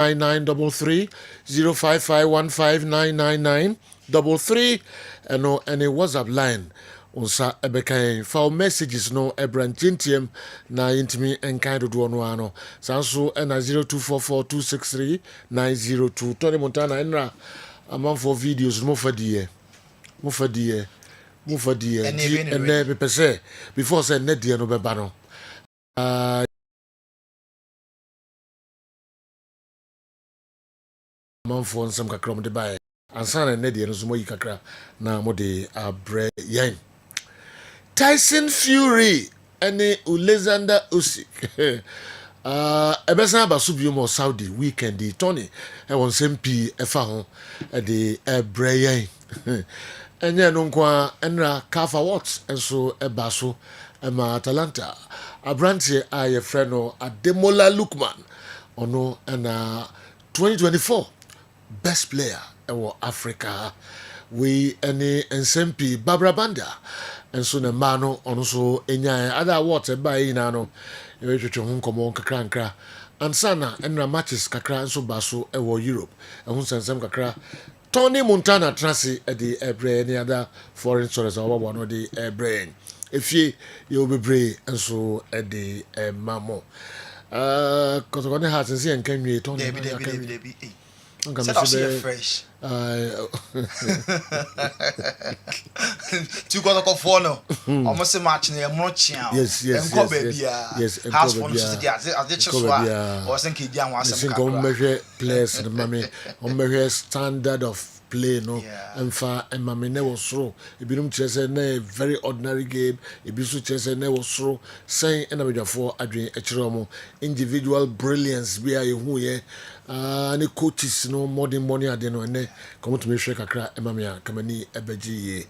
9933 05515999933 and any WhatsApp line unsa ebekain for messages no ebranchintium na intimi enkan dodo no ano sanso na 0244263902 Tony Montana enra amanfo videos mo fadie ene be pese before say net die no beba no amanfo nsam kakra mo de bae ansana net die no so mo yi kakra na mo de abre yen Tyson Fury and Alexander Usyk. Ebesa basu bi mo Saudi weekend di Tony e won sempi efa ho e de ebrayen. Enye no kwa enra Kafa Watts enso ebaso ma Atalanta. Abrante aye freno Ademola Lookman ono na 2024 best player ewo Africa. We any ensempi Barbara Banda and so the mano on so enya other water by inano you home come kakra and sana and matches kakra and so baso ewo Europe and who send some kakra Tony Montana transi at the airbrain any other foreign sources or one of the airbrain if you'll be brave and so at the mamo because when the heart and see and came here Tony Set up fresh. Two got a phone. Almost a match near Mochian. Yes. House phone to the just was thinking young was some measure players and mammy on measure standard of play no and far and mammy never throw. If you don't chase a very ordinary game, if you should chase a never throw, saying and for Adrian Echiromo, individual brilliance be a who ye. Any coaches no modern money I don't know and come to me shake kakra emamia kamani ebeji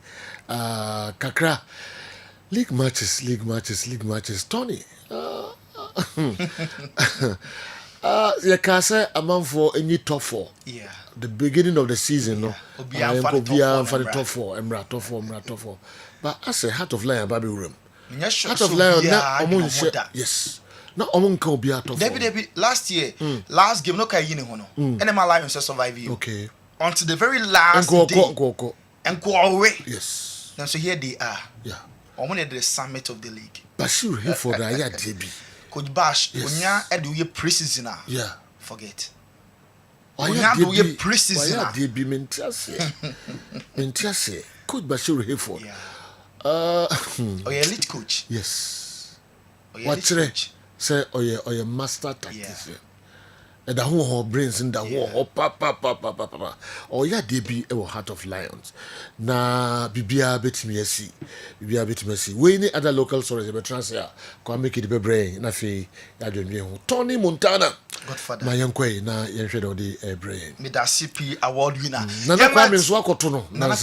kakra league matches Tony you can say a month for any top four the beginning of the season no for the top four emra top four but I say Heart of Lion Baby room Heart of Lion yes no omunka obi atofo David last year last game no kai yini ho no and my Lions survive you okay until the very last day and go away yes and so here they are omo at the summit of the league Bashir here for the aya debi Coach Bash onya edu ye preseason forget onya do ye preseason onya debi mentiase Coach Bashir here for elite coach yes what's say or your master tactician and the whole brains in the whole papa or ya debi e Heart of Lions na bibia betimi asi we any other local stories be transfer ko make it be brain na fe ya dwenwe ho Tony Montana Godfather my yankwe na yenhwe do the brain me da CP award winner Nana Kwame so akoto no Nana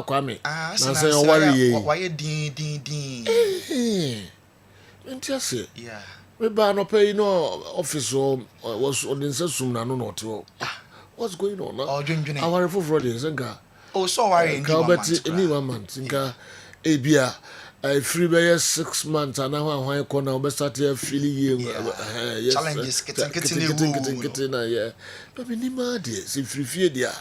Kwame na say o worry why din entiase we ba no pay no office was on the sum na no not what's going on now our for Friday senga so worry any 1 month nka ebia free by 6 months and now when corner be start feeling yes challenges getting but me ni ma dey si free dia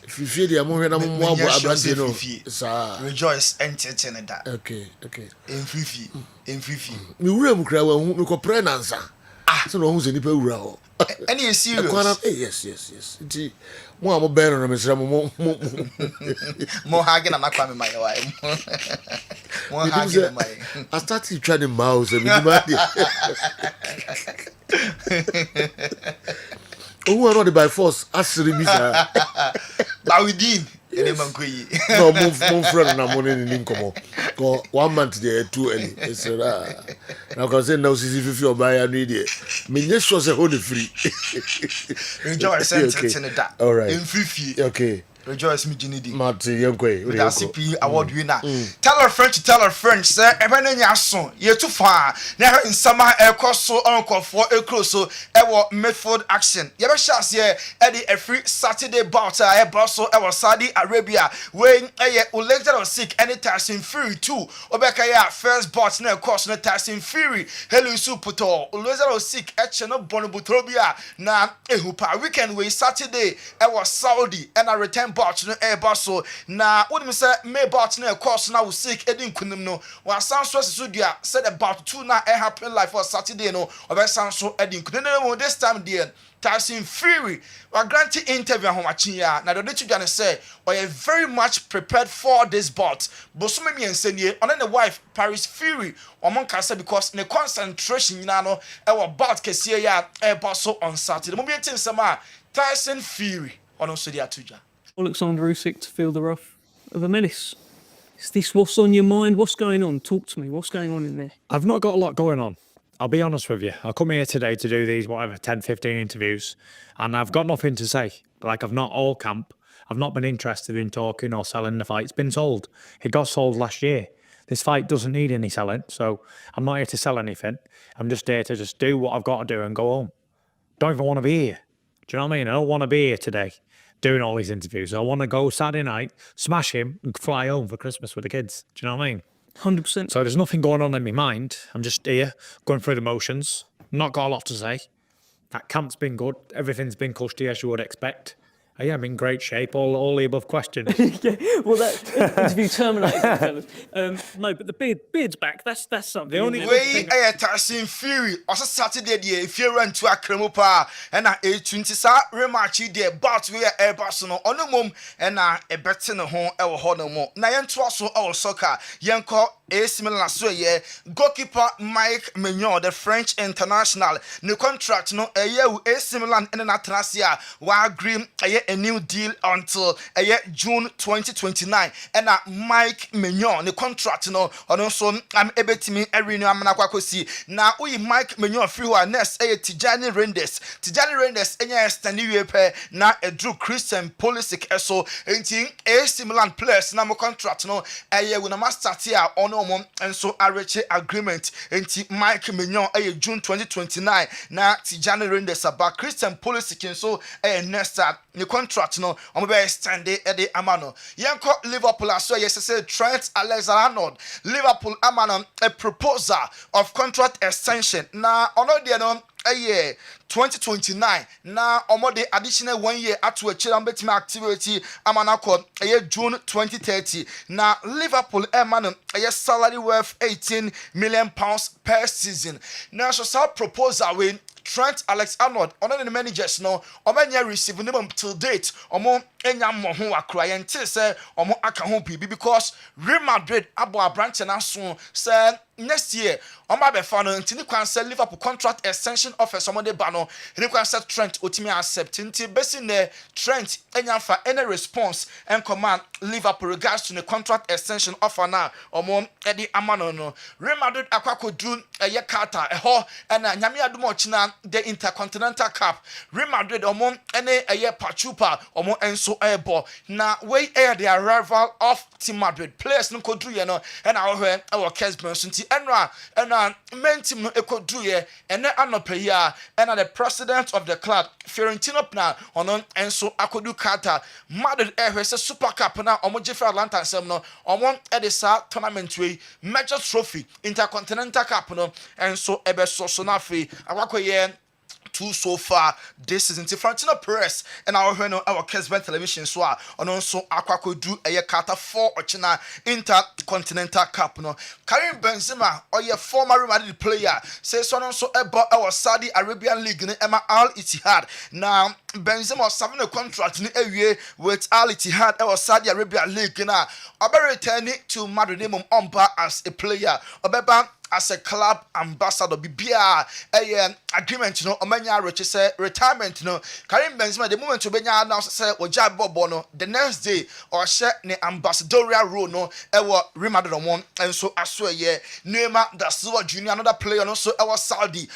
Fifi dia mo hwe na mo abo abrante no sa rejoice entertain that okay en fifi mi wura mu kra wa hu mi ko pre nansa so no hu se nipa wura ho any serious yes nti mo amo ben no mesra mo hage na nakwa me my wife mo hage my I started trying to mouse and me who are not by force asiri bisa but we did ene mankoyi no move friend na money ni nkomo go 1 month there 2 early it's now can say now CCF oba ya no dey me nye sure say hold free enjoy sense in that all right in fifi okay Rejoice me Ginidi. Mati Yankwe. With our CP award winner. Tell a French, sir. Even in son, you're too far. Never in summer, a cost so uncle for a close so ever Midfield action. You ever shots here, Eddie, a free Saturday bout, a Brussels, ever Saudi Arabia, when a elected or sick, any Tyson Fury too. Obekaya, first bout, no cost, no Tyson Fury, Hello Suputo, elected or sick, etching up Bonobutrobia, na ehupa weekend way Saturday, ever Saudi, and a return bout, no air Brussels. Na what me say, May bout, no cost, now sick, Eddie Kunum no, was San Sudia said about 2 now, it happened like for Saturday, no, or San So Eddie Kunum this time, dear. Tyson Fury, we granted interview on Machia. Now, the little say, we are very much prepared for this bout. But so many and say, on the wife, Paris Fury, or Moncasa, because in the concentration, you know, our bout can see ya a bustle on Saturday. The moment in summer, Tyson Fury, on also the Atuja. Alexander Usyk to feel the wrath of a menace. Is this what's on your mind? What's going on? Talk to me. What's going on in there? I've not got a lot going on. I'll be honest with you. I come here today to do these, 10, 15 interviews, and I've got nothing to say. Like, I've not all camp. I've not been interested in talking or selling the fight. It's been sold. It got sold last year. This fight doesn't need any selling, so I'm not here to sell anything. I'm just here to just do what I've got to do and go home. Don't even want to be here. Do you know what I mean? I don't want to be here today doing all these interviews. I want to go Saturday night, smash him, and fly home for Christmas with the kids. Do you know what I mean? 100%. So there's nothing going on in my mind. I'm just here, going through the motions. Not got a lot to say. That camp's been good. Everything's been cushy as you would expect. Yeah, I'm in great shape. All the above questions. Yeah, well, that interview terminated, fellas. No, but the beard's back. That's something. The only Way Tyson Fury, also Saturday, if you run to a Cremopa, and a 20 rematch, dear, but we are a person on the mum, and a better in the home, our honor. Nayan Twasso, our soccer, Yanko. Similar so yeah, goalkeeper Mike Mignon, the French international. New contract no a year with AC Milan in an Atrasia. While agree a new deal until a year June 2029. And Mike Mignon, the contract no on also I'm able to me every new Amanakwasi. Now we Mike Mignon free one next a Tijani Rendes any standing pair now a Drew Christian Pulisic so anything AC Milan players now contract no a year with a master here on and so I reach agreement into Mike Mignon June 2029 na Tijani Rendes about Christian Pulisic so next the contract no I'm be stand at the amano yanko Liverpool so yes say Trent Alexander-Arnold Liverpool amano a proposal of contract extension na ono there no 2029 na omode additional 1 year atu a betting activity amanako June 2030 na Liverpool man salary worth 18 million pounds per season na so proposal when Trent Alexander-Arnold on the managers no omanya receive them till date omo enya mo ho akra yente say omo aka ho bibi because Real Madrid abo branch na so say next year omo be fa no ntini kwan say Liverpool contract extension offer somebody ba no he kwan say Trent otimi accept nti besi ne Trent enya fa any response and command Liverpool regards to the contract extension offer now omo edi amano no Real Madrid akwakodu eye Carter ho na nyame adumo china the Intercontinental Cup Real Madrid omo ene eye Pachupa omo enso ebo na we the arrival of Team Madrid players no kodru ye no na ahwe our Kessben nti enra main team no ekodru ye ene anope ya and the president of the club Fiorentino na ono enso akodu Carter Madrid ehwe se Super Cup na omo jefe Atlanta nsem no omo edisa tournament we major trophy Intercontinental Cup no enso ebe so na fe akwakoye two so far this season. Fiorentino Perez and our Kessben television so on also akwakodu eye Carter 4 ochina Intercontinental Cup no Karim Benzema or your former Real Madrid player says on also about our Saudi Arabian League in Al Ittihad. Now Benzema signing a contract in a with Al Ittihad our Saudi Arabia League na returning to Madrid as a player obeba as a club ambassador bibia agreement no omanya reche say retirement no Karim Benzema the moment obenya announce say oja bobo no the next day or share ne ambassadorial role no ewo Real Madrid on and so aso ye Neymar da Silva Junior another player no so ewo Saudi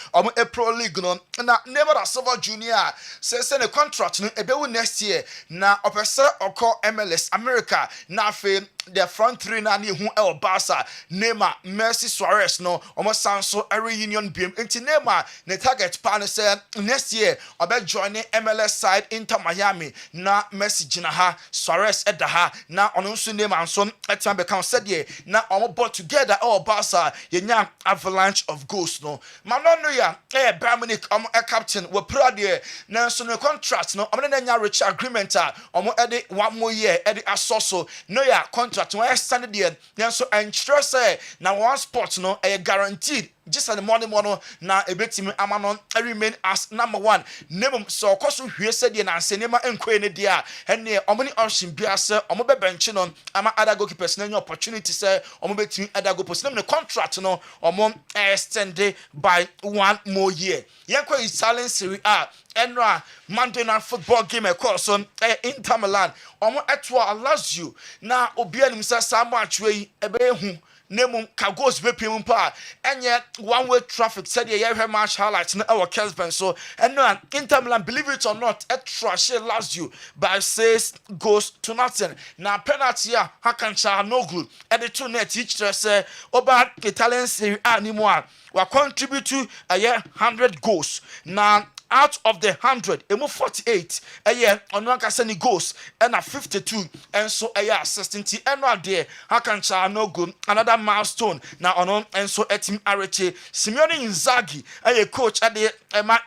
Pro League no na Neymar da Silva Junior say the contract no ebewu next year na opesa oko MLS America na fe the front three na ni hu el Barca Neymar Messi Suarez no almost sanso every union beam into Neymar the target partner say next year obe join MLS side Inter Miami na Messi jinaha Suarez edaha na ono nso Neymar so etan become said ye na omo bought together el Barca yenya avalanche of goals no manono ya Bayern Munich omo captain we proud ye na so no contract no omo na nya rich agreement omo ede 1 more year ede asoso no ya contract when extended there then so ensure say now one spot no guaranteed just at the morning mono na ebetimi amano remain as number 1 name so koso hwie said na senema enko ne dia ene omoni option bia say omo be bench no ama other goalkeepers na opportunity say omo betimi other goalkeepers name the contract no omo extended by 1 more year yenko Italian Serie A enra Monday night football game course on Inter Milan omo etwa Lazio na obi anim say Samu Achwe ebe hu Name Kagos Bepim Pa, and yet one way traffic said, yeah, match highlights in our Kessben. So, and no, Inter Milan, believe it or not, a trash lost you by 6 goes to nothing. Now, penalty, Hakancha, no good. At the 2 net, each say, about Italian Serie A anymore. Will contribute to a year 100 goals. Now, out of the 100, emo 48 a year on one casani goals and a 52 and so a year assistant and one day Hakancha no good another milestone now on and so a team Areche Simeone Inzaghi a coach at the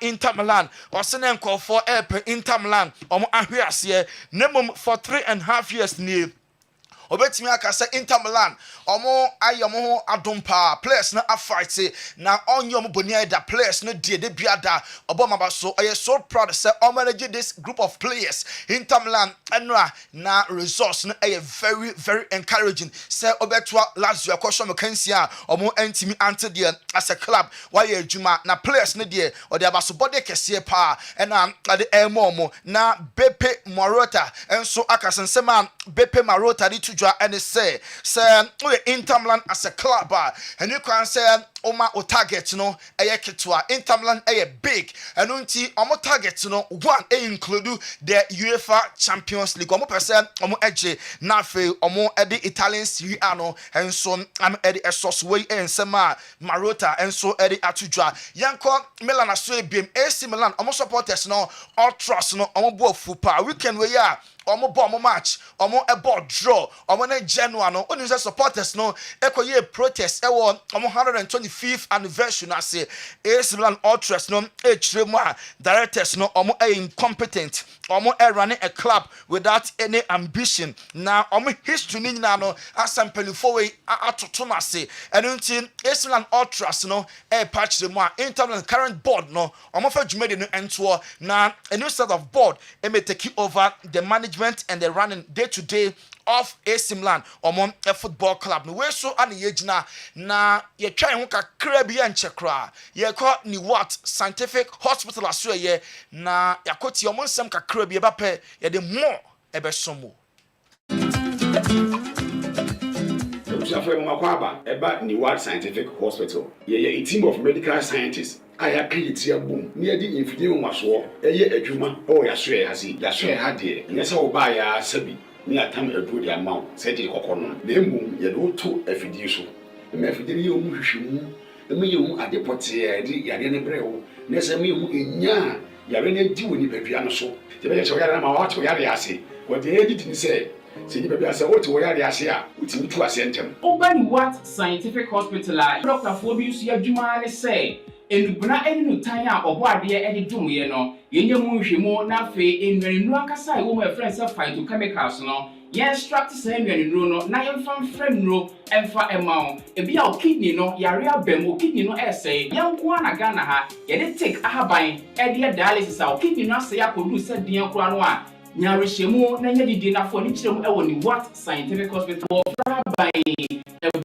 Inter Milan or sending call for Inter Milan or Ahuasie Nemum for 3.5 years near obetimi aka say Inter Milan omo ayomo adompa players na afight na onyo mo boni da players no die de biada oboma so I am so proud to say I manage this group of players Inter Milan enra na resource na very very encouraging say obetwa Lazio akosho mekansia omo antimi ante die as a club why adwuma na players no die or the abaso body kese pa na the elmo na Beppe Marotta enso akasensema Beppe Marotta di and say Inter Milan as a club and you can say Oma o target no ketwa Inter Milan big and unti omo target no one include the UEFA Champions League omo person omo eje na fe omo the Italian Serie A no and so am the esos way and sema Marotta and so the atudwa yanko Milan aso biem AC Milan omo supporters no all trust no omo bo fupa weekend we ya omo bo omo match omo ebo draw omo na January no oni supporters no ekoye protest ewo omo 125th anniversary na say AC Milan ultras no echiremu directors no omo incompetent omo running a club without any ambition na omo history ni nyina no asampelifo we atoto na say enunti AC Milan ultras no pachiremu Inter Milan current board no omo fa dwumade no ento na a new set of board may take over the management and the running day to day of AC Milan omo a football club no we so ani yegina na ye twan ho kakra bi enchekra ye ko ni what scientific hospital aso ye na yakoti omo nsem kakra bi ebape ye de more ebesomo Jaffe Makwaba eba ni what scientific hospital ye a team of medical scientists aya create ya boom near the infidel maso eye adwuma o ya so ya hasi ya so ya hade nyese wo ba ya sabi ni atam edu di amount say di kokono na embum ye do to afidie so me afidie ye omu hwehwemu me ye omu adepote ya di yare ne brewo na se me omu enya yare ne di woni badua no so te be ye so yare na ma wa to yare ase wo de edit ni say se ni bebia se wo te wo yare ase a utimi tu ase ntem Obani what scientific hospital Dr. Fobius ya dwuma ne say enubuna enunu tan a obo ade ede dwumye no yenye mu hwemu na fe enwanu akasa wo ma friends phytochemicals no ye extract say enwanu no na yemfa mfremno emfa emao ebi a kidney no yare abem kidney no say yanko na Ghana ha ye de take ahaban ede dialysis a kidney no say akodu se den kura no a nyare hyemu na nya didi na fo ni kirem e wo ni what scientific hospital bofra ban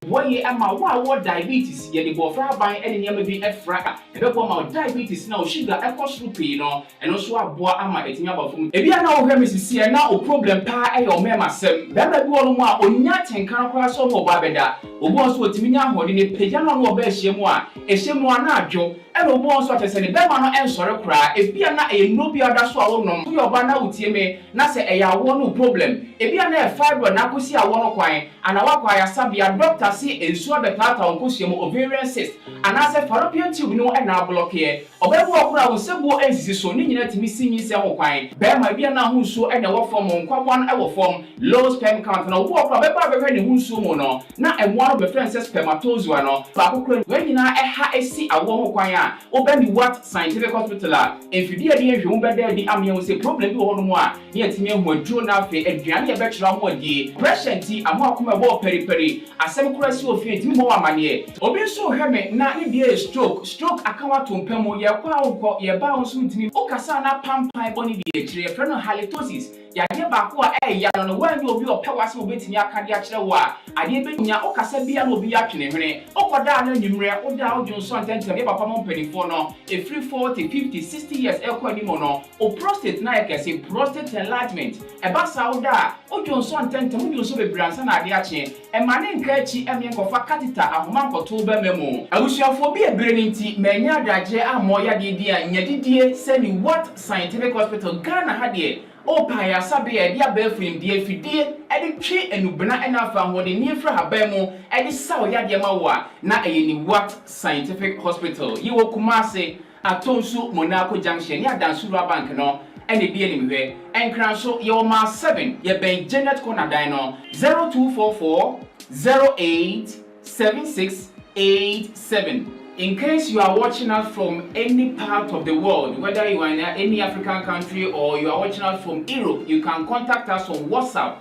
boy ama wa diabetes ye the bofra ban ene niam bi efra ebebo ma diabetes na o sugar ekosru pii no eno so aboa ama etimi abafum ebia na wo hwe misisi na o problem pa e yo mema sem beba bi wo no mu a onya tenkan kwa so mo ba beda obo so otimi nya hode ne pagya no no oba ehyiemu a ehyiemu na adwo eno obo so atese ne bema no ensore kra ebia na no bi ada so a wo nom wo yoba na utie me na se eya wo no problem ebia na e fibroid na kosi a wo no kwan ana wa kwa ya sabia doctor si ensuo betata onkosuemu ovarian cyst ana se fallopian tube no e na block ye obebu okura wo sebuo ensisi so ni nyina timi sinyi se ho kwan bema bia na ho nsuo e na wo form nkwabon e wo form low sperm count na obo okura beba bebe ne ho nsuo mu no na emo no be friend say spermatozoa no ba kokura we nyina e ha esi awo ho kwan a obani what scientific hospital a enfidie de ehwe wo beda di amye wo se problem bi wo no mu a ne atimi ehu aduro na afi aduane e be kyerɛ mo adie pressure ti amo akoma bo periperi asem kura si ofie timi mo amane obi so hwe me na ne bia stroke akawa tompam ye kwa wo ye ba wo so timi o kasa na pampan boni bi ekyire ye frɛ no halitosis yade ba ko a ya no wan obi opɛwase obetimi akade akyerɛ wo a ade be nya o kasa bia na obi atwene hwene okoda na nyimre o da o jonso antentem ye papa mo mpanifo no e free 40 50 60 years e kwa ni mo no o prostate na yekese prostate enlargement e ba sa o da o jonso antentem o jonso bebransa na ade akye e mane nka achi eme nkofa catheter ahoma nkoto ba memu abusuafo bi ebere ni nti manya adagye amo ya de dia nyadidie seni what scientific hospital Ghana ha de o pa ya sabe ya dia ba frim die fidie ede twe enubena ena afa hode ni efra haban mu ede saw ya de ma wo a na eyeni what scientific hospital yi wo Kumase Atonsu Monaco Junction ya Dansura Bank no ene bi eni hwe enkran so ye wo ma 7 ye ben Janet Corner dan no 0244 087687. In case you are watching us from any part of the world, whether you are in any African country or you are watching us from Europe, you can contact us on WhatsApp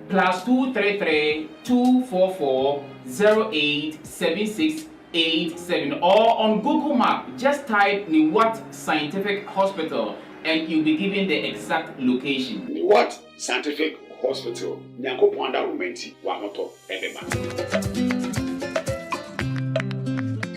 +233 244 087687 or on Google Map. Just type Niwat Scientific Hospital and you'll be given the exact location. Niwat Scientific Hospital. Nyankopo anda rumenti wa moto ebeba.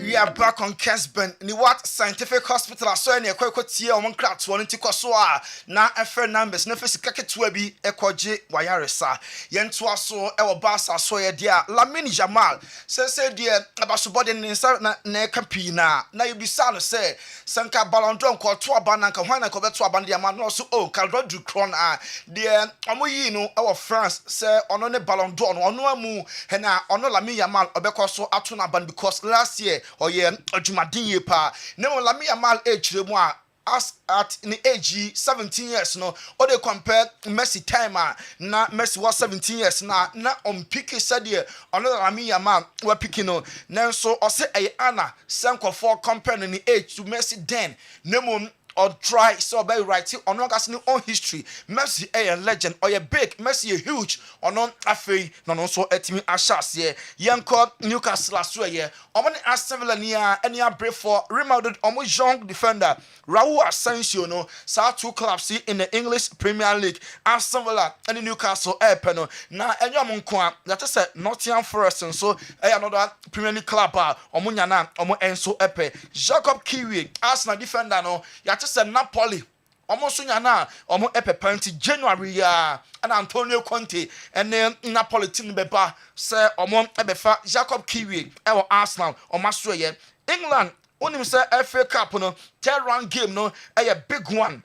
We are back on Kessben. Ni what scientific hospital so any ekwetie omon krat won nti kwaso a na efe numbers na fesi kaketua bi ekwoje wayaresa yento aso e wo basa so ye dia Lamine Jamal se dia abasobode nsa na kapi na yebisa no se sanka Ballon d'Or ko to aba na nka hwan na ko beto aba dia ma no so o Caldo du Cron a dia omoyi no e wo France se ono ne Ballon d'Or no ono amu he na ono Lamine Jamal obekoso ato na ban because last year oye adwumadin ye pa ne mo Lamine Jamal echire mu a as at in the age 17 years no or they compare Messi time na Messi was 17 years na on pick said here another Lamine Jamal we picking no nanso o say e ana sanko for compare in the age to Messi then nemo or try so by writing on August own history. Messi a legend or a big Messi a huge or non afei no so etimi ashas ye yanko Newcastle last year omani Aston Villa near any brave for remodeled almost young defender Raul Asensio no sa two clubs in the English Premier League Aston Villa and Newcastle airpeno na enyom nko that is Nottingham Forest and so another Premier League club omunya na omo enso epe Jacob Kiwi Arsenal defender no se Napoli almost na omo epepanti January ya and Antonio Conte and then Napoli team beba se omo ebefa Jacob Kiwi e Arsenal o masoye England onim se FA Cup no third round game no a big one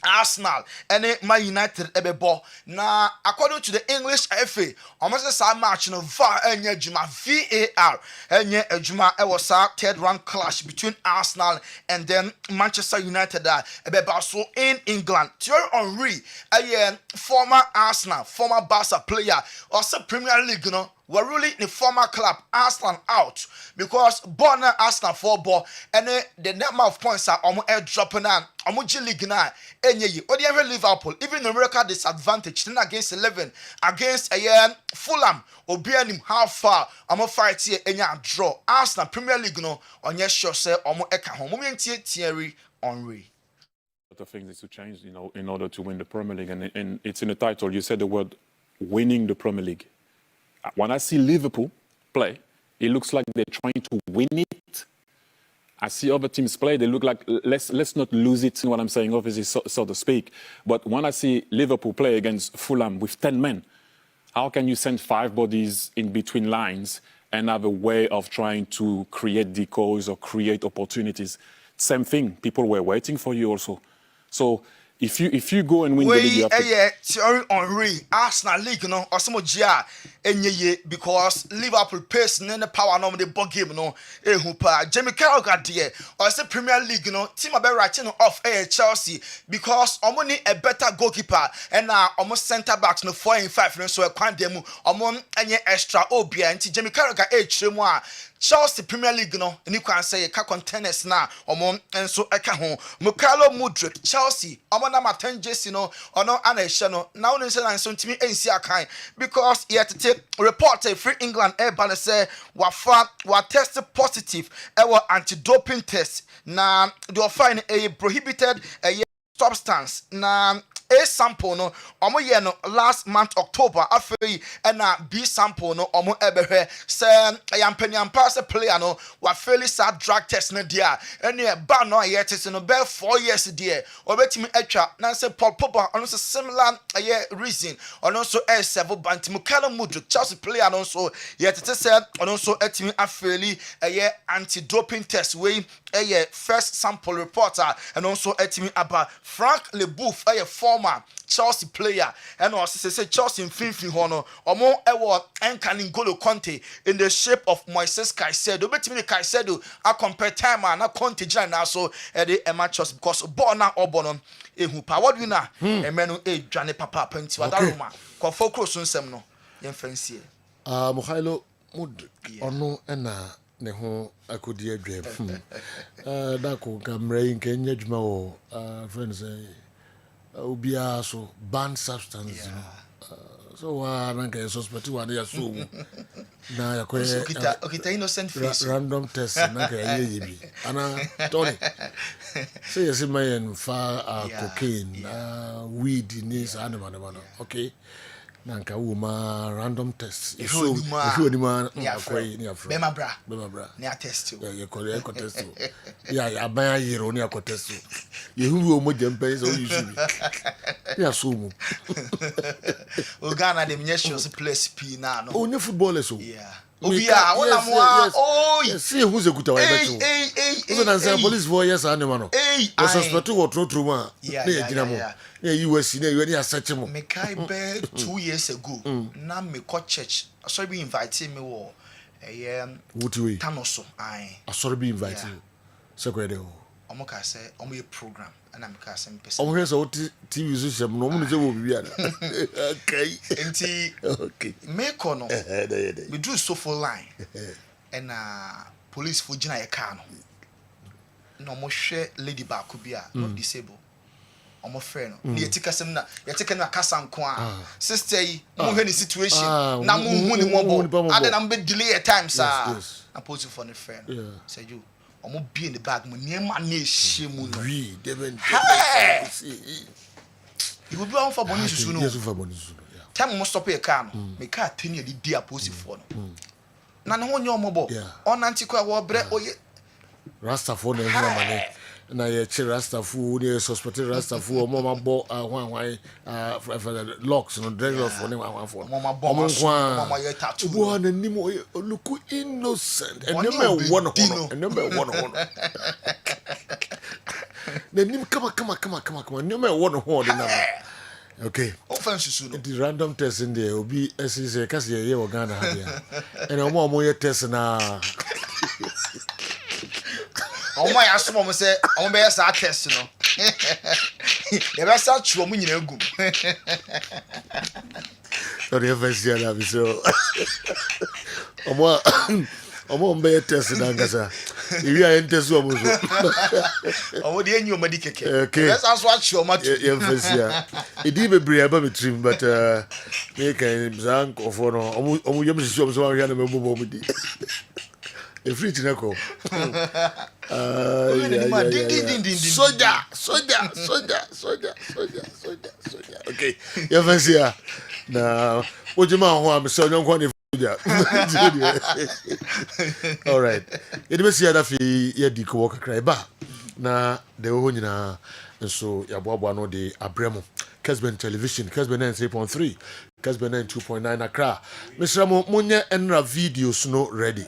Arsenal and Man United ebebo na according to the English FA almost the match no VAR enye juma VAR enye ejuma e was a third round clash between Arsenal and then Manchester United ebeba so in England Thierry Henry a former Arsenal former Barca player also Premier League no were really the former club Arsenal out because born Arsenal for ball and the number of points are almost air dropping and almost league na enye or the Liverpool even the record disadvantage against 11 against a Fulham or him how far almost fight here enya draw Arsenal Premier League no on your sure say almost eka home Thierry Henry. A lot of things to change, in order to win the Premier League, and it's in the title. You said the word winning the Premier League. when I see Liverpool play, it looks like they're trying to win it. I see other teams play, they look like, let's not lose it, what I'm saying, obviously, so to speak. But when I see Liverpool play against Fulham with 10 men, how can you send 5 bodies in between lines and have a way of trying to create decoys or create opportunities? Same thing, people were waiting for you also. So if you go and win the league, you have to... Thierry Henry, Arsenal League, no, or some Gia, because Liverpool pace and the power no the ball game, no, Jamie Carroll got there, or the Premier League, no, team about writing off Chelsea because only a better goalkeeper and almost centre backs no 4 and 5, so a quant demo, any extra obia, and Jamie Carroll got Chelsea Premier League no and you can say ka contenders na omo enso eka ho Mukalo Mudrik Chelsea omo na maten jesi no ono ana ehye no na wonu say na so ntimi ensi akan because yet report free England ban say wa test positive anti-doping test na they find a prohibited substance na A sample no omo ye no last month October afei na B sample no omo ebehwe say yampaniam pass player no wa fairly sad drug test no dia ene e ba no ye test no be 4 years dia obetimi atwa na say Paul Pogba ono so similar reason ono so several bantim Callum Mudrik Chelsea player no so ye tete say ono so atimi afeli anti-doping test wey first sample reporter and also atimi aba Frank Leboeuf former Chelsea player and also say Chelsea Finfi Hono omo ewo enkanin Golo Conte in the shape of Moises Caicedo betimi Caicedo a compare time na Conte jana so the matches because ball na obono ehupa what you na emenu dwane papa panti wadaroma ko focus nsem no yen fancy Mukhailo Mud ono na ne ho akodi adwam da ko kamrai nkenya dwuma wo friends say obia so banned substance so nanka suspect one ya so na ya ko okita innocent face random test nanka ya yebi ana Tony say yes man fa cocaine weed in his animal okay nanka woman random test if you ni man akwai ni afro bema bra ni test ya ko test ya ban yiro ni test yehu mo jempe so you should ya so mu Ghana dem nyesho place p na no onye footballers so obia wona mo see who's a good away beto so na say police for yes animal no o suspect what true ma na ejina mo na US na you dey search mo me kai be 2 years ago na me ko church sorry be invite me wo what way tanoso ai sorry be invite so go dey omo ka say omo ye program and am ka say me person omo say what TV so shem no omo say wo bibia na okay enti okay me ko no we do so for line and police for gina ye car no mo hwe lady ba ko bia not disabled omo friend no ye tikasem na ye tike na kasa nko a sister yi mo hwe ni situation na mo hu ni mo bo ade na mbe delay time sa na pose for the friend say you omo be in the bag mo niema na ehye mu no we deben you will be on for bonus susu no yes for bonus susu time mo stop your car no me car ten ye di pose for no na no nyo omo bo on anti kwa wo bre oye Rastafo na hina mane na ye chi Rastafo ni suspect Rastafo omo ma bo locks no driver for ni wan for omo ma ye tattoo bo na nim look innocent and never one na nim kama never one na okay offense susu no the random test in there obi say kasi ye wo Ghana ha dia and omo ye test na omo ya so mo say omo be sa test no ye be sa chuo mu nyina gum so the first year na so omo be test na ngasa iwi a test omo so omo de enyi omadi keke okay let's answer chuo ma ye first year idi be bria ba me trim but me kan zan ko for no omo yem sisi omo so wa na me bobo omo di e free tinako soja okay ye fancy na ojima ho am so nyon ko Yeah. All right. It was here that you did work cry ba. Na the whole and so Yabuabwa no de Abremo. Kessben television, Kessben 3.3, Kessben 2.9 Accra. Mr. Munye enra videos no ready.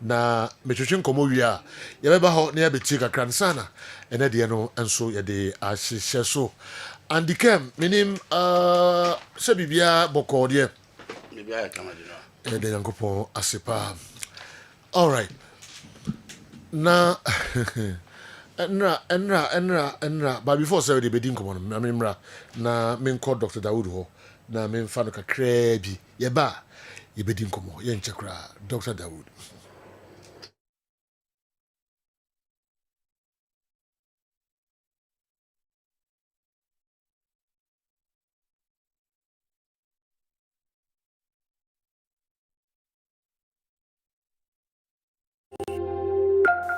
Na metwetwe nkomo wi a yɛbɛba hɔ na yɛbɛtie kakra nsana ɛnɛ deɛ no nso yɛde ahyehyɛ so andikem menim sɛ bibia bɔkɔɔ deɛ bibia kama di no yɛde nyankopɔn ase paa all right na enra but before sɛ de bɛdi nkɔmmɔ no memra na menkɔ Dr. Daud hɔ na memfa no kakraa bi yɛba a yɛbɛdi nkɔmmɔ yɛnkyɛ koraa Dr. Daud.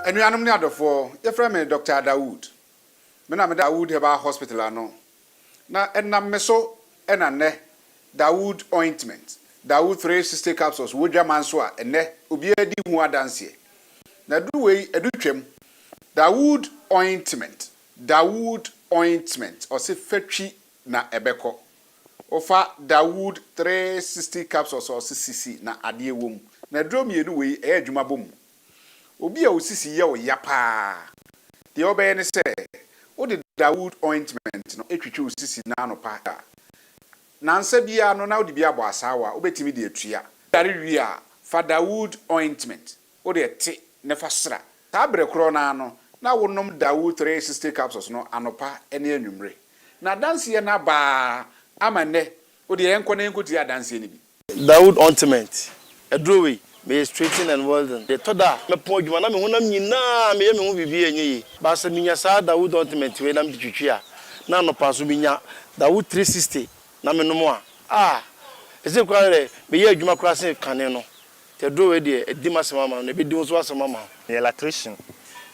Enuanum ne adofo yefrɛ me Dr. Daud. Me na me Daud heba hospital ano. Na enam me so ena ne Daud ointment. Daud 360 capsules wodwa man so a ene obi adi hu adanse. Na du wei edu twam. Daud ointment. Daud ointment o se fatwi na ebekɔ. Ofa Daud 360 capsules o se sisi na ade ewom. Na duro mienu wei e adwuma bom. Obi a osisi ye o ya pa de obey ne se o de Daud ointment no etwitwe osisi na anopa na nsa bia no na o de bia bo asawa obetimi de atua dare wi a fa Daud ointment o de te ne fa sra ta bre kro na no na wonom Daud 360 capsules no anopa ene anwumre na danse ye na ba amane o de enko na enko ti adanse ne bi Daud ointment edrowe me straighten and welding the toda me po djuma na me honam nyina me hu bibi enyi ba se minya sa Daud ointment we na me twitwi a na no paso minya Daud 360 na me no mo a ese kwa re me ye adwuma kra se kane no te do we de edi masema ma no be di so asema ma electrician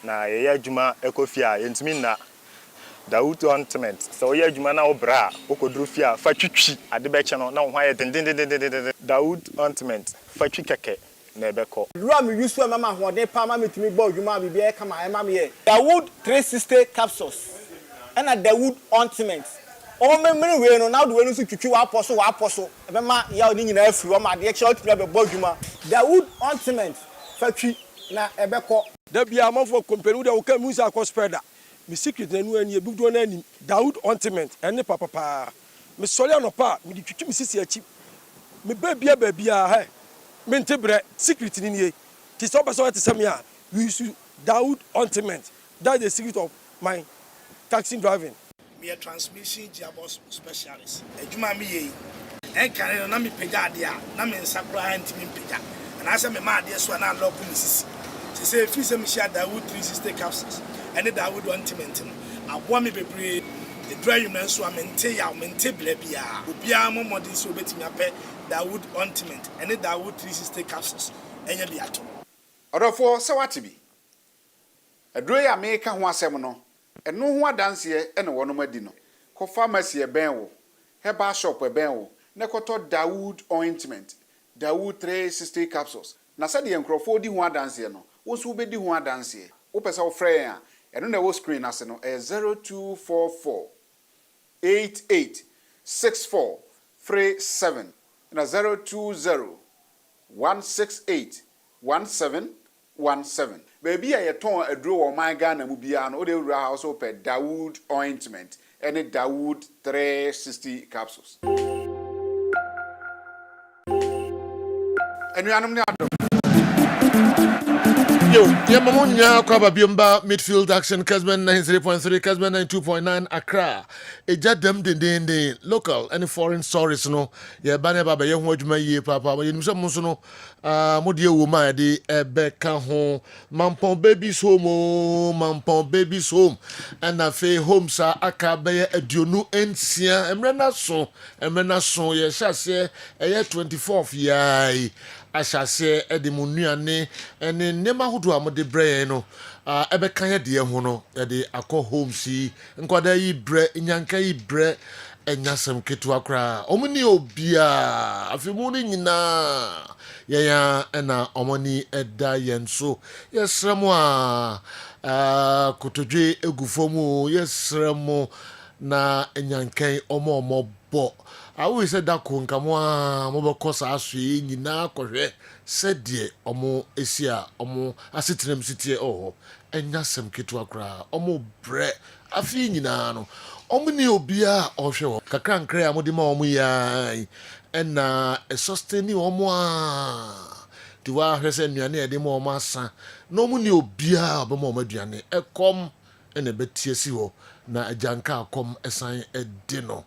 na ye adwuma ekofia yentimi na Daud ointment so ye adwuma na obra okodru fia fa twitwi ade be che no na ho aye den Daud ointment fa twi keke na ebeko lua me use mama hoden pa ma metumi gba odwuma bibi e kama e ma me ye Daud 360 capsules and a Daud ointment o me mre we no na do we no so twitwi wa aposo e be ma ya oni nyina afiri o ma de e che otumi be gba odwuma Daud ointment fatwi na ebeko da bia amafo company da wo ka musa akọ spreader me secret na nu ani ebudo na ani Daud ointment ene papa me sole anopa me di twitwi me sisi achi me babia he Mentebre secret in ye. Tis up as well we use Daud ointment. That's the secret of my taxi driving. Me a transmission gearbox specialist. A juma me and can na me pega dia, na me sakura anti me pega. And as I'm a man, dear swan and local Mrs. She said, if you say me share Daud 360 capsules and the Daud ointment. I want me be brave. The dry human swam and tell ya, mentable bia. Ubia more modern so betting a pet. Daud ointment and the Daud 360 capsules and you be at all. Odofo se wati bi. Adro ya meka ho asem no. Eno ho adanse e ne wono madi no. Ko pharmacy e ben wo. Herbal shop e ben wo. Ne koto Daud ointment. Daud 360 capsules. Na se de enkrofo di ho adanse no. Wo so be di ho adanse. Wo pesa wo frɛ ya. Eno na wo screen ase no 0244 88 64 37 na 020 168 1717 baby a yeton aduro wo man Ghana mu bia no o de wura house o pe Daud ointment and Daud 360 capsules enuanum ne ado Yo, Yamamunya Kwaba midfield action Kessben 93.3, Kessben 92.9 Accra. Eja dem de local any foreign stories no. Ya bane baba ye ho adwuma yie papa. Ye nimse mo so no modie wo ma de ebeka ho mampon babies home and afi home sa aka be ye aduonu ensia emrena so ye hyase eye 24th yai ashase edimunuane ene nema hudu amode bre no ebeka ye de ho no ye de akọ home si nkwada yi bre nyanka yi bre ɛnya sɛm ketewa koraa ɔmo ne obia afei mu no nyinaa yɛya ɛna ɔmo ni ɛda yɛn so yɛsrɛ mo a kotodwe egu fam o yɛsrɛ mo na ɛnyankɛn ɔmo bɔ awo sɛ da ko nka mo a mobɛkɔ saa so yi nyinaa kɔhwɛ sɛdeɛ ɔmo esi a ɔmo asetenam sitie ɔhɔ ɛnya sɛm ketewa koraa ɔmo brɛ afei nyinaa no ɔmo ne obia ɔhwɛ wɔ kakra nkra a mode ma ɔmo yai ɛna ɛsɔsteni ɔmo a de wahwɛ sɛ nnuane yɛde ma ɔmo asa na ɔmo ne obia ɔbɛma ɔmo aduane ɛkɔm ɛna ɛbɛtie si hɔ na agyanka akɔm ɛsan ɛde no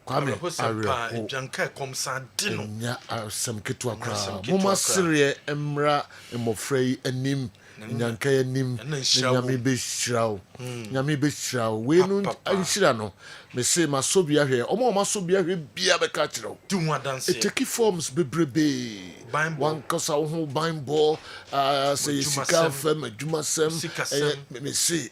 kwame awerɛho agyanka akɔm san de no nya asɛm ketewa koraa moma sereɛ mmra mmɔfra yi anim nyanka anim na nyame bɛhyira wo nyame bɛhyira wo wei no anhyira no mese masɔ bi ahwɛ ɔma masɔ bi ahwɛ bia bɛka kyerɛ wo ɛtaki forms bebrebee wankasa wo ho banbɔ sɛ yɛ sika fam adwumasɛm mese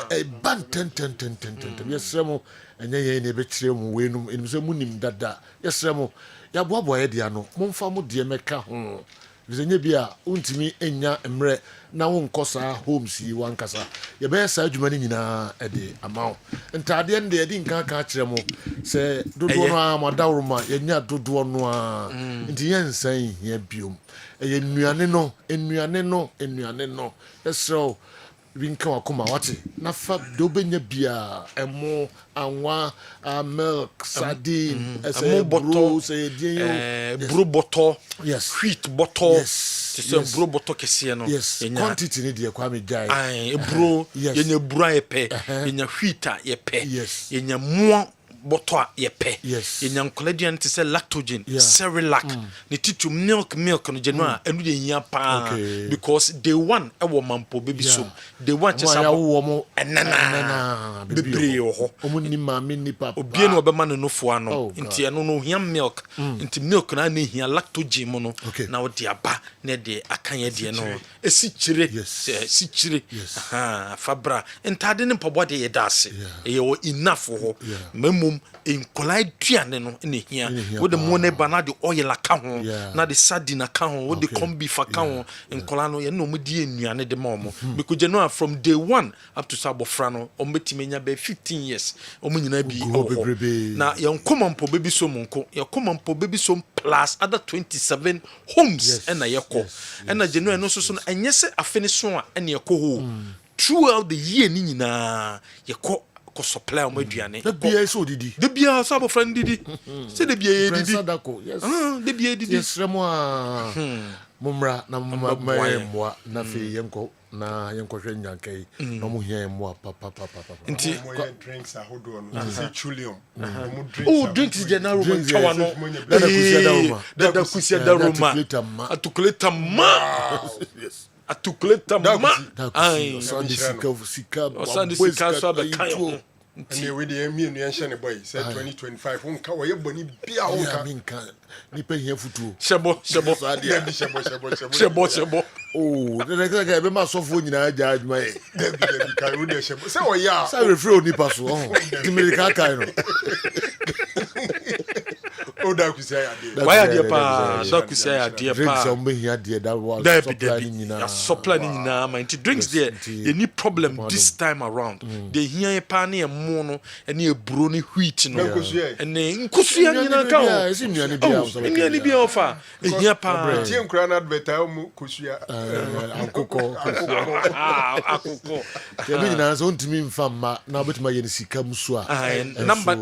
ɛba ntɛntɛntɛntɛntɛm yɛsrɛ mo ɛnyɛ yɛn ne ɛbɛkyerɛ mu wei nom ɛnim sɛ munim dada yɛsrɛ mo yɛaboaboa yɛ deɛ no momfa mo deɛ mɛka ho bisɛnyɛ bi a wontumi nya mmerɛ na wonkɔ saa homes yi wankasa yɛbɛyɛ saa adwuma no nyinaa ɛde ama wo ntadeɛ no deɛ yɛde nka kyerɛ mo sɛ dodoɔ no a madaworo ma yɛnya dodoɔ no a nti yɛnsan hia biom ɛyɛ nnuane no yɛsrɛ wo bi nka wakoma wate na fa de wobɛnya bia ɛmo anwa milk sardine ɛsɛ buro sɛ yɛdeɛ buro bɔtɔ yes wheat bɔtɔ te sɛ buro bɔtɔ kɛseɛ no yes quantity ne deɛ kwame gyae buro yɛnya buro a yɛpɛ yɛnya wheat a yɛpɛ yɛnya moa bɔtɔ a yɛpɛ yɛnya nkɔladuane te sɛ lactogen Cerelac ne titu milk no gye no a ɛno deɛ hia paa because day one ɛwɔ mampo baby so day one kyɛ sɛ ɛnana bebree wɔ hɔ obie no wɔbɛma ne nofoa no nti ɛno no ohia milk nti milk no a na ehia lactogen mu no na wode aba na ɛde aka yɛ deɛ no ɛsi kyire fabra ntade ne mpɔbɔ de yɛda ase ɛyɛ wɔ enough wɔ hɔ mamom nkɔlaa aduane no na ehia wode mo ne ba na de oil aka ho na de sardine aka ho wode corn beef aka ho nkɔlaa no yɛ na ɔmo di nnuane de ma ɔmo because you know from day one up to sabofra no ɔmo betimi nya be 15 years ɔmo nyina bi ɔhɔ na yɛn komampo baby so monko yɛ komampo baby so plus other 27 homes ɛna yɛkɔ ɛna January no so no ɛnyɛ sɛ afene so a ɛna yɛkɔ hɔ throughout the year ni nyinaa yɛkɔ ko supply o maduane da bia so didi da bia so abofra ndidi se da bia didi yes da bia didi yesremo a mumra na mmoa na fe yenko na yenko hwe nyankai na mo hia mmoa papa nti drinks ahodo no se chulium drinks general room chawa no da kusia da roma atukuleta ma yes atukuleta ma ai osande sika so abekayo nti we dey emi enu enhye ne boy say 2025 wonka wo ye boni bia wonka minka ni pe hia futuo shebo de be ma sofo nyina ja adwuma e de kai wo de shebo say wo ya say refre oni paso ti me ka kai no da kusia ya de why dey pa da kusia ya de pa drinks o me hia de da was supply ni nyina supply ni nyina man ti drinks there any problem this time around they hia pa na mo no ene eburo ni wheat no ene nkusua nyina ka o esi nnuane bia o so nnuane bia ofa ehia pa tie nkura na advert mu kusua akoko ya bi nyina so ntimi mfa ma na obetuma ye ni sika musu a number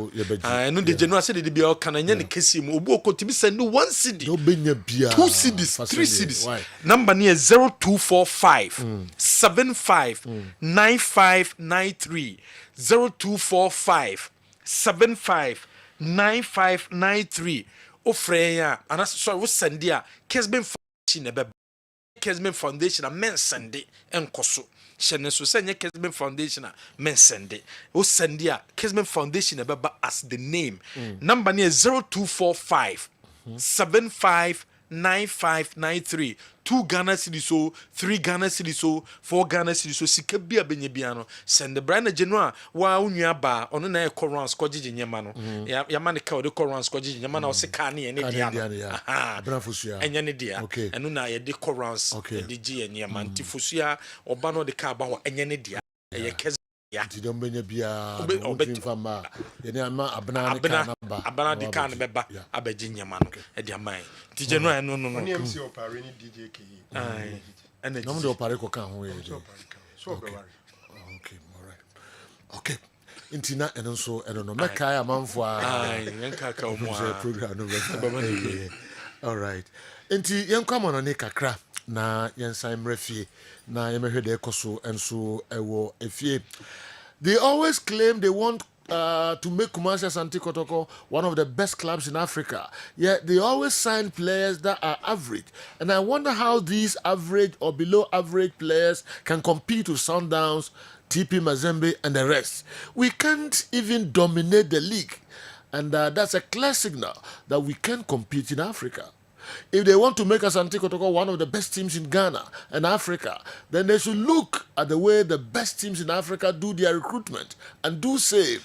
no de January say de bia o kana nya ne kesi mu obu okotimi send 1 cedi obenya bia 2 cedis 3 cedis number near 0245 75 9593 0245 75 9593 ofreya ana sorry wo send dia Kessben Foundation ebe Kessben Foundation a men send enkoso hyene so send Kessben Foundation a men send wo send dia Kessben Foundation ebe as the name number near 0245 75 9593 2 Ghana cedis so 3 Ghana cedis so 4 Ghana cedis so sika bia benye bia no send the brand general wa unua ba ono na e corrons kogye nyema no ya ma ne ka de corrons kogye nyema na o se ka ne dia no abrafosua enye ne dia eno na ye de corrons de gye nyema nti fosua oba no de ka ba ho enye ne dia ye Kessben ti dom benya bia obetin fama yene ama abana ne ka na ba abana de ka na beba abegye nyema no e dia man ti general no MC opare ni DJ ke ai ene no do opare ko kan ho ye so okay all right okay intina eno so eno no meka ya manfo ai yenka ka o mo program no be all right inti yenka mo no ne kakra na yensan mrefie na yemehwede ekoso enso ewo efie. They always claim they want to make Kumasi Asante Kotoko one of the best clubs in Africa. Yet they always sign players that are average. And I wonder how these average or below average players can compete with Sundowns, TP Mazembe and the rest. We can't even dominate the league. And that's a clear signal that we can compete in Africa. If they want to make Asante Kotoko one of the best teams in Ghana and Africa, then they should look at the way the best teams in Africa do their recruitment and do same.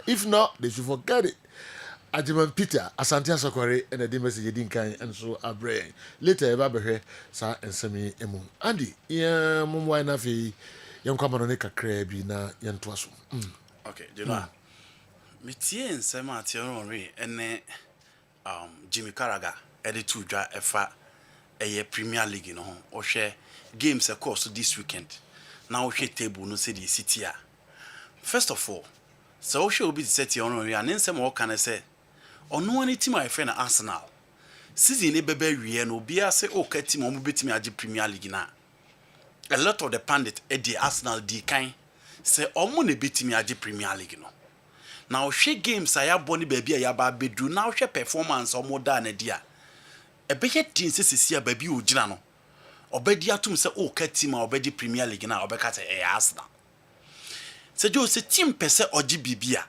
If not, they should forget it. Ajiman Peter, Asante Asokore, and the message Yedinkan, and so are brain. Later, Babahe, Sa and Semi Emu. Andy, Mumwa Nafi, Young Kamanoneka Krebi, na Yantuasu. Okay, you know, Mitie and Sema Tionori, and Jimmy Karaga. Editu dwa efa Premier League no ho o hwe games of course this weekend now hwe table no say the city a first of all so hwe obi set your own and nsem o kan say ono ani team I friend Arsenal season e bebe wie no obi ase o ka team o mo betimi age Premier League na a lot of the pundit e the Arsenal di kan say o mo na betimi age Premier League no now hwe games aya boni baby aya ba bedu now hwe performance o mo da na dia ebeye tin sesisia baby ogina no obedi atum se o ka team a obedi Premier League na obeka te Arsenal se jo se team pese ogi bibia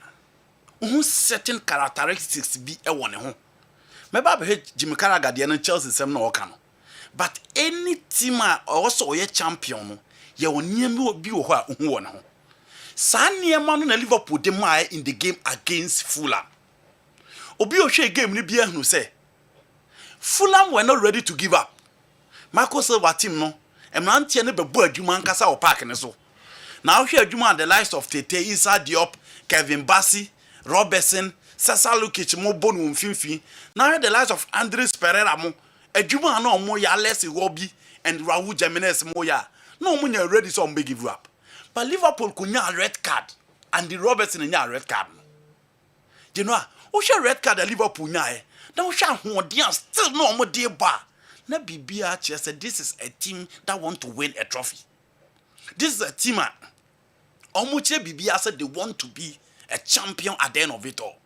who certain characteristics be e won ho me ba be Jimmy Carragher de no Chelsea sem na o ka no but any team a also ye champion no ye woniam bi wo ho a hu won ho sa niema no na Liverpool de mai in the game against Fulham obi o hwe game ni bia hunu se Fulham were not ready to give up. Marco Silva team no. Emrantie ne bebo adwuma nkasa o park ne so. Now hwe adwuma the likes of Tete, Issa Diop, Kevin Bassey, Robertson, Sasa Lukic mo bonu mfimfi. Now the likes of Andres Pereira mo adwuma na omo ya Alexi Wobi and Raul Jimenez mo ya. No omo nya ready so omo give up. But Liverpool kunya a red card and the Robertson nya a red card. You know, o share red card at Liverpool nya e. Now shall still no more dear bar. Na bibia said this is a team that want to win a trophy. This is a team omuche bibia said they want to be a champion at the end of it all.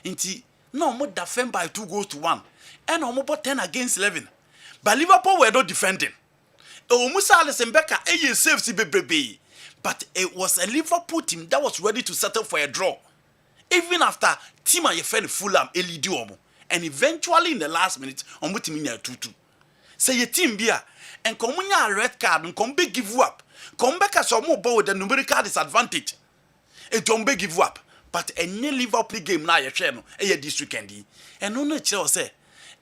Inti no more defend by 2-1 and almost 10 against 11. But Liverpool were not defending. Omusa Alisson Becker saves the but it was a Liverpool team that was ready to settle for a draw. Even after team and your friend Fulham Elidio. And eventually in the last minute, on what mean 2-2. Say your team beer and come a red card and come big give up. Come back as some more ball with the numerical disadvantage. It don't big give up. But any Liverpool game now, your channel, this weekend. And no Chelsea.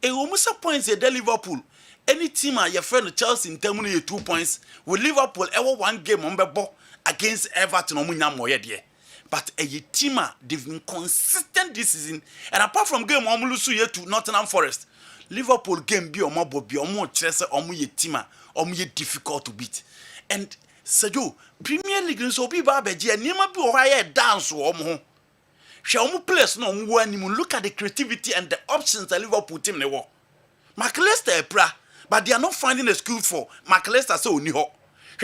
A almost points a Liverpool. Any team your friend Chelsea in terminal 2 points with Liverpool ever one game on the ball against Everton on Munya. But a teamer, they've been consistent this season. And apart from game Omulusu here to Nottingham Forest, Liverpool game be or more chess or more teamer or more difficult to beat. And Sergio, Premier League so be babeji and Nima be higher dance or more. Shall place no one look at the creativity and the options the Liverpool team they were. McAllister pra, but they are not finding a school for McAllister so niho.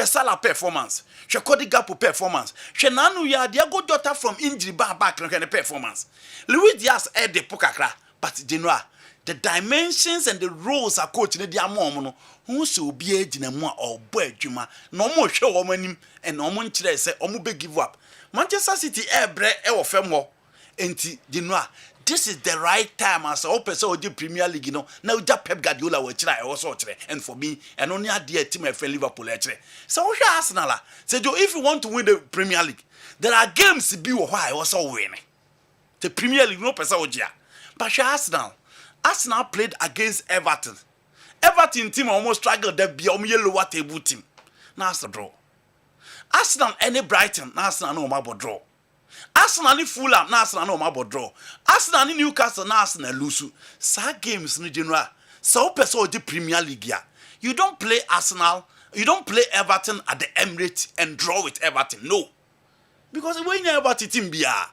Salah performance, Cody Gakpo performance, Nanu ya Diago Jota from injury back and performance. Luis Diaz had the pokakra, but Genoa, the dimensions and the roles are coaching the Diamono, who so be a Dinamo or Boy Juma, no more show woman and no one say Omube give up. Manchester City air bre or femo, enti Genoa this is the right time as a person of the Premier League, you know. Now just Pep Guardiola will try also try, and for me, and only a dear team for Liverpool actually. So we Arsenal. So if you want to win the Premier League, there are games to be why also winning. The Premier League no person ojia. But Arsenal played against Everton. Everton team almost struggled to be a lower table team. Now it's a draw. Arsenal any Brighton, now Arsenal no more draw. Arsenal ni Fulham, na Arsenal no mabo draw. Arsenal ni Newcastle, na Arsenal lose. Sa games ni general. So person the Premier League ya. You don't play Arsenal, you don't play Everton at the Emirates and draw with Everton. No. Because when you Everton team biya,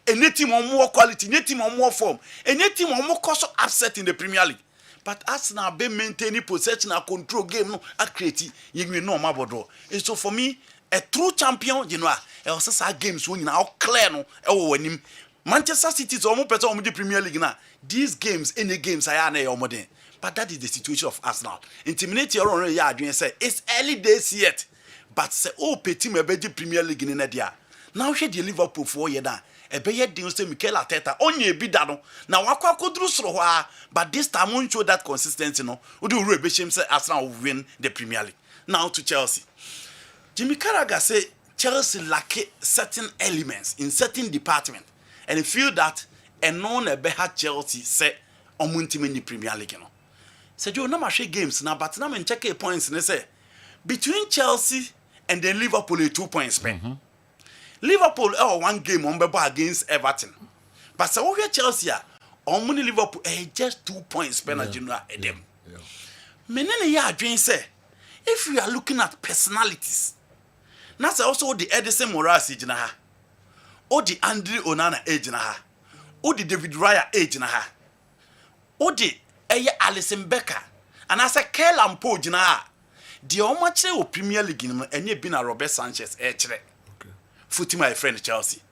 any team on more quality, any team on more form, any team on more cost upset in the Premier League. But Arsenal be maintaining possession and control game no accurate. You no mabo draw. And so for me, a true champion, you know, also say games when now clear no. When him Manchester City is almost better on the Premier League now. These games, any games, I are almost there. But that is the situation of Arsenal. Intimidate your own yard and say it's early days yet. But say oh, petit me be the Premier League in India. Now she the Liverpool 4 year now. E be ye deal say Mikel Arteta onye bi da no. Now wakwa kodru soro ho but this time won't show that consistency no. Odi uru be shame say Arsenal will win the Premier League. Now to Chelsea. Jimmy Carragher say Chelsea lack certain elements in certain department, and he feel that a non-better Chelsea say omunti in the Premier League. You know, say you no match games now, but now men check points and they say between Chelsea and then Liverpool 2 points spent. Liverpool 1 game on against Everton, but so over Chelsea on money Liverpool just 2 points spent at general them. Many ya dream say if we are looking at personalities. That's also the Edison Morales age na ha. O the Andre Onana age na ha. O the David Raya age na ha. O the Alison Becker. And as a Kellam Po na ha. The omache o Premier League enye bi na Robert Sanchez echere. Okay. Footy my friend Chelsea.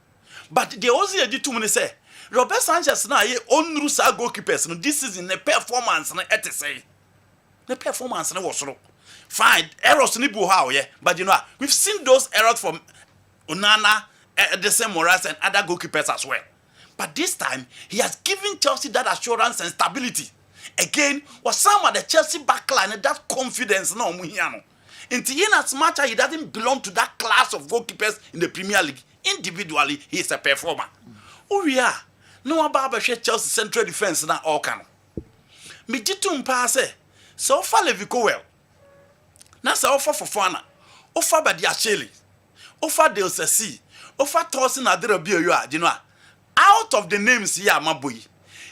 But they also did too many say Robert Sanchez na ye onru sa goalkeepers no this season the performance na say. The performance na was wrong. Fine, errors ni bu how yeah, but you know we've seen those errors from Onana, Edison Morales and other goalkeepers as well. But this time he has given Chelsea that assurance and stability. Again, was some of the Chelsea backline and that confidence no muhiano. In as much as he doesn't belong to that class of goalkeepers in the Premier League, individually he is a performer. Oh yeah, no about Chelsea central defense na all can. Me jitum pass so far Levi well. Nasa offer for Fana, offer by the Asheli, offer Del Sessi, offer Torsin Aderabio, you know. Out of the names here, my boy.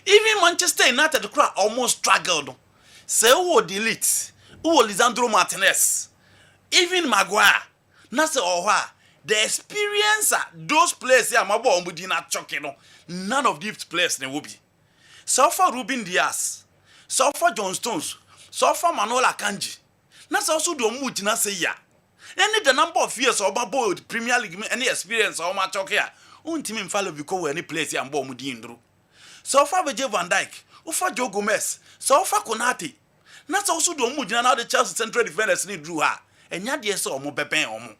Even Manchester United, the crowd almost struggled. Say, who delete, who Lisandro Martinez, even Maguire, Nasa Oha, the experience, those players here, my boy, we did not chuck, you know. None of these players they will be. So far, Ruben Diaz, so far, John Stones, so far, Manola Kanji. That's also the mood na say ya. Any the number of years or boy Premier League any experience or match okay. Team follow because any place ya mbo mudi ndru. So far Virgil van Dijk, ufa Joe Gomez, so far Konate. That's also the mood na now the Chelsea central defenders need drew her. Enya de so omo pepen omo.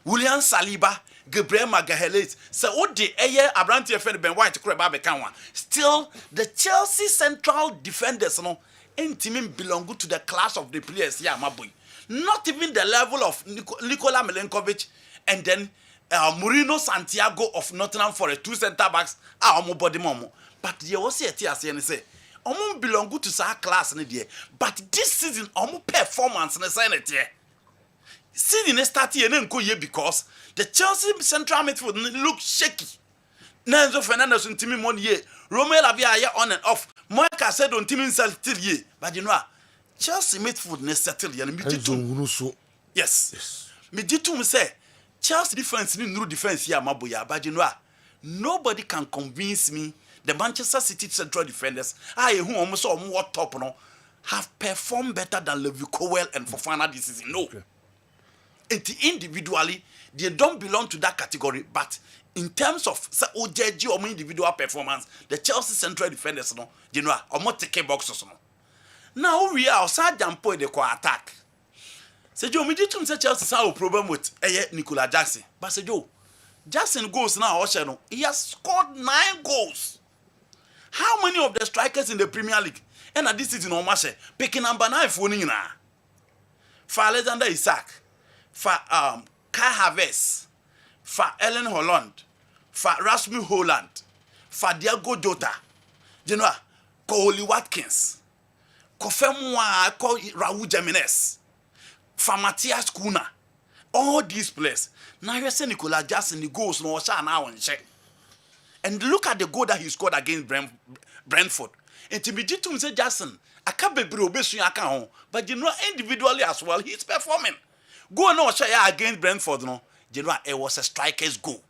William Saliba, Gabriel Magalhaes, so what the Abrante defender Ben White crab bekanwa. Still the Chelsea central defenders no team belong to the class of the players here, my boy. Not even the level of Nikola Milenkovic and then Mourinho Santiago of Nottingham Forest, 2 center backs, body momo. But they also say, belong to sa class in the but this season, performance in the Senate here. Season started and because the Chelsea central midfield look shaky. Nenzo Fernandez and Timmy Monier, Romelu Lavia on and off. Moika said on Timmy still ye, but you know, Chelsea midfield ne settle ye. Yes. Me jitum say Chelsea defense ni no defense here, maboya, but you know, nobody can convince me the Manchester City central defenders, who almost saw more top no, have performed better than Levi Colwill and Fofana this season. No. Okay. Individually, they don't belong to that category, but in terms of OJG or individual performance, the Chelsea central defenders, no, you know, or more take boxes. No. Now we are outside and point the core attack. Say Joe, me did say Chelsea have a problem with Nicola Jackson, but say Joe, just in goals now, Osheno, he has scored 9 goals. How many of the strikers in the Premier League? And at this season, Omashe, picking number 9 for Nina. For Alexander Isak, for Kai Havertz, for Ellen Holland, for Rasmus Holland, for Diego Jota, you know, Koholi Watkins, Kofemwa, Raul Jimenez, for Matthias Kuna, all these players. Now you say Nicola Jackson, the goals no now and check. And look at the goal that he scored against Brentford. And to be to say Jackson, I can't be brobesu account, but you know individually as well, he's performing. Go no share against Brentford, no. You know, it was a striker's goal.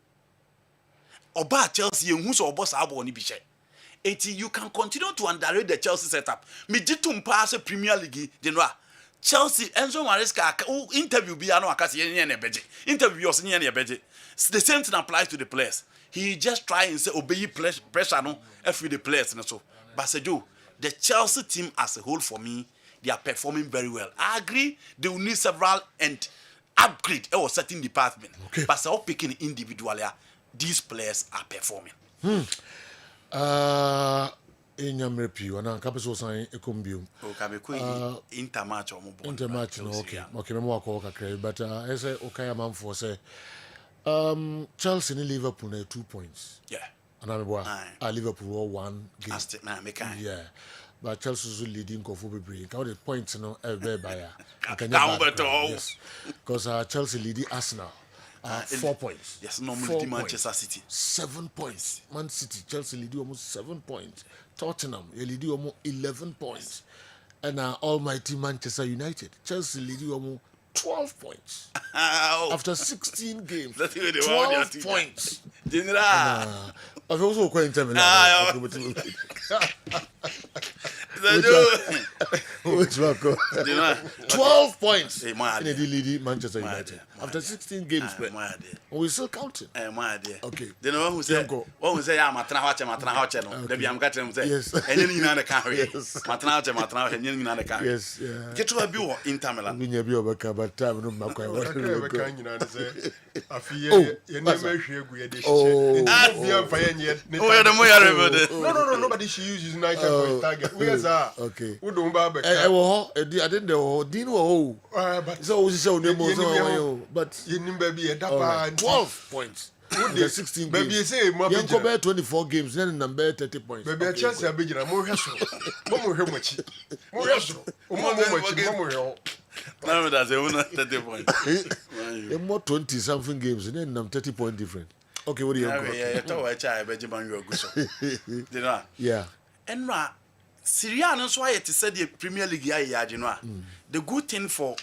Oba Chelsea, who's or boss abo ni biche. You can continue to underrate the Chelsea setup. Me jitum pass Premier League, you know. Chelsea, Enzo Maresca, interview Biano Akasi and Beji. Interview us in Beji. The same thing applies to the players. He just try and say obey pressure no every the players and so. But Sejo, the Chelsea team as a whole for me, they are performing very well. I agree they will need several and upgrade or certain department. Okay. But so picking individually, these players are performing. In your review, and I'm capital sign a combium. Intermatch or Intermatch, okay. Okay, I'm walk okay, but I say, okay, I'm on for say. Chelsea and Liverpool 2 points. Yeah. And I'm Liverpool 1 game. Yeah. But Chelsea's leading for break. How the points no ever by yes. Because Chelsea leading Arsenal 4 points. Yes, normally Manchester City 7 points. Man City, Chelsea leading almost 7 points. Tottenham leading almost 11 points. And almighty Manchester United, Chelsea leading almost 12 points. After 16 games. 12 points. I've also quite intermittent. Which one? 12 points in the leading Manchester United. After 16 games, we're still counting. Okay. You know who said, I'm a Matrana, no? Maybe I'm getting yes. And then you know the car. Matrana, and you know the car. Yes. Get to a view in Tamila. We never be over but time no matter what. I feel you never hear good. Oh, nobody should use United for his target. Where's that? Okay. Who don't buy back? I didn't know. Dino, but so we show them but you need baby a 12 points. 16 games. Baby, say, you compare 24 games, then number 30 points. Baby, a chance to be a more hassle. More hassle. No, that's a 30 points. There more 20 something games, and then 30 point different. Okay, what do you have? Yeah. And Serie A, that's why it said the Premier League, you know. The good thing for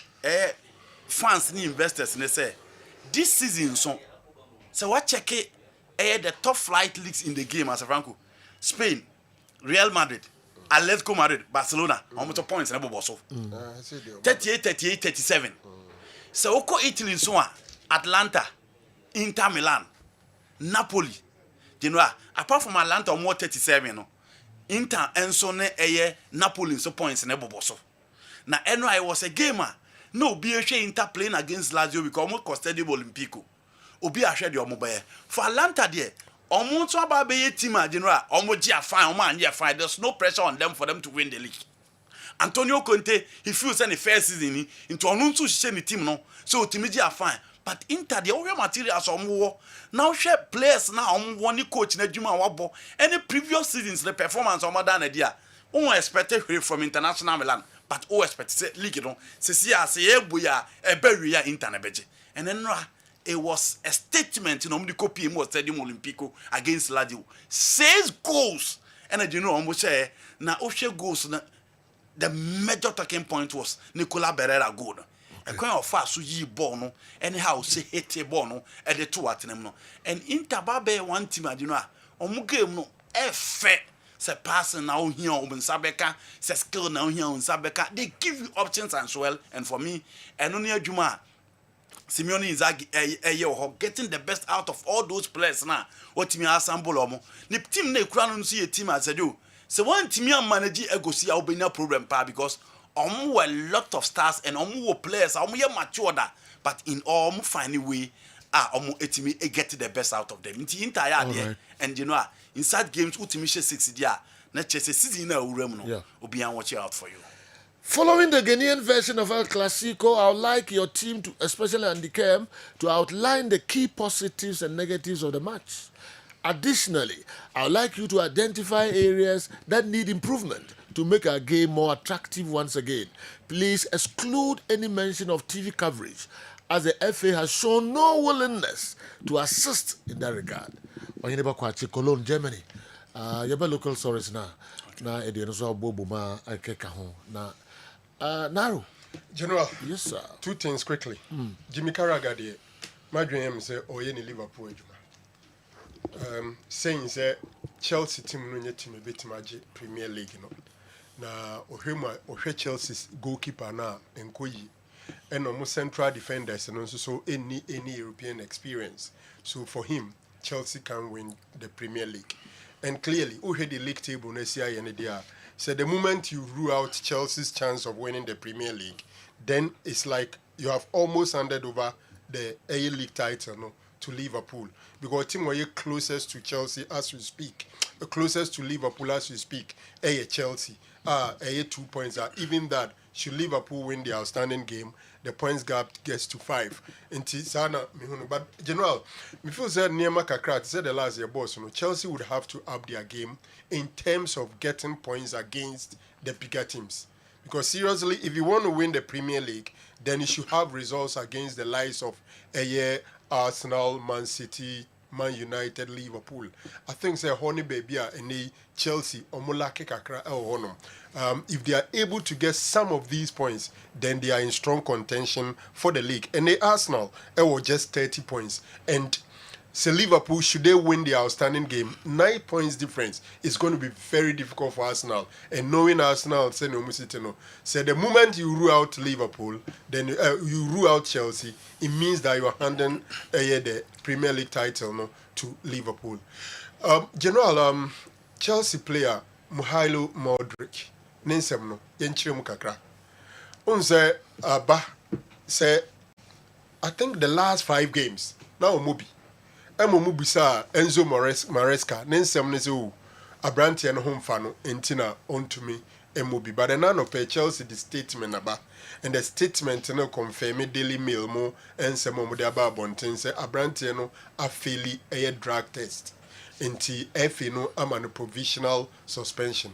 fans and investors, they say, this season, so what check it, the top flight leagues in the game as a Franco. Spain, Real Madrid, Atletico Madrid, Barcelona, how much points in the 38, 38, 37. So, Oko Italy, so Atlanta, Inter Milan, Napoli, you know, apart from Atlanta, more 37, no. Inter and so Napoli so points in Eboboso. Now, I was a gamer. No, be a shame Inter playing against Lazio because almost costed the Olympico. Obi a share your mobile. For Atlanta, there, almost about be team, general, almost fine, man, fine. There's no pressure on them for them to win the league. Antonio Conte, he feels any first season into Alonso the team, no. So, Timothy are fine. But Inter, the overall materials are more. Now, share players now, one coach in the Juma Wabo. Any previous seasons, the performance of Madame Nadia, who expected from International Milan, but who expected league, you know, say, Buya, a barrier Internebeji. And then it was a statement, you know, the copy more Stadium Olympico against Lazio. 6 goals. And you know, almost say, now, Oshe goals, the major talking point was Nicola Barrera goal. A kind of fast so ye born, anyhow, say hit a born, at the 2 at them. And Interbabe one team, you know, on game no, fair. Say passing now here on Sabeka, say skill now here on Sabeka. They give you options as well. And for me, and only a Juma, Simeone Inzaghi, getting the best out of all those players now. What me assemble omo. The team they crown see a team as I do. So one team manage a go see Albania problem because a lot of stars and players are mature that, but in all find a way omo etimi get the best out of them. Nti Inter ya there and you know inside games utimi she 6 dia na chese season na urem no obi an watch out for you. Following the Ghanaian version of El Clasico, I would like your team, to, especially Andy Kem, to outline the key positives and negatives of the match. Additionally, I would like you to identify areas that need improvement to make our game more attractive once again. Please exclude any mention of TV coverage, as the FA has shown no willingness to assist in that regard. Cologne, Germany. Your local stories now. Now, Naro. General. Yes, sir. 2 things quickly. Jimmy Carragher, my dream say, oh, you Liverpool. Saying say Chelsea team no team a bit magic Premier League, you know. Na ohwe Chelsea's goalkeeper na Nkoyi, and almost central defenders and also so any European experience. So for him, Chelsea can win the Premier League. And clearly, ohwe the league table na see any there. So the moment you rule out Chelsea's chance of winning the Premier League, then it's like you have almost handed over the A League title to Liverpool. Because team were closest to Chelsea as we speak, closest to Liverpool as we speak, Chelsea. 2 points are even that. Should Liverpool win the outstanding game, the points gap gets to 5. But General, me feel said Niema Kakrat said the last year boss, Chelsea would have to up their game in terms of getting points against the bigger teams. Because seriously, if you want to win the Premier League, then you should have results against the likes of Arsenal, Man City, Man United, Liverpool. I think say honey baby and Chelsea omolake kakra honum. If they are able to get some of these points, then they are in strong contention for the league. And the Arsenal was just 30 points. And so Liverpool, should they win the outstanding game, 9 points difference is going to be very difficult for Arsenal. And knowing Arsenal, say the moment you rule out Liverpool, then you rule out Chelsea, it means that you are handing the Premier League title to Liverpool. General, Chelsea player Mihailo Modric, Ninsem no, yenchire mu kakra. Unse say I think the last 5 games now Mobi. Emo bisa Enzo Maresca Ninsem ne se o Abrantie no homfa no entina ontumi Emobi. But none of Chelsea the statement aba, and the statement no confirm Daily Mail mo ensem mo de aba bonten say Abrantie no afeli drug test. Enti FA no ama no provisional suspension.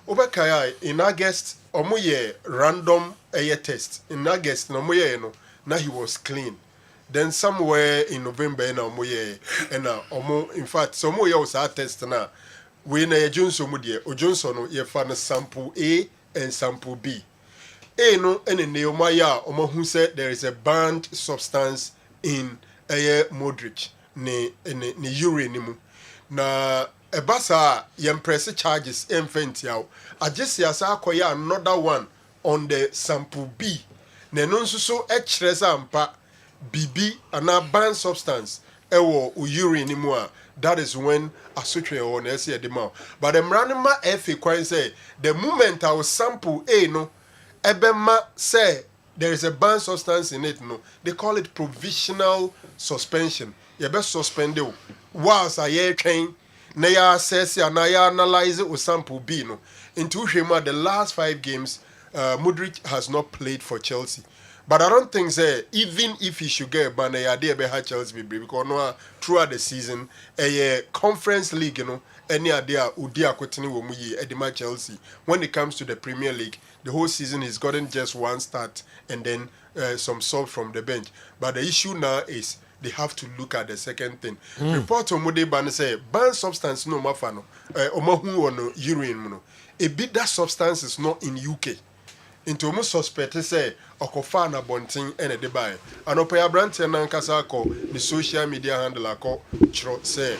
Obakaya in August omoye random test. In August no moye no na he was clean. Then somewhere in November na omoye in fact some moye was a test na we na Johnson mu de Johnson no ye fa no sample A and sample B. A no ene ne omaya omohu say there is a banned substance in Modric ne urine mu. Na ebasa yempress charges enfentia agesi asa akoya another one on the sample B na no nso so ampa BB ana banned substance ewo urine mu a, that is when asotwe on ese de ma. But the mranima FA kwan say the moment I will sample A no ebema say there is a banned substance in it no, they call it provisional suspension. You best suspend you whilst I hear train na ya assess ya na ya analyze it with sample B no. Into Hema the last 5 games Modric has not played for Chelsea. But I don't think even if he should get a ban, Chelsea because no throughout the season, a conference league, any idea Udia Kotini Womuyi Edema Chelsea. When it comes to the Premier League, the whole season he's gotten just 1 start and then some sub from the bench. But the issue now is they have to look at the second thing. Report on Mode Ban say ban substance no mafano omahu on urine no. A bit that substance is not in UK. Into almost suspect say okofa na bontin ene de buy. Anopa ya brand na nkasa ko the social media handle ko chro say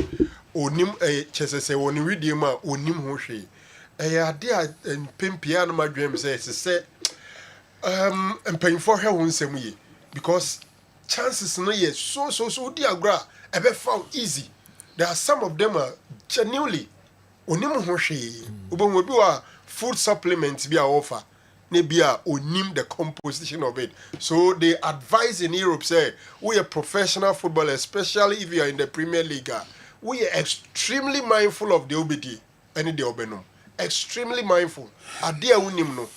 onim chese say woni video ma onim ho hwe. Ade a pempia no madwem say empanyfo hwe ho nsem yi because chances no yes so di agra ebe found easy. There are some of them are genuinely onim ho hwe. Obo bi wa food supplements bi a offer maybe onim the composition of it. So they advise in Europe say we are professional football, especially if you are in the Premier League. We are extremely mindful of the OBD and the Obenum. Extremely mindful. Adia unim no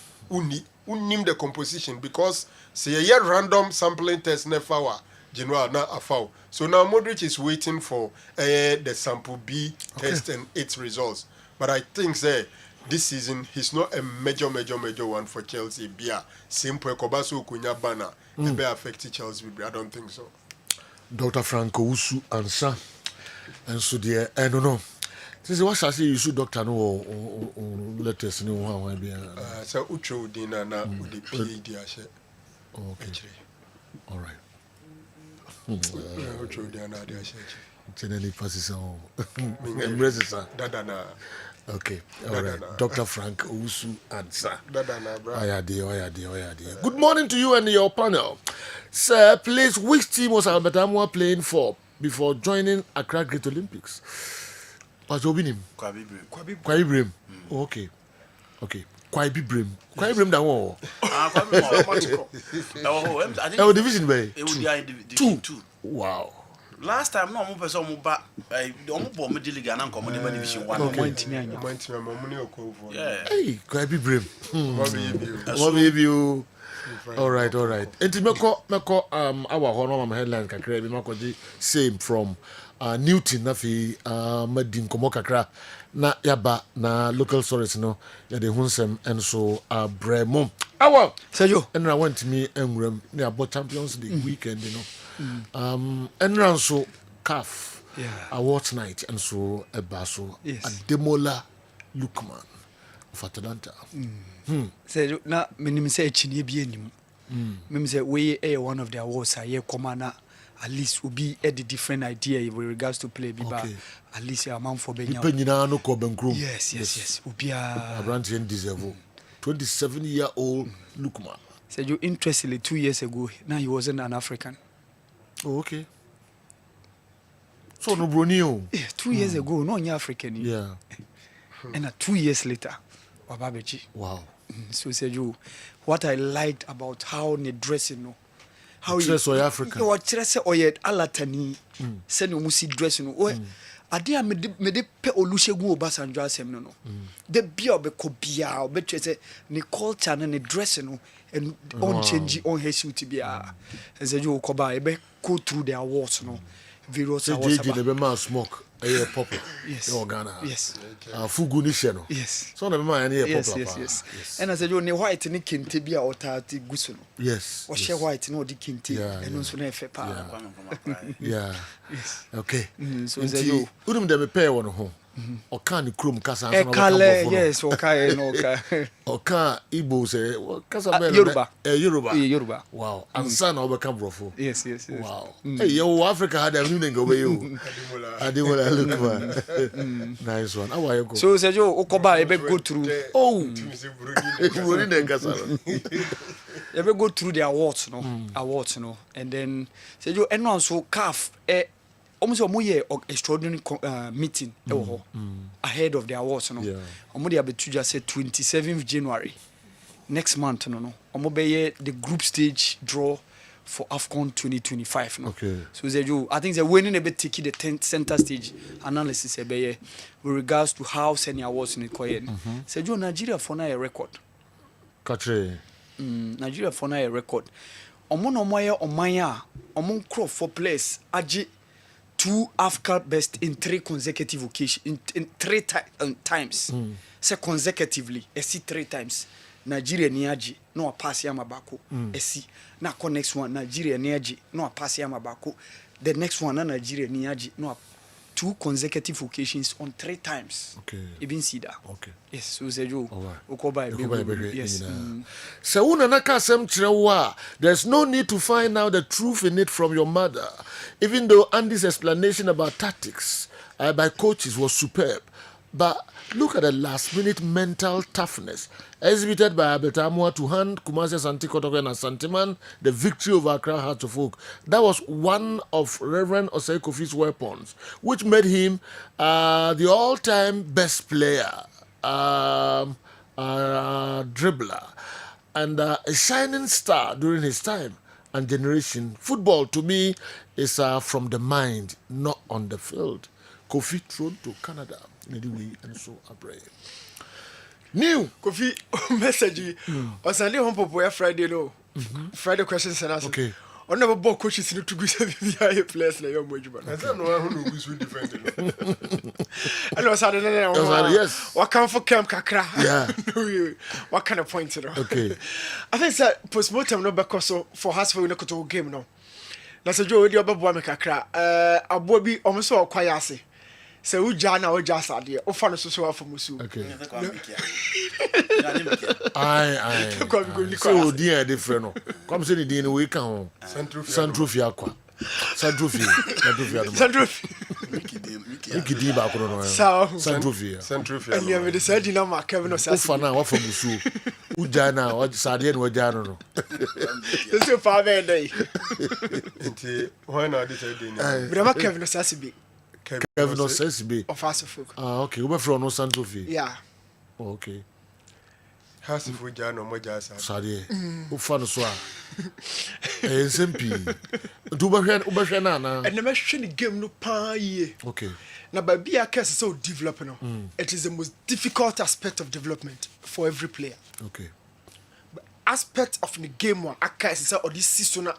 unim the composition because say a year random sampling test never general na afau. So now Modric is waiting for the sample B test and its results. But I think say this season he's not a major one for Chelsea. Bia simple Kobaso Kunya Bana be affect Chelsea. I don't think so. Dr. Franco Usu answer. And so dear, I don't know. This is what I say you should doctor no or let us know how I be. So Ucho Dina na the PhD ashe. Okay. All right. Ucho Dina the ashe. Tenely passes on. Embrace Dada na. Okay, all right. Dr. Frank Usu answer. Dadana, bro. Good morning to you and your panel. Sir, please, which team was Albert Amwa playing for before joining Accra Great Olympics? What's your name? Kwabi Brim. Okay. Kwabi Brim that one. Oh, division bay. Two. Wow. Last time no mo person mo ba omo bo mo league na nko mo de division 1 Hey, Kwabi Brim. What baby you? All right. Enti meko our hono headlines kakra bi mako ji same from Newton na fi madin komo kakra na yaba na local stories no ya de hunsem enso abremo awa Sergio and I went to me enwram na about Champions League weekend you know and so CAF awards night and so Ebaso Ademola Lukman of Atalanta. Sergio na menim say chini bi anim menim say we one of the awards here commander at least will be a different idea with regards to play biba at least a man for Benya no ko benkrum. Yes ubi a brand deserve 27-year-old Lukman. Sergio interestingly 2 years ago now he wasn't an African. Oh, okay. So no Brunio. 2 years ago, no African. Yeah. And 2 years later, Wababeji. Wow. So Sergio, what I liked about how they dressing, no, how you dress or African. You dress or yet alatani. Send you musi dressing. Oh, adia me de pe Olusegun Obasanjo asem no. The beer be kobia, be say ni culture and ni dressing and on change on her suit bia. And Sergio Koba e be go through the awards no. Various awards. They be man smoke. Pop. Yes. Ghana. Yes. Fugu ni sheno. Yes. So na be man yes. And I said you ne white ni kente bia otati gusu no. Yes. O she white no di kente eno so na efe pa. Yeah. Yes. Okay. So say you udum de me pay won ho. Oka ni krom kasa no. Ekale yes, oka no oka. Oka Igbo say kasa be Yoruba. Wow. Ansa na obeka brofo. Yes. Wow. Hey, yo Africa had a new name go you. Ademola look man. Nice one. How are you go? So say you okoba ebe go through. Oh. You ever go through the awards no. And then say you eno so CAF almost a year extraordinary meeting ahead of the awards no. Omo dey abetu just say 27th January next month no. Omo be the group stage draw for AFCON 2025 no. Okay. So I think they're winning a bit taking the center stage analysis with regards to how senior awards in the Koyen. Nigeria for now a record. Nigeria for now a record. Omaya crop for place aji 2 Africa best in 3 consecutive occasions in 3 times. Say consecutively, see 3 times. Nigeria niaji no pass yama bako. See na next one Nigeria niaji no pass yama bako. The next one na Nigeria niaji no 2 consecutive occasions on 3 times. Okay. Even see that. Okay. Yes, so Sergio. Okoba yes. So there's no need to find out the truth in it from your mother. Even though Andy's explanation about tactics by coaches was superb. But look at the last-minute mental toughness exhibited by Albert Amwa to hand Kumasi Asante Kotoko and Asanteman the victory over Accra Hearts of Oak. That was one of Reverend Osei Kofi's weapons, which made him the all-time best player, dribbler. and a shining star during his time and generation. Football to me is from the mind, not on the field. Kofi thrown to Canada. And so Abraham. New Kofi message. On Sunday home popo Friday no. Friday questions and answers. Okay. On never bought coaches in to go to the players like your Mojuba. I don't know who is with defend. And was Saturday. Yes. What come for camp kakra? Yeah. What kind of points? Okay. I think that postmortem no because for Hasford no koto game no. Na se jo odi obabo me kakra. Abo bi omso okwayase. Se uja na oja asade. O fa no so so afomusu. Okay. Aye. So dia different no. Come say the day no we can Centrofia kwa. Centrofia. Mikidi ba ko no. Centrofia. And you the said na ma Kevin no say. Ufa na wa fomusu. Uja na o sade no oja no. So far be dey. Nti why na dey say dey ni. Brema Kevin no say be. Kevin no says be. Of Hasford. Okay. We from no Centrofia. Yeah. Oh, okay. Hasford ja no mo ja sa. Sade. Ufa no so a. SMP. Do be na na. And the shiny game no pa ye. Okay. Now by be a case so develop no. It is the most difficult aspect of development for every player. Okay. But aspect of the game one aka is or this season a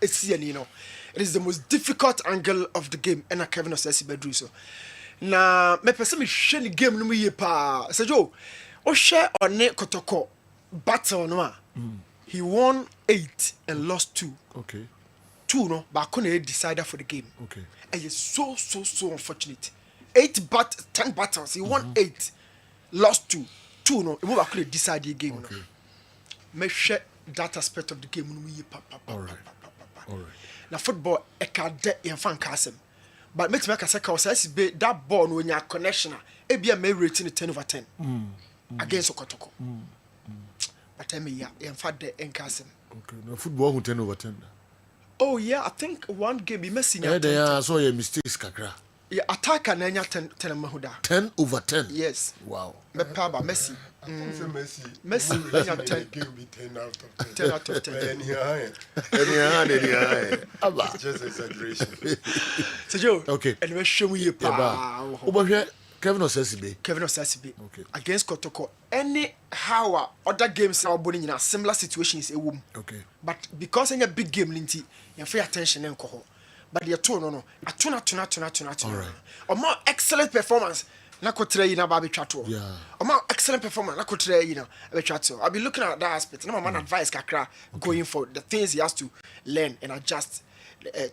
see you know. It is the most difficult angle of the game and a Kevin Osesi bedru so. Na me person me shiny game no ye pa. Say Joe, o share on ne kotoko battle no a. He won 8 and lost 2. Okay. 2 no, but couldn't decider for the game. Okay. And it's so unfortunate. 10 battles. He won 8, lost 2. 2 no, he couldn't decide the game. Okay. No. Make sure that aspect of the game. All right. Now football, I can't de in fan casem. But makes me say be that ball when you connection. It be a may rating 10 over 10 against Okotoko. But I mean, yeah, in fact, the encasem. Okay. Now football who 10 over 10. Oh yeah, I think one game be messing. Yeah, they are so your mistakes kakra. Yeah, attack and 10 mahuda. 10 over 10. Yes. Wow. Me paba Messi. Messi. Messi. Give me 10 out of 10. 10 out of 10. Anyhow. It's just exaggeration. So Joe. Okay. And we show me pa. Kevin Osesi. Okay. Against Kotoko. Anyhow, other games are boning in similar situations a womb. Okay. But because in a big game, Linty, you free attention and coho. But you're two no. A tuna. All right. A more excellent performance. Nakotre in a baby chato. Yeah. A more excellent performance. Nakotre in a chato. I'll be looking at that aspect. No man advice kakra going for the things he has to learn and adjust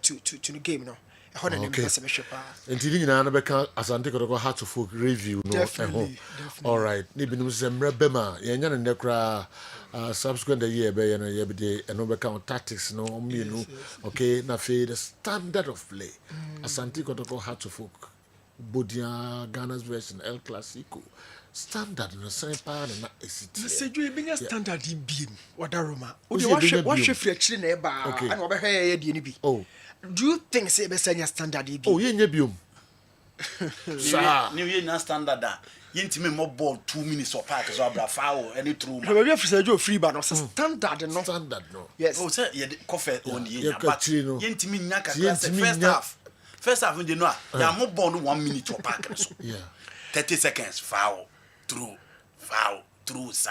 to the game, you know. Okay. And you know, I Asante Kotoko had to folk review. No, definitely. All right. Nibi no se mrebema. Yenya ne nekra subsequent year be na year be dey and no become tactics no omienu. Okay, na fe the standard of play. Asante Kotoko had to folk Bodia Ghana's version El Clasico. Standard no same pa na esiti. Say you be standard in beam. Wadaroma. What chef actually na ba and obehwe ye bi. Oh. Do you think say be senior standard e be? Oh, ye biom. New year na standard da. Yentime mo ball 2 minutes of park so abra foul any true. No be say you free ba no standard no. Standard no. Yes. Oh say ye coffee on the but yentime nya kakra first half we know ya mo ball no 1 minute of park so. Yeah. 30 seconds foul through sir.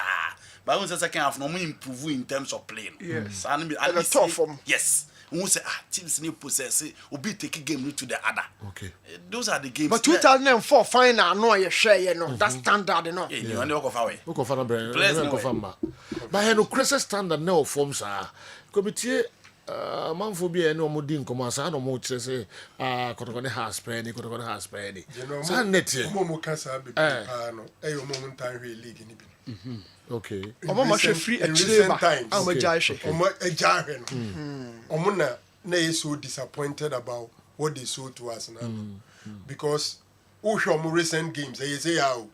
But when second half no more improve in terms of playing. Yes. And a tough form. Yes. We say teams need possess obi take game to the other. Okay. Those are the games. But 2004 final no you share no that standard no. Yeah, you go far away. Go for number. Go for ma. But he no crazy standard no form sir. Committee manfo bi ene omodi nkomo asa no mo kire say Kotoko ne has spray ni Kotoko ne has spray ni. Sa net ye. Mo kasa be pa no. E yo mo ntan hwe league ni bi. Okay. Omo ma hwe free actually ba. Omo ja hwe. Omo eja hwe no. Omo na is so disappointed about what they showed to us now. Because omo recent games they say how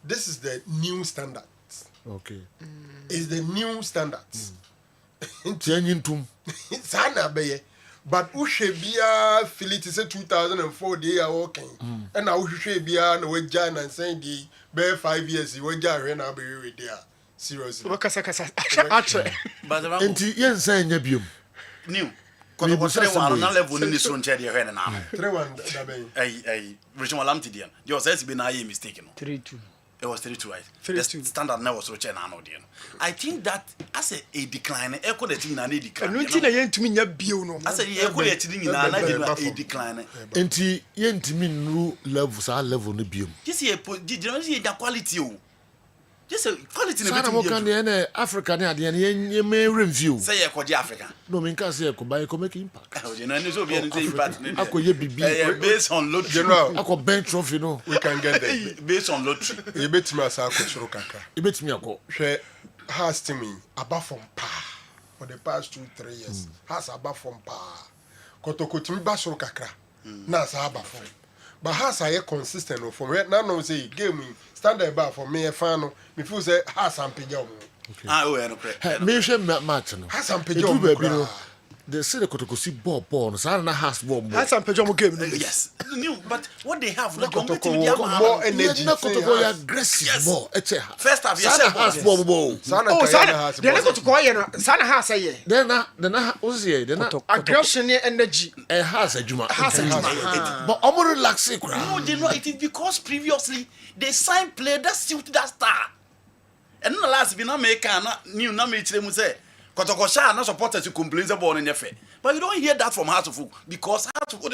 this is the new standards. Okay. It's the new standards. Changing tum. Sana beye. But Ushebia Philip is 2004 they are working. And now Ushebia no we jan and saying the bare 5 years you were jan and I'll be there. seriously. Enti yen say nya biom. New. Kotoko 3-1 na level ni so nche de hwe na. 3-1 da ben. Richmond Lam Tidian. You say be na mistake no. 3-2. It was 3-2, right? 3-2. The standard never so chair now. I think that as a decline, echo the thing and a decline. No thing yen to me nya bio no. As a echo the thing and a decline. Enti yen to me no level sa level no biom. This is the quality o. Just a quality na bit. Sana mo kan Africa ne ade ne me review. Say e ko di Africa. No me kan say e ko buy ko make impact. You know so be any impact. Akoye bibi. Based on lottery. General, akọ bench trophy no. We can get there. Based on lottery. You bet me asa akotoro kakra. You bet me akọ. Hwe has to me above from pa for the past 2-3 years. Has above from pa. Kotoko timi ba soro kakra. Na asa above from. But has I consistent no from now no say game standard bar for me fan me feel say has am pejam. Okay. Ah oh no correct. Me hwe match no. Has am pejam. They say the Kotoko see ball no so na has ball. Has am pejam game no. Yes. No, but what they have like more energy. Na Kotoko aggressive ball. First half yes has ball. Oh sana. They na Kotoko ye no. Sana has ye. Then na ozie then na aggression energy. Has adwuma. But omo relax it. No, they know it is because previously they signed player that suit that star. And the last be na make na new na me tire mu say Kotoko sha na supporters to complain about in the but you don't hear that from Hearts of Oak because Hearts of Oak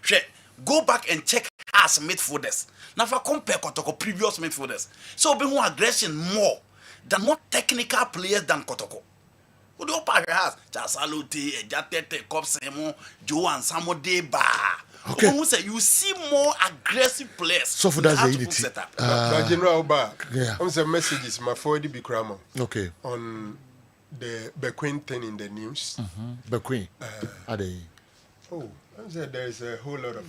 check go back and check as midfielders. Now for compare Kotoko previous midfielders. So be more aggression more than more technical players than Kotoko. Who do you has Chasalute, Ejatete, Kopsemo, Joan Samode Ba. Okay. You see more aggressive players. So for that's the unity. General Ba. Yeah. On the messages my forward be Kramo. Okay. On the Bequin thing in the news. Bequin. Are they? Oh, there is a whole lot of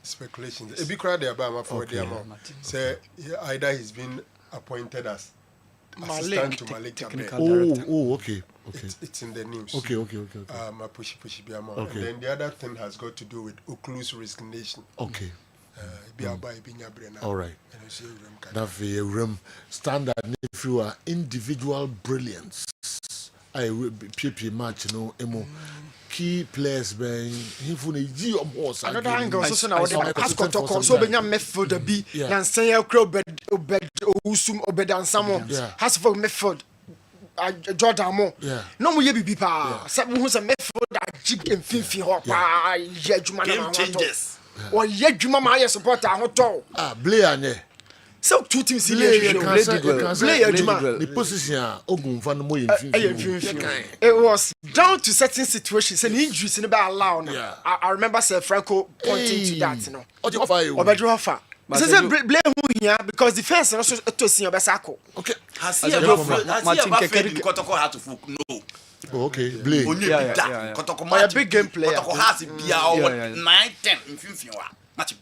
speculations. A big crowd there about my forward there. Say either he's been appointed as assistant to Malik. Oh, okay. It's in the news. Okay. And then the other thing has got to do with Oklus resignation. Okay. All right. That the room standard if you are individual brilliance. I PP match no emo key players ben hifu na yi omos another angle so na we ask Kotoko so benya midfield bi na nsan ya kro obed usum obedansamo has for midfield Jordan mo no mo ye bibi pa se mo hu se midfield jig emfinfin ho pa ye adwuma na ma changes o ye adwuma ma ye supporter ho to play anye. So two teams play the position ogunfa no mo it was down to certain situations and injuries in the allow now. I remember Sir Franco pointing to that you know Obedrofa say blame who here because the first also to see Obesako. Okay, has he ever Kotoko had to fuck no. Okay, blame Kotoko a big game player. Kotoko has bia 9-10 in 15 but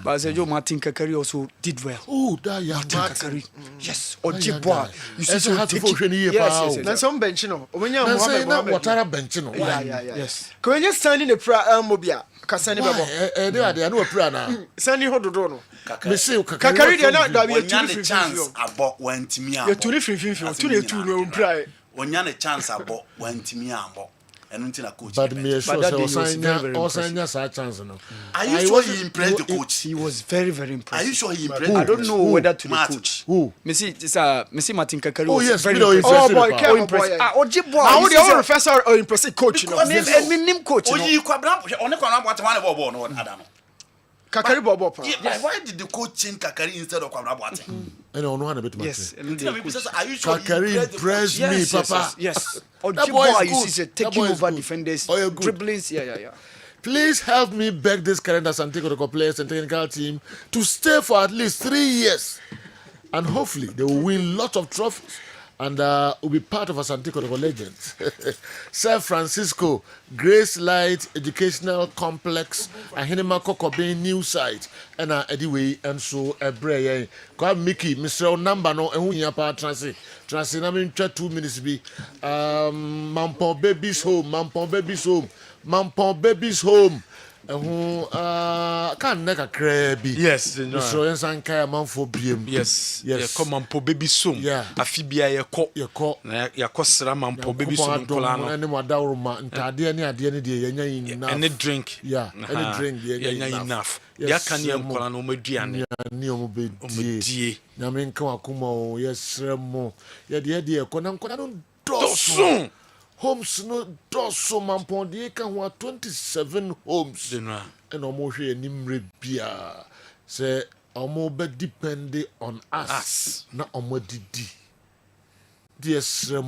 I said, Joe Martin Kakari also did well. Oh, that Kakari. Yes, Ojibwa. You see, so hard to function here. Yes. Then some bench, you know. When you're Mohamed bench, you know. Yes. Can you sign in the prayer Mobia? Kasani Babo. They are no prayer now. Send you Hodono. Kakari, they are not that we have a chance about when Timia. You're 22 no pray. When you have a chance about when Timia. But me sure also chance no. Are you sure he impressed the coach? He was very, very impressed. Are you sure he impressed? I don't know whether to the coach. Who? Missy Martin Kakari. Oh yes, very impressed. Oh boy, impressed. Ojibwa. How the other professor or impressive coach? Name coach. Oh, you no Adam. Kakari Bobo. Yes. Why did the coach change Kakari instead of Kwabra Boateng? I don't know a bit. Yes. Are you sure Kakari impressed me, Papa? Yes. Ojibwa, you see, taking over defenders, dribblings. Yeah. Please help me beg this current Asante Kotoko players and technical team to stay for at least 3 years, and hopefully they will win lots of trophies. And will be part of Asante Kotoko legends. Sir Francisco, Grace Light Educational Complex, Ahinema Kokobin new site, and anyway, and so a bray. Call Mickey, Mr. Number no, and who pa transit. Transit, I mean, 2 minutes be. Mampon Baby's home, Mampon Baby's home, Mampon Baby's home. ɛho kan ne kakra bi yes so yensan kai amanfo biem yes come mampo baby som afi bia yɛkɔ na yɛkɔ sra mampo baby som kola no ne madawroma ntade ne ade ne de yenya enough any drink any drink yenya enough ya kan ye kola no maduane ne omobedie nyame nka wakoma o yesrɛ mo ye de ekona nkona no doso homes no doso mampon de ka ho 27 homes and omo hwe animre bia say omo be depend on us na omo didi yesrɛ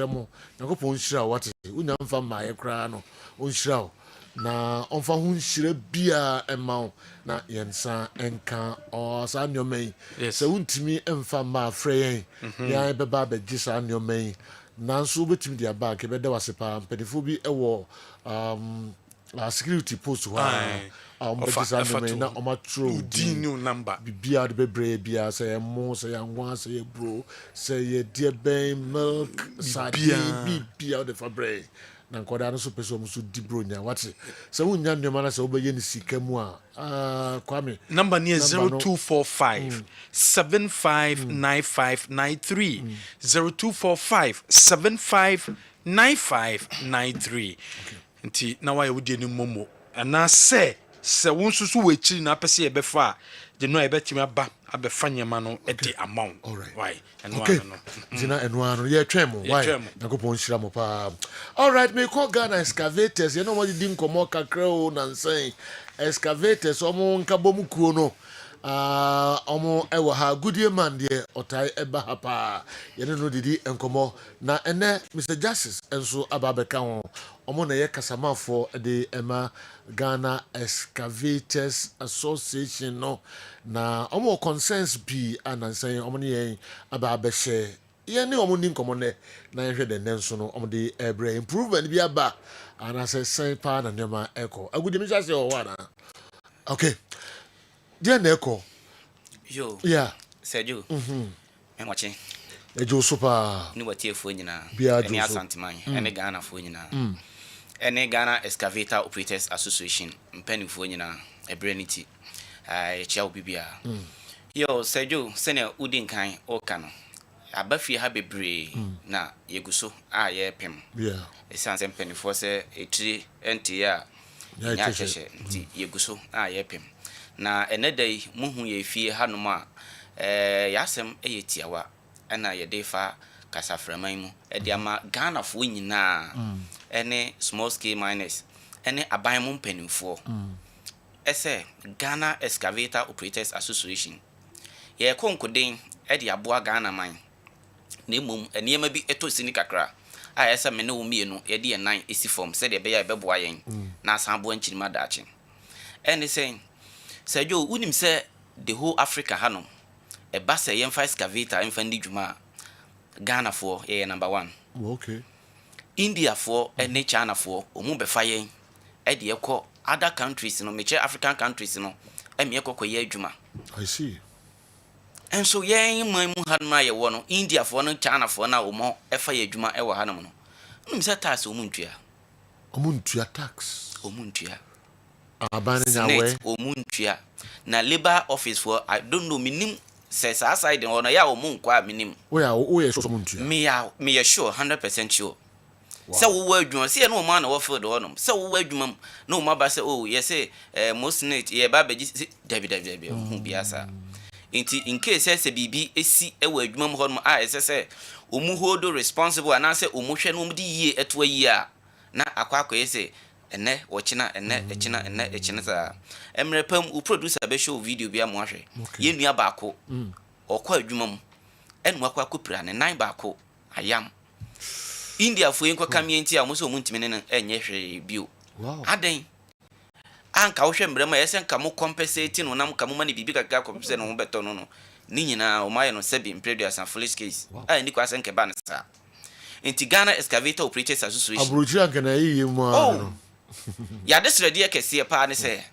mo nakopon hira wate unya mfa maaye kra no onhira na onfa ho nhira bia ema na yensa enka o sa nyomen se untimi emfa ma afre yen beba beji sa nyomen nanso betimi dia bag ke beda wasepa mpedifo bi ewo security post ho beji sa nyomen na o ma true new number bibia de bebre bia se mo se yanwa se ye bro se ye die ben milk sardine bibia de fabre na nkoda no so peso muso di bronya wate se wunya ndema na se obeye ni sika mu a kwame number ni 0245 759593 0245 759593 nti na wa ye wodi ni momo ana se wonsusu wechiri na pese ye befa de no ebetimi aba abefanyema no edi amount why eno no zina eno ano ye twemo why nakopon hira mo pa. All right, me call Ghana excavators you know what di nkomo kakra o nansan excavators omo nkabom kuo no omo ewo ha goodie man de otai eba ha pa ye no didi nkomo na ene Mr Justice enso ababeka ho omo na ye kasamafo de ema Ghana Excavators Association no na omo concerns bi anansan omo ne yen ababehye ye ne omo ni nkomo ne na ye hwe de nenso no omo de ebre improvement bi aba anase sen pa na nema eko agudi mi sase o wa na okay dia na eko yo yeah Sergio me watching ejo super ni watiefo nyina ni asanteman ene Ghana fo nyina ene Ghana Excavator Operators Association mpanifo nyina ebrenity chia obibia yo Sergio sene udi nkan oka no abafi ha bebre na yeguso ye pem esanse mpanifo se etiri enti ya nya cheshe nti yeguso ye pem na enedai muhu ye fie hanom a yasem eyetiawa ena yedefa kasaframan mu edi ama Ghana fo nyina ene small scale miners ene aban mu mpanimfo ese Ghana Excavator Operators Association ye konkoden edi aboa Ghana man na mum eniyema bi etosi ni kakra a ese me ne wo mienu ye de nan esi form se de be ya beboa yen na asanbo anchirima daache ene sen Sergio unim se the whole Africa hanom e ba se yemfa excavator emfa ndi dwuma Ghana for ye number 1 okay India for ene China for omu befa yen e de ekọ other countries no meche African countries no eme ekọ ye adwuma I see and so yen man mu hanma ye wo no India for no China for na omo efa ye adwuma e wo hanom no unim se tax omu ntua tax omu ntua abanya we omuntua na labor office for I don't know minim says aside on ya omunkwa minim we are so muntua me ya sure 100% sure se wo adwuma se no ma na wo field honum se wo adwuma no ma ba se oh yes most net ye ba beji david hu biasa inti in case se bibi esi e wo adwuma honum a se omu hold responsible na se omu hwe no mudi yie eto yi a na akwa yese ene wochina echina za emrepam u producer be show video bia mo ahwe ye nua baako okwa adwuma mu enu akwa kopira ne nan baako ayam India fo enko kamienti a mo so muntimi ne enye hwe bio aden anka wo hwe mbrema yesen ka mo compensate no nam ka mo mane bibi kaka compensate no beto no ni nyina o maye no sebi impreduous and foolish case ni kwa senke ban sa enti Ghana Excavator Operators Association abrochira kana yiye mu a ya desredi ekese pa ne se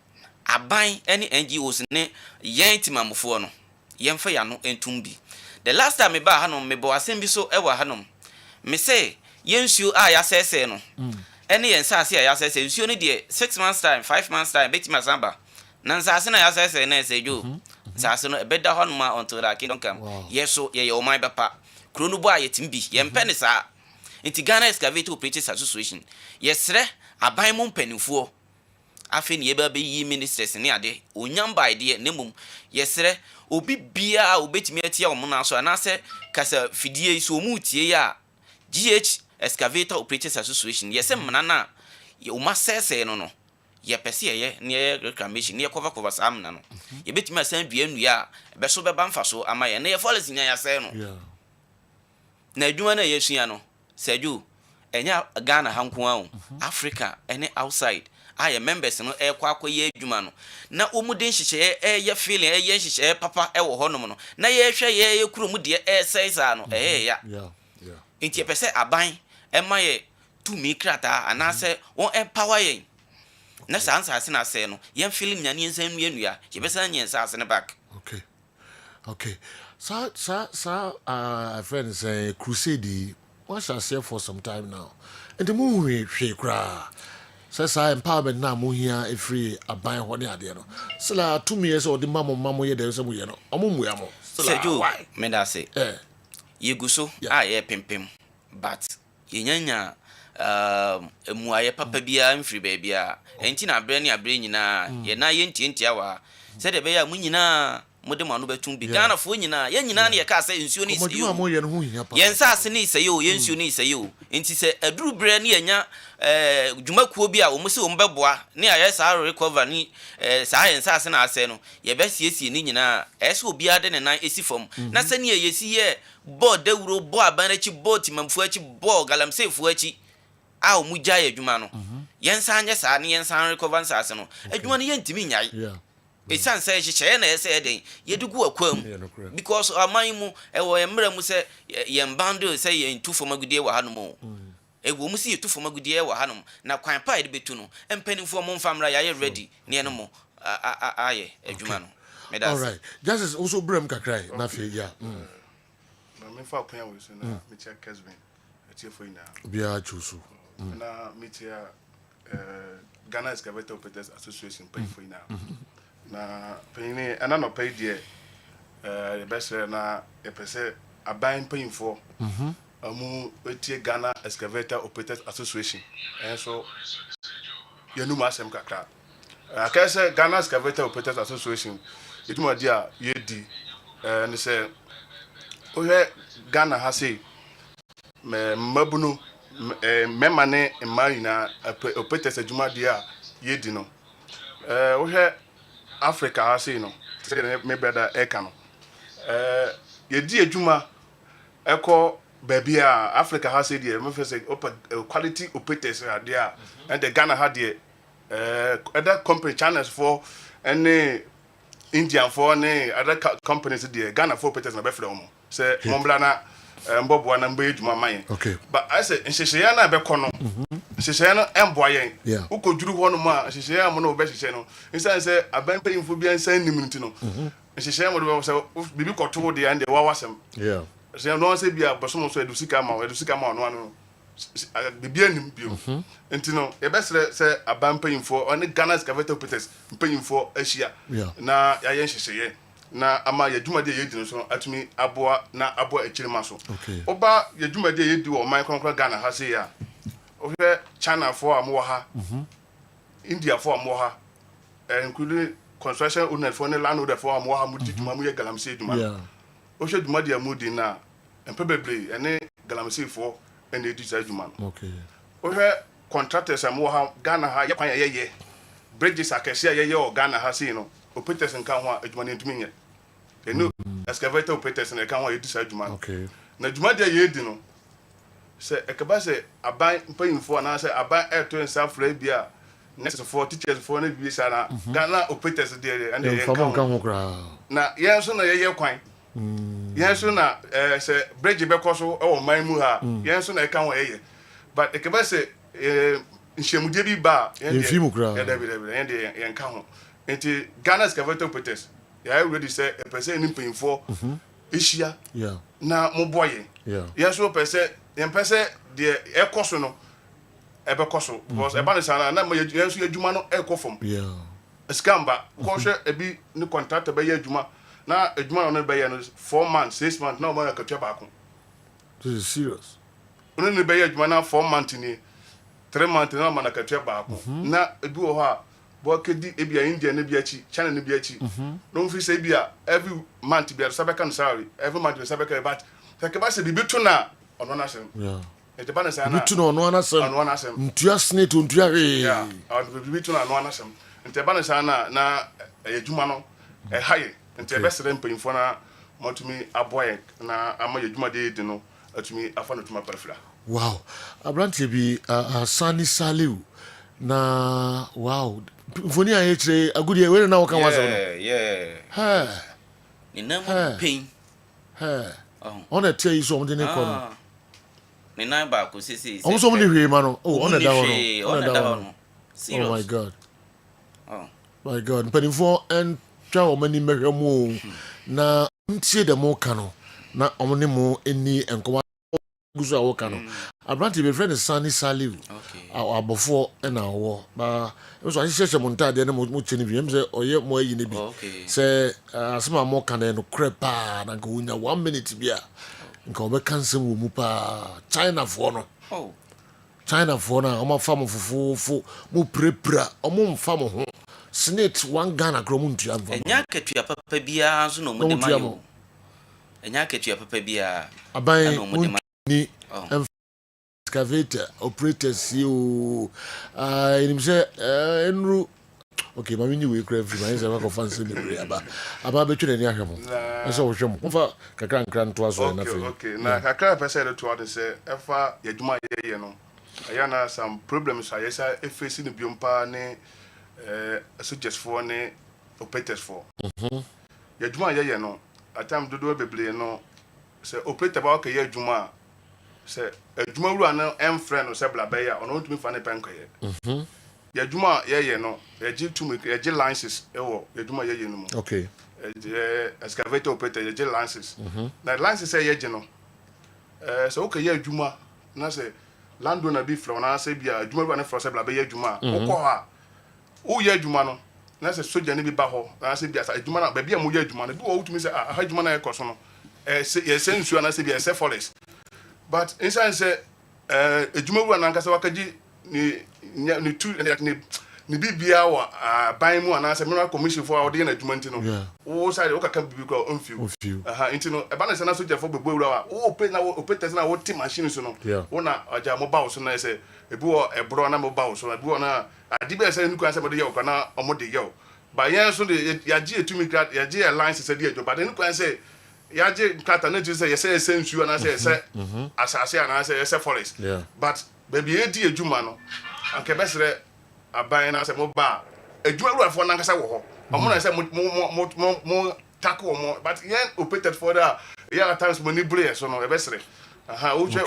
aban any NGOs ne yen timamfo no yemfa ya no entumbi the last time me ba hanom me bo asem bi so e wa hanom me say yensuo a ya sese no Any and sassy, I say, you need 6 months' time, 5 months' time, bet my samba. Nansasina, as I say, and I say, you. Sassino, a better honma until that kingdom come. Yes, so, ye, oh, my papa. Chronoboy, it be, yem pennies are. Into Ghana Excavator Operators Association. Yes, sir, I buy mon penny for. I think ye be ye ministers near day, unyamba idea, nemum. Yes, sir, obi beer, obet me at your monaso, and I say, Cassa Fidie so muti ya. GH Excavator Operators Association. Yes, manana. You must say no. Ye perceive near reclamation, near cover some nano. You bet me send bien ya, beso bamfaso, am I near follows in your seno. Na adwuma na yesua no Seju enya Ghana hanko Africa any outside I members no e kwa ye adwuma no na omuden hihye ye feeling ye hihye papa e wo honom no na ye hwe ye kurom de e seisa no ya nti pese aban e ma ye tumi krata anase won empower ye na sansa na se no ye feeling nyane ensam nua ye besa nyensa ase ne back. Okay. So, friends, crusade. What shall say for some time now? And the movie, she cry. Says I empowerment now, here a free a buy one idea. So, 2 years or the mamma, there's a way. Say you, Meda say, you go so, I pim, but yenya muaye papa bia mfiri babia enti na brani abrani na ye na yenti awa said the beya munyina modema no betum bi Ghana fo nyina ye nyina na ye ka say nsuo ni sayo ye nsa ase ni sayo ye nsuo ni sayo enti se aduru bre na yenya dwumakuo bi a wo se wo mbeboa ne aye sa recover ni sa ye nsa ase na ase no ye be siesie ni nyina ese obi ade ne nan esi fom na se ne ye si ye board dawuro bo abanachi board timamfu achi board galamsefu achi a omuja ye adwuma no yensa anye sa ne yensa recover nsa ase no adwuma no yentimi nyai esan say hye na ese den yedugu akwam because aman mu ewo emra mu se yembando se yentu fomagudie wa hanom ewo mu se yetu fomagudie wa hanom na kwan pa de betu no empanimfo mo mfamra ya ready ne no mo aye adwuma no all right just is also brem kakrai na fe ya na me fa kwan we so na me tia Kessben atie fo ina bia chusu na me tia Ghana Excavator Operators Association pay fo ina na payne ana no pay die the best na e pese aban payinfo amu etie Ghana Excavator Operators Association and so yenu masem kakra akase Ghana Excavator Operators Association ituma dia yedi ne se ohe Ghana ha sei mabunu memane marina operators adwuma dia yedi no ohe Africa ha say no say me brother eka no yedi adwuma eko baby a Africa ha say dey me say quality operators there and the Ghana ha dey other company channels for any Indian for any other companies there Ghana for operators na be frɛ mo say mombla na mbobo na mbe adwuma man but I say nhyehyɛ na be kɔ no nhyehyɛ no emboa yɛn ukoduru hɔ no ma nhyehyɛ mo no be hyehyɛ no insan say aban payinfo bi ansan niminti no nhyehyɛ mo do say bibi kɔto de and wa wasɛm say no say bia bosom so edusika ma no ano bibi anim bio enti no e be say aban payinfo on Ghana Excavator Operators payinfo ahia na ya yɛn nhyehyɛ na ama yadwuma de yedi no so atumi aboa na aboa ekirima so oba yadwuma de yedi wo man konkro Ghana ha se ya ohwe China for amwo ha India for amwo ha including construction owner for ne land owner for amwo ha mu dwuma mu ye galamsey dwuma ohwe dwuma de amudi na empebebre ene galamsey for ene edi sa dwuma ohwe contractors amwo ha Ghana ha ye kwan ye bridges akese ye o Ghana ha se no operators nka ho adwuma ne ntumi nye enu Excavator Operators na ka ho edi sa adwuma na adwuma de ye edi no se ekaba se aban mpanyinfo na se aban airto nsa fra bia next for teachers for na bi sa na Ghana Operators de and ye na ye so na ye kwan ye so na se bridge be koso e wo man mu ha ye so na e ka ho ye but ekaba se nhyemude bi ba ye de ye nka ho enti Ghana Excavator Operators ya already say a person in paying for ishia na mo boye ya so person de e koso no ebe so because eba ne sana na ma yenso adwuma no e kofom yeah skamba ko hwe ebi ni contract be ye adwuma na adwuma no be ye no 4 months 6 months na o ma katwa ba ko. This is serious. Ono ni be ye adwuma na 4 months ni 3 months na o ma katwa ba ko na ebi wo ha bo kedi ebi a India ne bi achi China ne bi achi no fi say bia every month bia sabeka no salary every month sabeka but take ba se bi to na ono na sem yeah ete ba na sa na bitu no ono anasem ntua snake ntua he yeah bitu na ono anasem ete ba na sa na adwuma no haye ente be sere mpanyimfo na motumi aboye na ama adwuma de no atumi afa no tuma parafra. Wow, abrantie bi Sani Saliu na wow mfoni a yechire agudi we na woka wasa no yeah ni na mo pain ona tie yi so omde ne ko no ni na ba ko sisi o so omde hwe ma no ona da no oh my god my god mpanimfo en twa o mani mehwemu na ntie de mo ka no na omne mo eni enko guzo a woka no abranti be friend Sani Saliu abofo na wo ba so ahyehyɛ mo ntade na mo cheni bi em sɛ oye mo ayi ne bi sɛ asema mo ka na no crepa na nka wonya 1 minute bia nka obe cancel wo mu pa China fo no China fo na o ma fa mo fofofo mo prepra o mo mfa mo ho snake one Ghana kro mo ntua mfa enya katua papa bia so no mo de mayo enya katua papa bia aban ni excavator operators you inim say enru okay ma winyi we craft ma say ma ko fancy libre aba betwe ni ahwemo so wo hwemo mfa kakra nkra nto aso na fe okay na kakra pese de to ade say efa yadwuma ye no aya na some problems are yes e face ni biompa ne suggest for ne operators for yadwuma ye no atam dodo beble no say operator ba okay yadwuma say adwuma wura na emfre no say blabeya ono ntumi fa ne penkoye yadwuma ye no ye tumi ye licenses ewo yadwuma ye no okay excavator operator ye licenses na licenses ye no so okay ye adwuma na say landowner bi from na say bia adwuma wura na from say blabeya adwuma ukọ ha o ye adwuma no na say soja ne bi ba ho na say bia adwuma na ba bia mo ye adwuma na bi wo tumi say ha adwuma na ye koso no ye sensu na say bia say forest but inside say adwuma wura na nkasa wakaji ni tu ni bibia wa ban mu ana say mineral commission for all the adwuma ntino wo side wo kaka bibi ko onfiu ntino e ba na say na soja for bebo wura wa wo pe na wo pete na wo ti machine so no wo na aja mobile so na say ebi wo ebro na mobile so ebi wo na adibe say nuku say mo de ye ko na omo de ye ba yen so de ya ji etumi grad ya ji alliance say de but nuku say ya je kata na say say sensu na say asase na say forest but baby e di adwuma no anke besere aban na say mo ba adwuma ruafo na nkasa wo ho omo na say mo tackle mo but yen operated for that ya times money blue so no e besere o je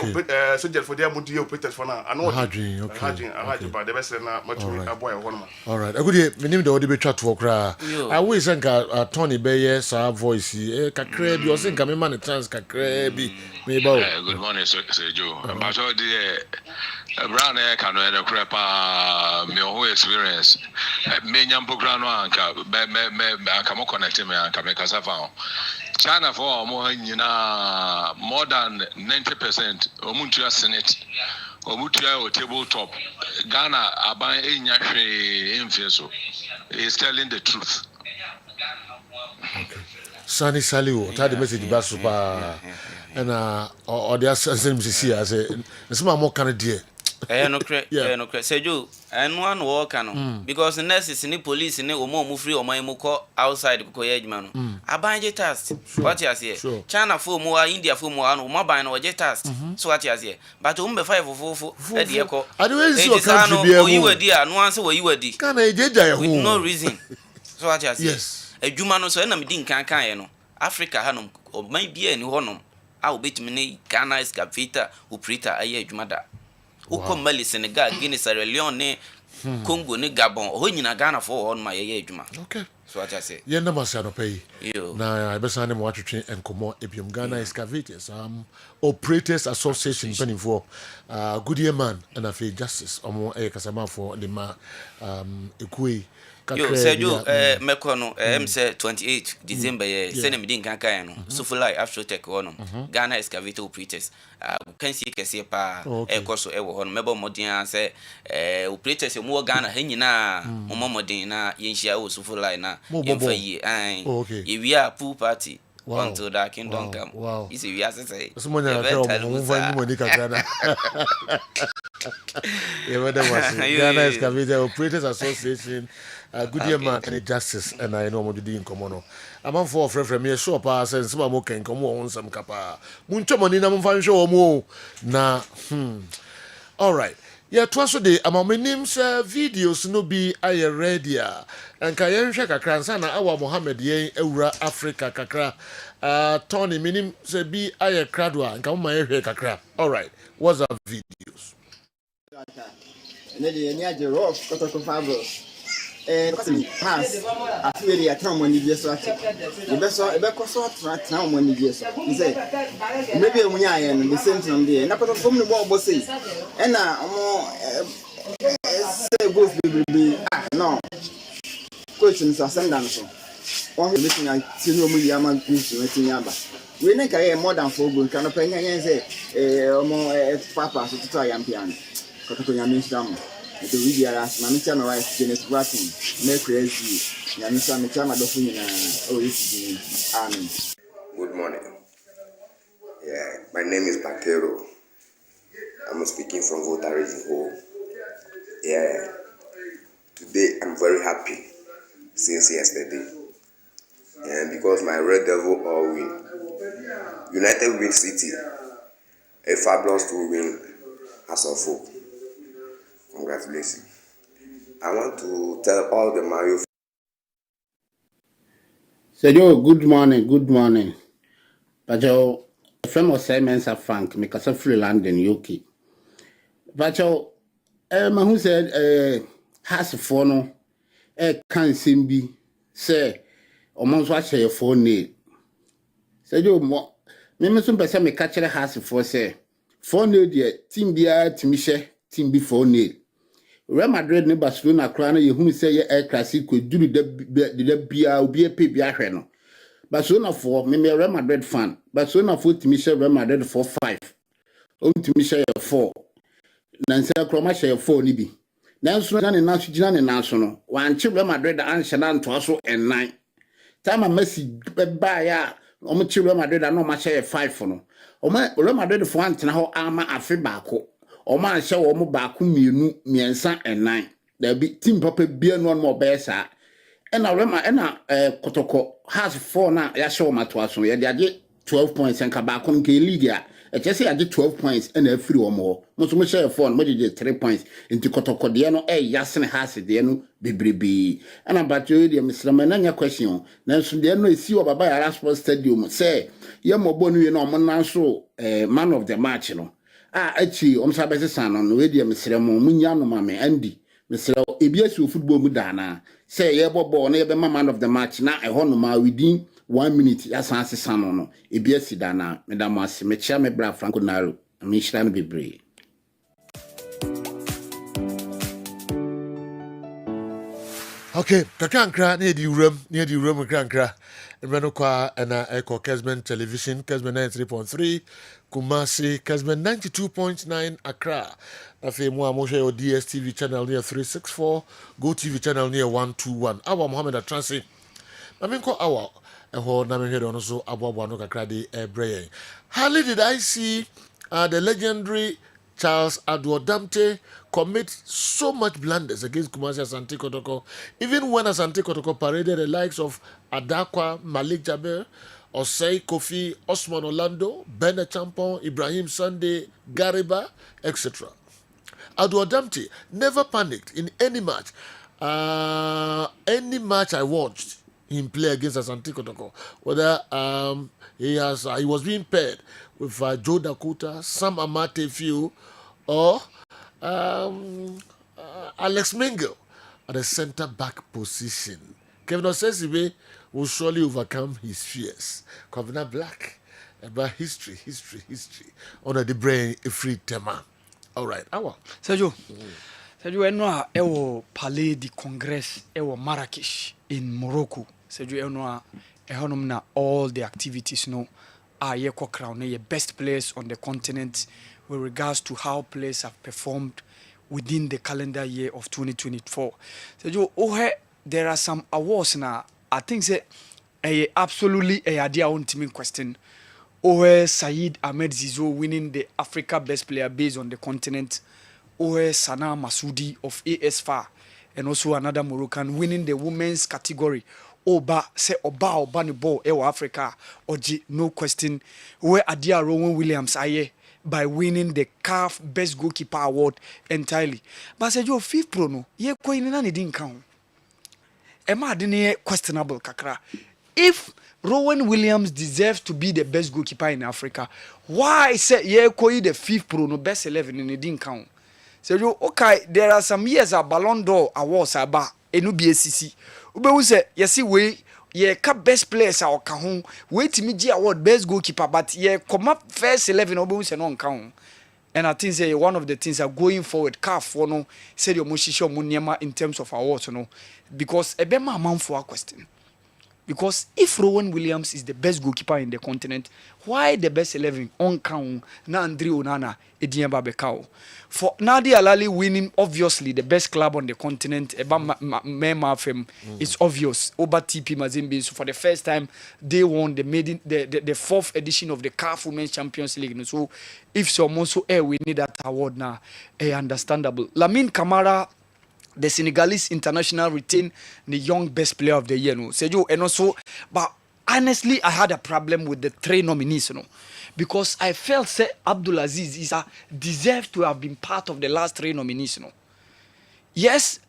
soldier for there mo di operated for na ano okay but the besere na mo aboy ho no all right agudi minim de odi be twa to kra I wish nka Tony be ye sa voice kakra bi o se nka me man chance kakra bi me ba good morning sir Joe but so the Brown can no crepa me who experience me nyam program no anka me anka mo connect me anka me kasa fa China for mo nyina more than 90% omuntu senate omuntu o tabletop Ghana aban enya hwe emfie is telling the truth. Okay. Sani Saliu tadi message basu pa na odia sense see as nsema mo kan de no cre Sejo enu an wo ka no because nurses ni police ni omo free oman mu ko outside ko ye adwuma no abanje task what you say China for mu India for mu no mo ban no je task so what you say but o mbe 5 fofofo e de ko adwe si o country bia mu yiwadi a no anse wo yiwadi kana ejeja ye ho with no reason so what you say yes adwuma no so na me din kan ye no Africa hanom oman bia ni honom a obetimi ne Ghana excavator operator aye adwuma da uko Mali Senegal Guinea Sierra Leone Congo ni Gabon ho nyina Ghana for on ma ye adwuma okay So what I say? Yeah, no matter no pay. Yo. Na I be saying mo atwetwe enkomo ebiom Ghana Excavators Operators Association penifo good year man and afi justice omo kasama for the ma ekue. Yo, Sergio, Mekono, say 28 December, send me din kankan no. So for like after take one. Ghana Excavator Operators. Can see kese pa koso e wo ho no mebo modern say operators e mo Ghana ha nyina mo modern na yenhia o so for like na yemfa yi e we are pool party until the kingdom come. Is we are say. So mo nya ka mo van mo ni kakra na. Ghana Excavator Operators Association good year man and justice and I know what you do in common. I'm on for from me shop and some more can come on some capa. Muncho money na mfan show mo na all right. Yeah, twice a day I'm names videos no be I ready and kayen shaka kransa na awa Mohammed yen Eura Africa kakra Tony minim say be I kradwa and come my kakra. All right. What's up videos? And then the near rough fabulous. Pass a few years time when you just watch it. The best right now when you just say maybe when I am the same time there. And I put from the ball bossy. And say both be no questions are sent down. One looking at Sino Yaman Christian Yamba. We make a more than 4 good kind of penny and say more papa to try and piano. Kotokoyamistam. The video as Mamita my wife Dennis Bratton, make crazy. Yamisa Mitama Dofina, Amen. Good morning. Yeah, my name is Bakero. I'm speaking from Volta Region Hall. Yeah, today I'm very happy since yesterday. And because my Red Devil all win. United win City. A fabulous to win as of hope. Congratulations. I want to tell all the Mario. Sergio, good morning. Pacho, famous Simon's a Frank, make us a free land in UK. Pacho, who said, has a phone, can't seem be, say, almost watch your phone need. Sergio, me some person me catch the house for say, phone need, team be team before need. Real Madrid ne Barcelona krana ye hunu say ye classic ko duru de bia obi epe bia hwe no. Barcelona for me Real Madrid fan. Barcelona for timi share Real Madrid for 5. Timi share 4. Nansa kroma share 4 ni bi. Nanso na ne naso gina ne naso no. Wan che Real Madrid an shana nto so en 9. Time Messi ba ya omo che Real Madrid na ma share 5 no. Omo Real Madrid for antena ho ama afi baako. Oman share wo mo baako mienu miensa and 9 there be team papa bia no mo be sa ena rema ena kotoko has 4 na ya share ma to aso ye de 12 points en ka baako nke league a chese ya de 12 points ena afiri wo mo so mo share 4 mo de 3 points enti kotoko de no yasene has de no bebrebe ena batyo de misrama na nya question na so de no esi wo baba ya Sports Stadium say ye mo bonu ye no mo nan so man of the match no achi omsabese sanon no we dia mesremo munya no mame andi mesre ebiasi football mu dana say ye bobo na ye be man of the match na eho no ma within 1 minute ya sanse sanon no ebiasi dana medam ase mechia me bra Franco Naro me shira no bebre. Okay, Kakankra near the room Kankra. Renokwa and Kessben Television, Kessben 93.3, Kumasi, Kessben 92.9 Accra. Afi Mwa Moshe o DSTV channel near 364, Go TV channel near 121. Awa Mohammed Atransi. Maminko Awa, Eho Namihedo also Abwa no Kakra de Braye. Hardly did I see the legendary Charles Aduodamte commit so much blunders against Kumasi Asante Kotoko, even when Asante Kotoko paraded the likes of Adakwa, Malik Jaber, Osei Kofi, Osman Orlando, Bene Champon, Ibrahim Sunday, Gariba, etc. Aduodamte never panicked in any match. Any match I watched him play against Asante Kotoko, whether he was being paired with Joe Dakota, Sam Amate Few, or Alex Mengel at the center back position. Kevin Osesibe will surely overcome his fears. Governor Black, about history. On the brain, a free tema. All right, our Sergio, eno a ewo Palais du Congrès ewo Marrakech in Morocco. Sergio eno a ehonom na all the activities no are ye crown ye best players on the continent with regards to how players have performed within the calendar year of 2024. Sergio, there are some awards now. I think say absolutely a idea on team question. Saeed Ahmed Zizou winning the Africa Best Player based on the continent. Sana Masoudi of AS FAR and also another Moroccan winning the women's category. Oba ni ball ewa Africa oji no question. Adia Rowan Williams aye by winning the CAF Best Goalkeeper Award entirely. But say your fifth pro no ye ko ina ni din kan. Emma adine questionable kakra. If Rowan Williams deserves to be the best goalkeeper in Africa, why say ye ko the fifth pro no best 11 in the din kan? So you okay, there are some years a Ballon d'Or awards aba enu BACC. Ube say yesi we ye ka best players a oka ho wait me gi award best goalkeeper but ye come up first 11 ube say no nka ho. And I think say one of the things are going forward CAF for no say the moshisho munyama in terms of awards no because ebe ma manfo a question. Because if Rowan Williams is the best goalkeeper in the continent, why the best 11 on count na Andre Onana Ediemba Bekao? For Nadia Alali winning obviously the best club on the continent, it's obvious. Over TP Mazembe, so for the first time they won the fourth edition of the CAF Women's Champions League. So if someone so we need that award now, understandable. Lamine Camara, the Senegalese international retained the young best player of the year. No, Sergio, and also, but honestly, I had a problem with the three nominees. No, because I felt say Abdulaziz Issa deserved to have been part of the last three nominees. No, yes,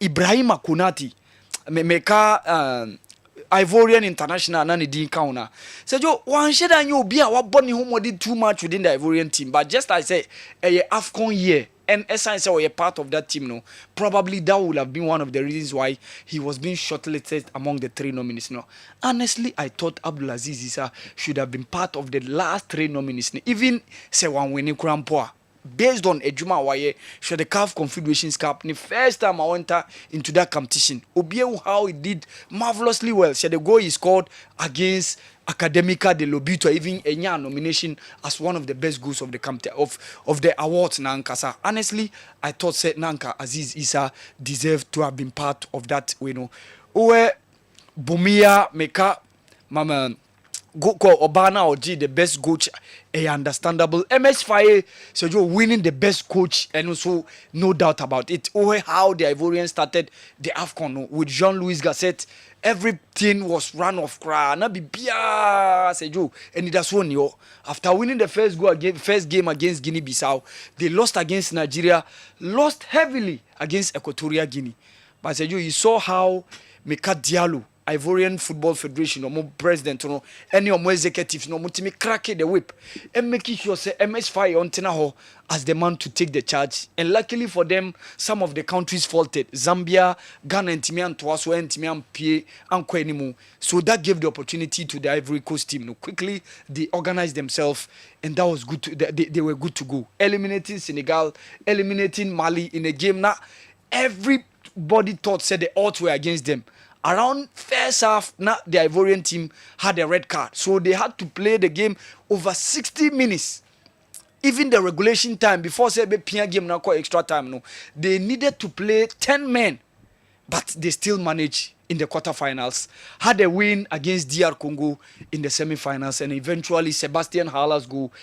Ibrahim Konate, Ivorian international nani din kauna. Sergio, one shed and you be a bonny who did too much within the Ivorian team, but just as I say, a AFCON year. And essence or a part of that team, no, probably that would have been one of the reasons why he was being shortlisted among the three nominees. No, honestly, I thought Abdulaziz Issa should have been part of the last three nominees. Even say one winning Krampoa. Based on Ejuma Waye, should the CAF Confederations Cup, the first time I went into that competition, Obieu how he did marvelously well. So the goal he scored against Academica de Lobito, even a nomination as one of the best goals of the of the awards Nankasa. Honestly, I thought said Nanka Aziz Issa deserved to have been part of that. You know, Uwe Bumia Meka Mama. Go Obana Oji, the best coach, understandable. MS Faye, so you're winning the best coach, and also no doubt about it. How the Ivorians started the AFCON with Jean-Louis Gasset, everything was run off cry. Na bibia say you, and that's one yo. After winning the first game against Guinea-Bissau, they lost against Nigeria, lost heavily against Equatorial Guinea. But say you saw how Meka Diallo, Ivorian Football Federation, or president, no, any of my executives, no, mutimi crack the whip and making sure say MS5 on Tenaho as the man to take the charge. And luckily for them, some of the countries faulted. Zambia, Ghana, and Timian Twaso, and Timian Pie, and Kwenimu. So that gave the opportunity to the Ivory Coast team. No, quickly they organized themselves, and that was good. They were good to go. Eliminating Senegal, eliminating Mali in a game. Now, everybody thought said the odds were against them. Around first half, now the Ivorian team had a red card. So they had to play the game over 60 minutes. Even the regulation time, before say Pia game now call extra time, no, they needed to play 10 men. But they still managed in the quarterfinals, had a win against DR Congo in the semi-finals, and eventually Sebastian Haller's goal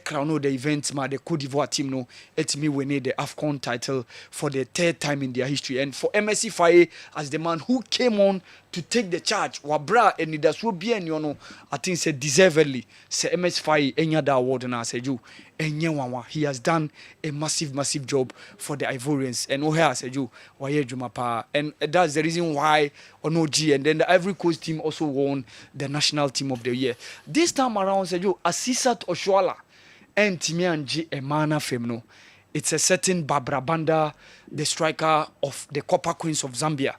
crowned the event, the Cote d'Ivoire team no, it me win the AFCON title for the third time in their history. And for MSC Faye as the man who came on to take the charge, Wabra and it will be no, I think said deservedly, say MS Faye enya da award na say you. He has done a massive job for the Ivorians. And O'Hare said you, and that's the reason why Onoji and then the Ivory Coast team also won the national team of the year. This time around, said you, Asisat Oshuala and Timianji Emana Femno. It's a certain Barbara Banda, the striker of the Copper Queens of Zambia.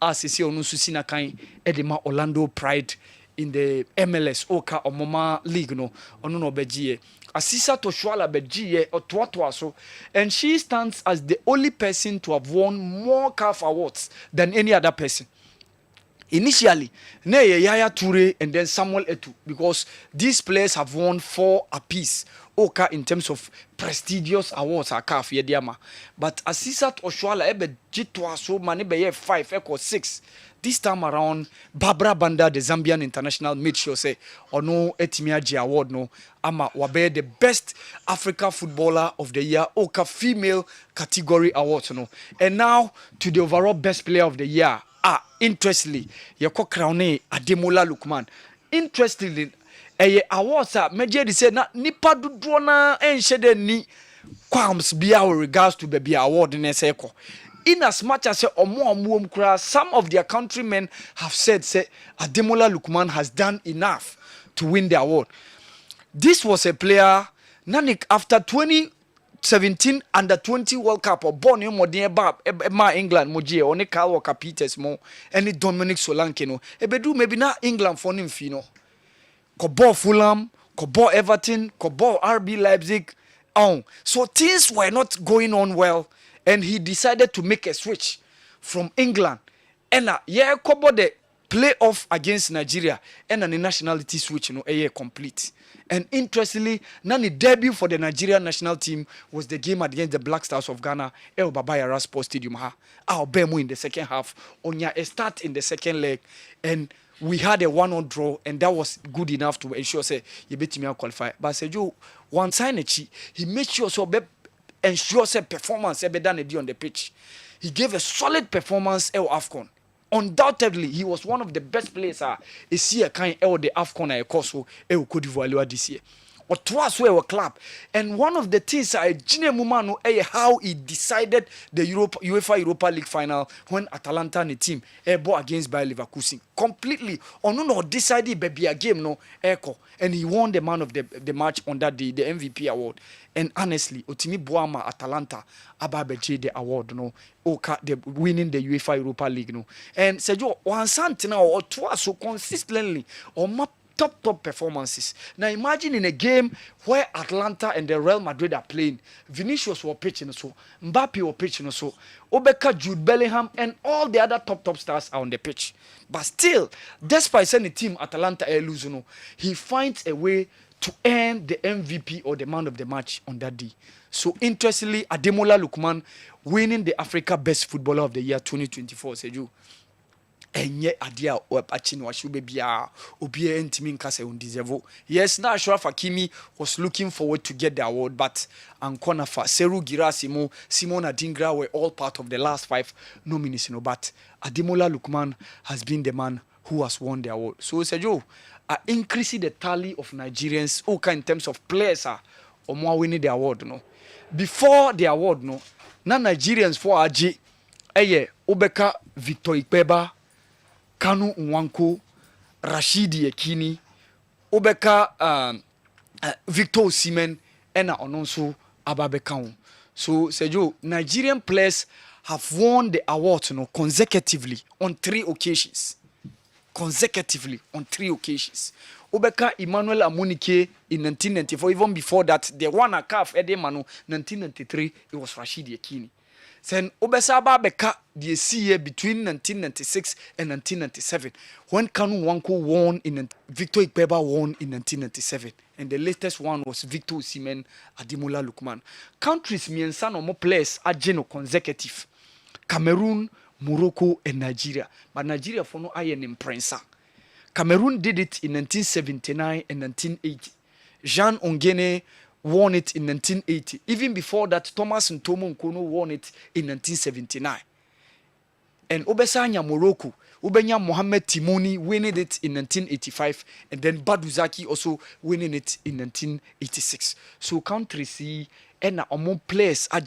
asisi onu nso sina kan edema Orlando Pride in the MLS Oka Omoma League no ono no begie Asisa Toshwala begie otoatoaso, and she stands as the only person to have won more CAF awards than any other person. Initially, Yaya Toure and then Samuel Eto'o, because these players have won 4 apiece. Oka in terms of prestigious awards are CAF yediama. But Asisa Toshwala ebe jitwa so mani beye 5 or 6. This time around, Barbara Banda, the Zambian international, made sure say, no Etimiaji award no, ama wabe the best Africa footballer of the year, Oka female category awards no. And now to the overall best player of the year. Interestingly, yako crowne Ademola Lookman. Interestingly, awards meje di say na nipa dodo na enhye ni qualms bia with regards to baby award in Eseko. In as much as some of their countrymen have said, say, Ademola Lookman has done enough to win the award. This was a player, Nanik, after 2017 under 20 World Cup, or born in England, Moji, or Carl Walker Peters, mo, and Dominic Solanke, Ebedu, maybe not England for him, Fino. Kobo Fulham, Kobo Everton, Kobo RB Leipzig. So things were not going on well. And he decided to make a switch from England. And kobo the playoff against Nigeria and the nationality switch, complete. And interestingly, the debut for the Nigerian national team was the game against the Black Stars of Ghana, El Baba Yara Sports Stadium. Our Bemu in the second half, Onya a start in the second leg, and we had a 1-1 draw, and that was good enough to ensure say you bet me qualify. But Sejo one sign he made sure so ensure say performance better than on the pitch. He gave a solid performance at AFCON. Undoubtedly, he was one of the best players this year kind of the AFCON I course Cote d'Ivoire this year. Or twice we were club. And one of the things how he decided the UEFA Europa League final when Atalanta and the team bought against Bayer Leverkusen. Completely. No decided baby a game no echo. And he won the man of the match on that day, the MVP award. And honestly, Otimi Boama Atalanta Ababeje the award no. The winning the UEFA Europa League no. And Sergio one santina or twice so consistently or top performances. Now imagine in a game where Atlanta and the Real Madrid are playing, Vinicius were pitching so, Mbappe were pitching so, Obeka, Jude Bellingham, and all the other top stars are on the pitch. But still, despite sending the team Atalanta lose, he finds a way to earn the MVP or the man of the match on that day. So interestingly, Ademola Lookman winning the Africa Best Footballer of the Year 2024, Seju. Enye adia achino ashube bia obie ntimi nkase undeserve. Yes, now Ashraf Hakimi was looking forward to get the award, but Ankonafa, Seru Girasimo, Simon Adingra were all part of the last 5 nominees, but Ademola Lookman has been the man who has won the award. So Sergio, increasing the tally of Nigerians in terms of players or more winning the award Before the award na Nigerians for AJ Obeka Victor Ikpeba, Kanu Nwanko, Rashidi Ekini, Obeka Victor Osimhen, and Ononso Ababekau. So, Sergio, Nigerian players have won the award consecutively on 3 occasions. Obeka Emmanuel Amunike in 1994. Even before that, the one at CAF Edemanu 1993, it was Rashidi Ekini. Then Obesaba Beka the year between 1996 and 1997 when Kanu Nwanko won Victor Ikpeba won in 1997, and the latest one was Victor Osimhen Ademola Lookman. Countries miensa no more players are consecutive: Cameroon, Morocco, and Nigeria. But Nigeria for no iron in Prensa. Cameroon did it in 1979 and 1980. Jean Ongene won it in 1980. Even before that, Thomas Ntomo Nkono won it in 1979. And Obesanya Morocco, Ubenya Mohamed Timoni winning it in 1985, and then Baduzaki also winning it in 1986. So countries see and among players are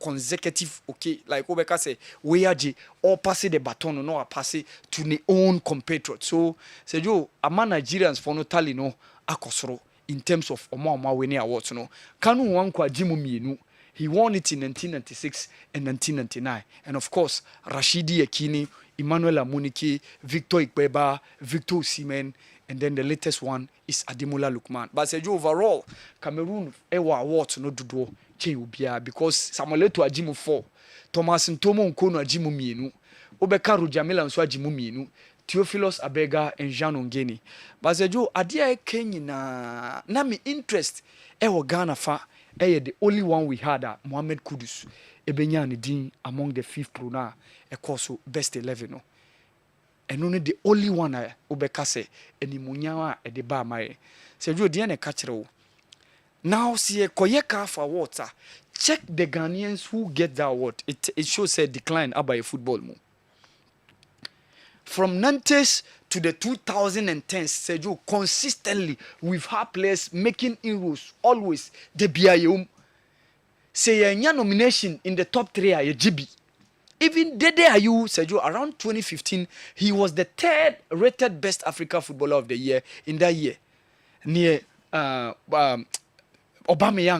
consecutive, like Obeka say, we are all pass the baton no pass it to their own compatriots. So Sergio, among Nigerians for no tally no akosoro in terms of Oma winning awards Kanu Nwankwo ajimu mienu He won it in 1996 and 1999. And of course, Rashidi Yakini, Emmanuel Amunike, Victor Ikbeba, Victor Osimhen, and then the latest one is Ademola Lookman. But Sergio, overall, Cameroon ewa awards no dodo che ubia because Samuel Eto'o ajimu 4, Thomas Ntomo Nkono ajimu 2, Obeka Rujamila nso ajimu 2, Theophilus Abega and Jean Ongeni. But Sergio, adia Kenya na me interest ewa Ghana fa the only one we had Mohamed Kudus ebenya ne din among the 5th pro na ekoso best 11 no. And only the only one I obeka say enimunya a de ba mai. Sergio dia ne ka kire wo. Now see koyeka for water. Check the Ghanaians who get that award. It shows a decline about football mo. From Nantes to the 2010s, Sergio, consistently we've had players making inroads always. The BIUM say a nomination in the top 3 are GB. Even Dede Ayew, Sergio, around 2015, he was the 3rd rated best Africa footballer of the year in that year. Near Aubameyang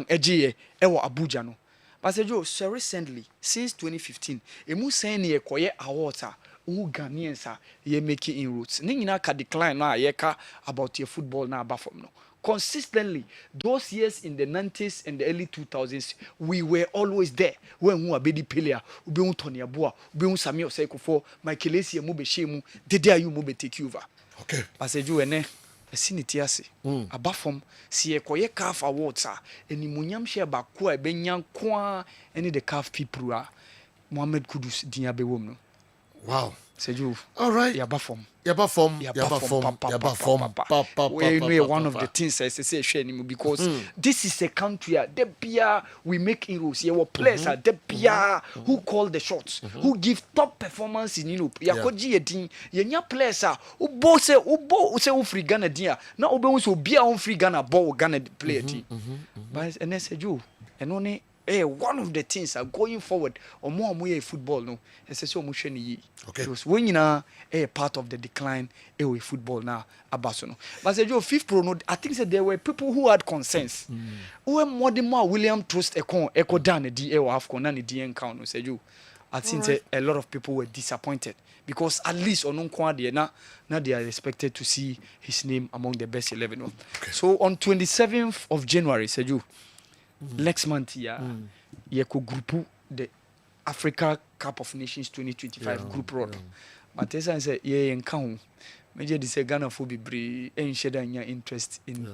Ejiye Ewa Abuja no. But Sergio, so recently, since 2015, emu saying ye koye awards who Ghanaians are making inroads. Ni nyina ka decline na yeka about your football na abafom no. Consistently, those years in the 90s and the early 2000s, we were always there. When who abedi Pelea, ube un Tony Abua, ube un Samuel Sekufo, Michael Essien mu be shemu, Dede Ayew mu be take over. Okay. Paseju ene esiniti ase. Abafom si ekoye CAF awards enimunyam hye ba ko a benya kwa ene the CAF people Mohamed Kudus din abewom no. Wow. Seju. All right. Yabafom. We one of the things I say because this is a country we make heroes. You players who call the shots, who give top performance in Europe. Yakoji edin, yenya players who both say free Ghana dia. Na obe so be on free Ghana ball Ghana player team. But and Seju, and only one of the things are going forward or more football no okay because when you know part of the decline football now abasono but say your 5th pro no I think that there were people who had concerns who more than more William Trust echo down the AFCON and the encounter no say you I think right. A lot of people were disappointed because at least on now they are expected to see his name among the best 11 no? Okay. So on 27th of January say you next month, you could group the Africa Cup of Nations 2025 group road. But as I said, encounter. Major this Ghana for be brave and share your interest in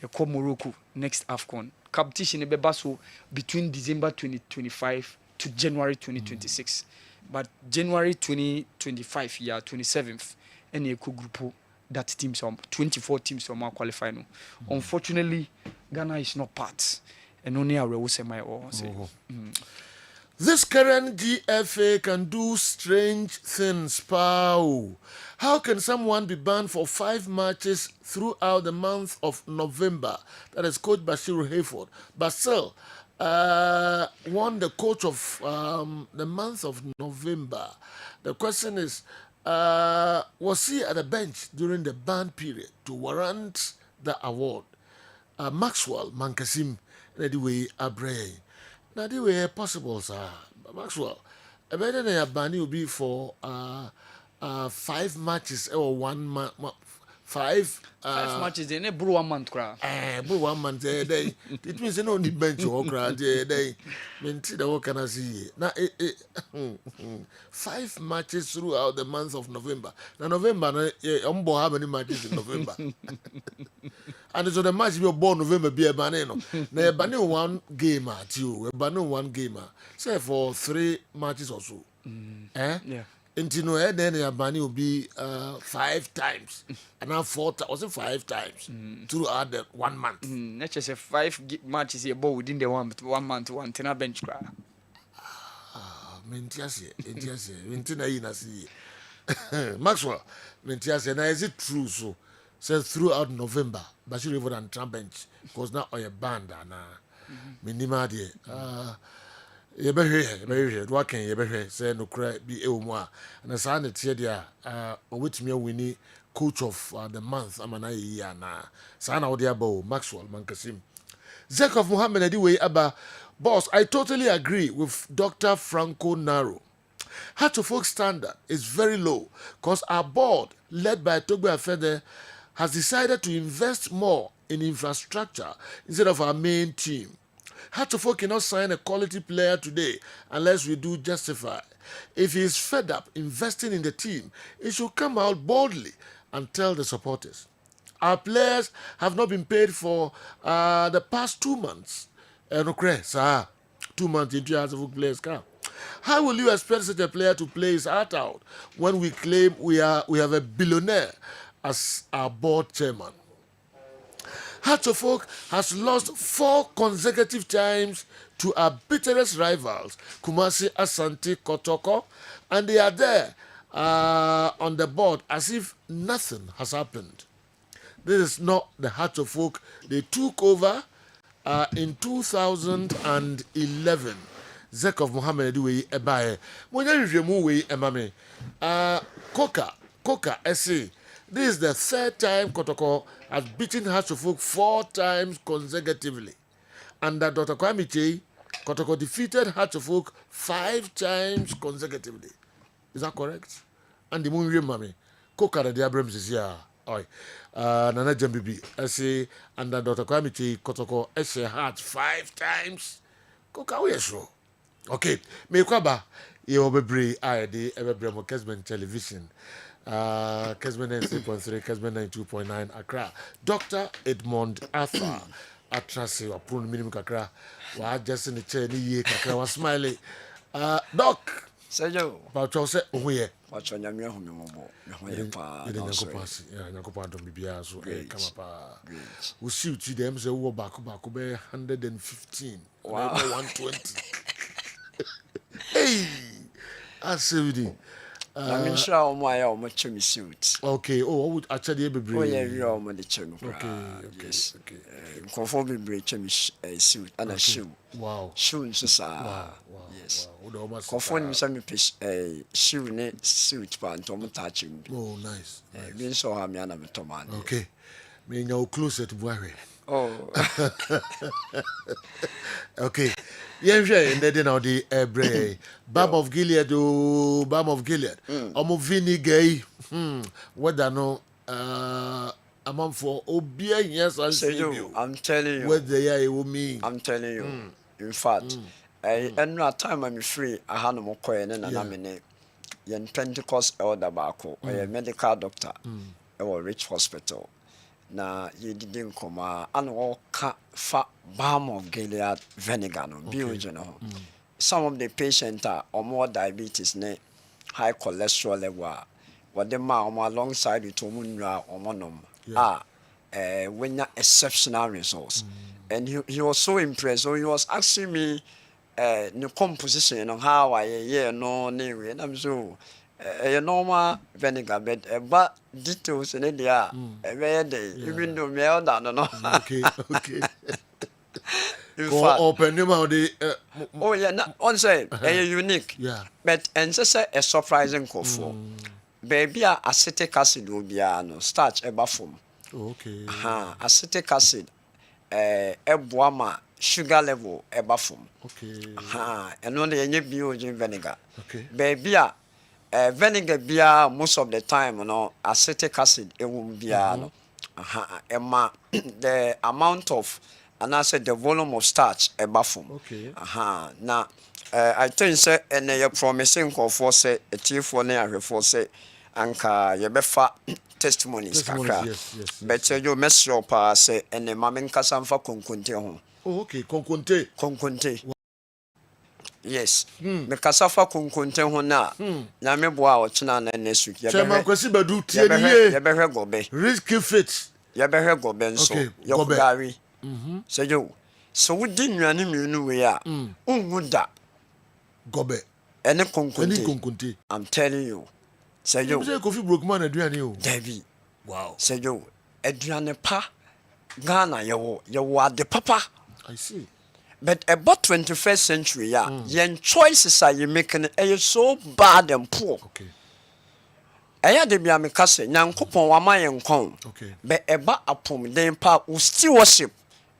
your Morocco next AFCON competition. Bebaso between December 2025 to January 2026. But January 2025, 27th, and you could group that teams 24 teams are qualifying. Unfortunately, Ghana is not part. And only I will say my own. This current GFA can do strange things, Pau. How can someone be banned for 5 matches throughout the month of November? That is Coach Bashiru Hayford. Basel won the coach of the month of November. The question is, was he at the bench during the ban period to warrant the award? Maxwell Mankasim. The way Abre. Now the way possible, sir. Maxwell. A better than a ban will be for 5 matches or 1 month. 5 matches, they never brew 1 month crowd. Brew 1 month a day. It means you don't need bench or crowd a day. What can I see? Now 5 matches throughout the month of November. Now November, how many matches in November? And so the match you born November be a banano. Now banning 1 game at you, banning 1 game. Say for 3 matches or so. Yeah. Until no then a banning will be 5 times. And now 4 times, was it 5 times throughout the 1 month? Let's just say 5 matches here, but within the 1 month, 1 tenor bench cry. Maxwell, now is it true so? Says throughout November, Bashir River and Trump bench, because now on a band and minima de you better what can you better say no cry be a more and a sign it here which me winnie coach of the month I'm an year na sign out there Maxwell Mankasim Zekov Muhammad anyway Abba Boss, I totally agree with Dr. Franco Naro. Heart of Oak standard is very low because our board, led by Togbe Afede, has decided to invest more in infrastructure instead of our main team. Heart of Oak cannot sign a quality player today unless we do justify. If he is fed up investing in the team, he should come out boldly and tell the supporters. Our players have not been paid for the past 2 months. Sir, 2 months into Heart of Oak players come. How will you expect such a player to play his heart out when we claim we have a billionaire as our board chairman? Heart of Oak has lost 4 consecutive times to our bitterest rivals, Kumasi, Asante, Kotoko, and they are there on the board as if nothing has happened. This is not the Heart of Oak they took over in 2011. Zekov Mohammed Eduwe Ebaye. Mwenye review we emame. Coca SA. This is the 3rd time Kotoko has beaten Hearts of Oak 4 times consecutively. Under Dr. Kwame Chey, Kotoko defeated Hearts of Oak 5 times consecutively. Is that correct? And the moon mame. Coca the Abrams is here. Oi. Nana Jambibi. SA under Dr. Kwame Chey, Kotoko SA Hearts 5 times. Coca we are sure. Okay, me kwaba ye obebre ayde ebebre mo Kessben television. Kessben 93.3, Kessben 92.9 Accra. Dr. Edmond Arthur atrase wa pro minimum kakra wa just in the chair ni ye kakra wa smiley. Doc Sejo ba cho se ohuye wa cho nyame hu me mobo me ho ye pa na so ya nyakopa don bibia so e kama pa we see you them say wo back be 115 wow 120. Hey, I see you. I'm sure I'm much suit. Okay, oh, I would actually be brave. Oh, yeah, you're on the channel. Okay. Conform be brave suit and a shoe. Wow. Shoe, so yes. Conform some shoe suit, but don't touch him. Oh, nice. Being so I'm Yana Toman. Okay. Me no closer to worry. Oh. Okay. Yeah, and then now the Ebre Bam of Gilead, Bam of Gilead. Vini gay. Whether no among for Obia, yes, I say you. I'm telling you. What they will mean. I'm telling you. In fact, and no time I'm free, I had no more coin and I'm in a Pentecost elder Bako, a medical doctor, or rich hospital. Na ye didn't come and all fat balm of Gilead vinegar no some of the patients are or more diabetes high cholesterol level what the alongside with omunra or monum when that exceptional results and he was so impressed, so he was asking me the composition on how I no and I'm so a normal vinegar but details in it every day even though me all down no okay open them out oh yeah on say unique but and say a surprising for baby acetic acid will be no starch eba form okay acetic acideboama sugar level eba form okay and on the biogen vinegar okay baby vinegar bia most of the time no acetic acid it won't be no the amount of and I said the volume of starch eba form okay now I think say and you promising for say a tea for na for say anka ye befa testimonies kakra yes but you mess up say and the mamen kasamfa konkonte ho oh okay konkonte yes me kasafa konkonte ho na na me boa o china na next week ye be kwesi badu tie ni ye be gobe risk fit ye be gobe nso ye gari so we didn't run him we are unguda gobe any konkonte I'm telling you say you say coffee broke man aduane o David wow say you aduane pa Ghana you ade papa I see but about 21st century your choices are you making are so bad and poor okay eya de bia me kase nyankopon wa ma yen kon okay be eba apom den pa we still worship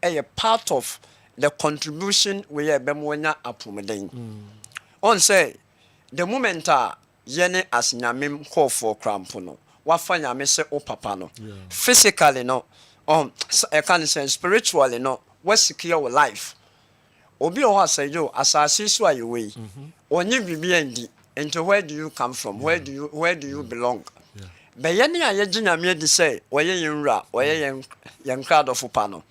a part of the contribution we are bemonya apomeden. On say the moment yene as nyamem call for crampono. Wafa nyame se o papa no. Physically no. I can say spiritually no. What secure your life. Obi o say yo asase so aye we. Onye bibi endi. Into where do you come from? Where do you belong? But yene a ye nyame di say oye yenra, oye yen crowd of pano.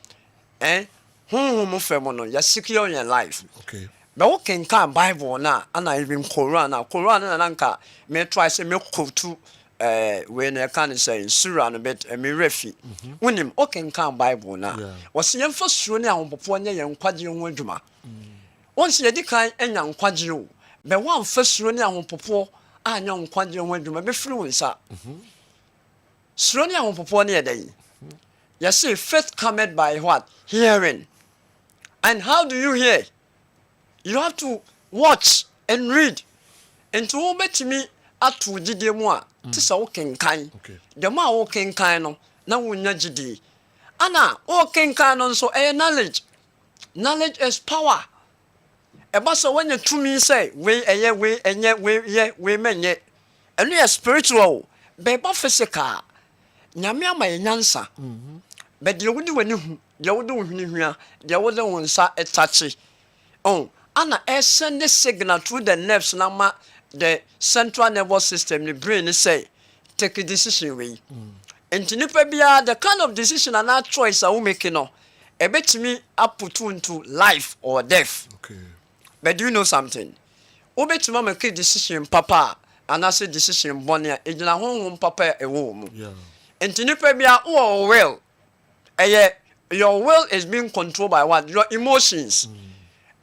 Who femo no ya secure your life. Okay. But what can come Bible na and I even Quran na nanka me try say me quote when I can say surah no bit me refi. When him okay can Bible na. Was yen for sure na onpopo nya yen kwagye ho adwuma. Once ye di kan enya nkwagye o. But one first sure na onpopo anya nkwagye ho adwuma be free wonsa. Sure na onpopo na ye dey. You see faith cometh by what? Hearing. And how do you hear? You have to watch and read. And to obey me at to jide mo a tisa wo kenkan. The ma wo kenkan no na wonya jide. Ana wo kenkan no so knowledge. Knowledge is power. Eba so when you to me say we enye we menye. Enu is spiritual. Be ba physical. Nyame ama nyansa. But the wudi wani hu, the wudi huni hua, the wudi wonsa etachi. Ana send the signal through the nerves na the central nervous system, the brain say take a decision way. And nipa the kind of decision and that choice I will make no. A bet me up put into life or death. Okay. But do you know something? Obet me make decision papa and I say decision bonia ejina hon papa e wo mu. Yeah. And nipa who well. Your will is being controlled by what? Your emotions.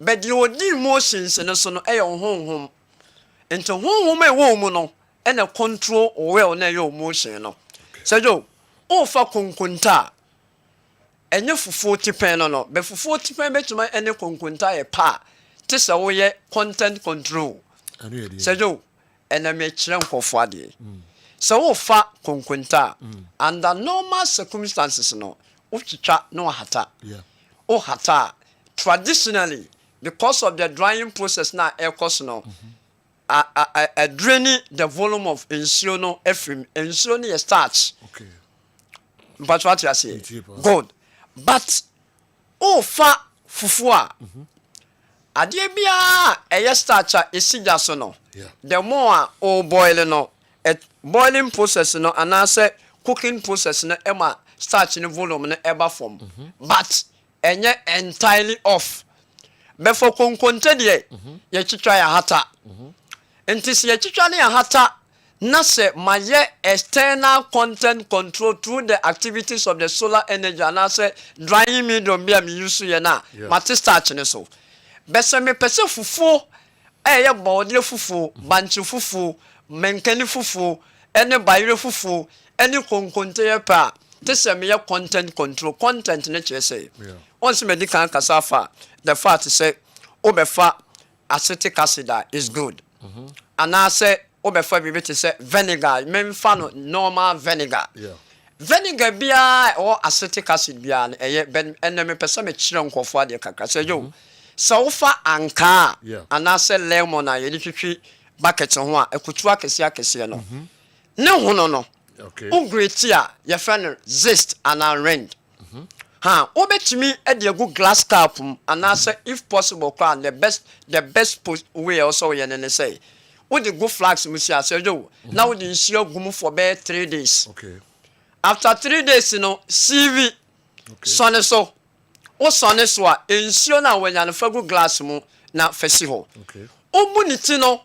But your emotions and so no home. And to home a woman no and a control or well na your emotion no. So yo, for kunkunta. And you for 40 pen no, but for 40 pen bet my any kunkunta a pa. This away content control. So yo, and I make chrank of wadi. So for kunkunta under normal circumstances no. Uchicha no hata. Yeah. O hata. Traditionally, because of the drying process now, air course no, draining the volume of insulin effim, insulin starch. Okay. But what you are saying? Good. But fa fufua. Adie bia eye starch isi jaso no. Yeah. The more boil no, boiling process no, and I say cooking process no, ema starch in volume na eba form. But enye entirely off. Before konkonte de ye chicha ya hata. Enti se ye chicha na ya hata na se maye external content control through the activities of the solar energy and I say drying medium bia me use ye na mate starch ne so. Bese me pese fufu ye body fufu, banchi fufu, menkeni fufu, ene bayre fufu, ene konkonte ye pa. This is mere content control. Content nature say. Once medical cassava, the fat say obefa acetic acid is good. And I say obefa bibi say vinegar. Men fan normal vinegar. Yeah. Vinegar bia or acetic acid bia ben enemy person me chire nkofo de kaka say yo. So fa anka and I say lemon na ye twitwi bucket ho a ekutu akese no. Ne ho no. Okay. Ungretia, your friend zest and arranged. Obetimi e de go glass cup and I say if possible crown the best way also yen say. Wo the go flags musia say yo. Now the ensure gumu for 3 days. Okay. After 3 days CV sonne so. O sonne so a ensure na when yan fagu glass mu na fesi ho. Okay. Omuniti no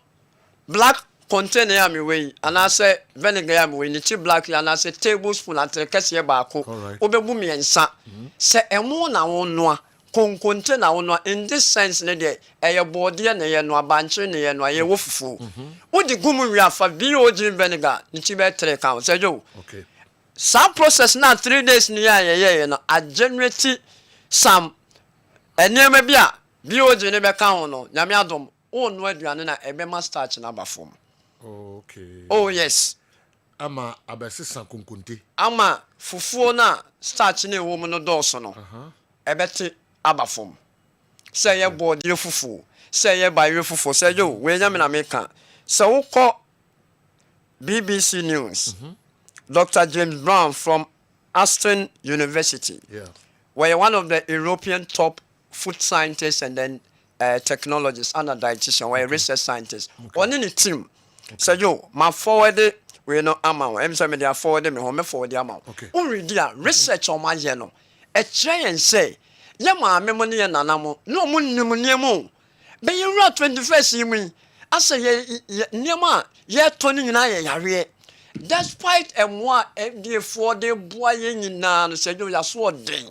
black container ya mi wey and I say vinegar ya mi wey ni black ya na say tablespoon at kese ba ko obebu mi ensa se emo na wonnoa konkonte na wonnoa in this sense ne de eye body na ye no abanche ne ye no ye wo fufu wo di gumu wi afa BOG vinegar ni ti be 3 count say yo okay some process na 3 days ni ya ye no a generate some enema bia BOG ne be ka ho no nyame adom o no aduane na ebe ma starch na ba form. Okay. Oh yes. Ama abesisa konkonte. Ama fufuo na starch na ewo mu no dɔɔso no. Ebete aba fom. say ye body fufu say ye by you fufu say yo we nya me na meka so wo call BBC News Dr. James Brown from Aston University were one of the European top food scientists and then technologists and a dietitian were research scientists on any team say yo my forward we no amount em say me dey forward me home forward the amount o read there research on my ye no e try and say ye ma me mo ne nana mo no mo nim ne mo be you 21st yimi asa ye niema ye to ni nyina ye yare despite emwa FD4 de boa ye nyina no say yo ya so den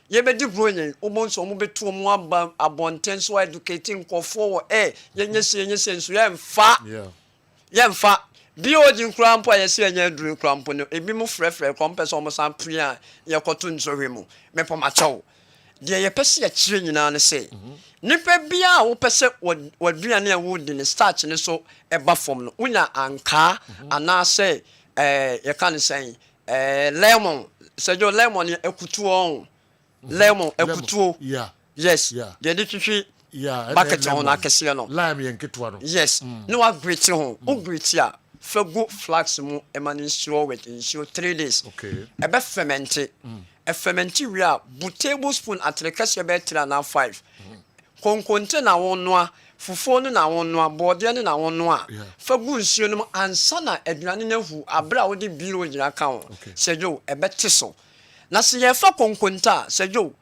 ye be di bronye omonso mo betu mo aba abonten so educating kofo ye nyese nso ye mfa bi oji nkrampo ye se anya duru nkrampo no ebi mu frefre kompeso mo san pria ye koto nsohwe mu me poma chaw de ye pese ye kire nyina ne se nipa bia wo pese waduane a wo di ne starch ne so eba fom no unya anka ana se ye kan sen lemon se jo lemon ekutu on lemon ekutu yes de di twitwi bucket on akese no lime ye nketwa no yes no wa great ho o great a fagu flax mu emani show with in show 3 days ebe ferment e ferment we a bu tablespoon atrekase be 3 na 5 konkonte na wonnoa fufuo no na wonnoa bode ne na wonnoa fagu nsuo no ansa na aduane na hu abra wo de biro gira ka ho sejo ebe teso na se ye fa konkonta sejo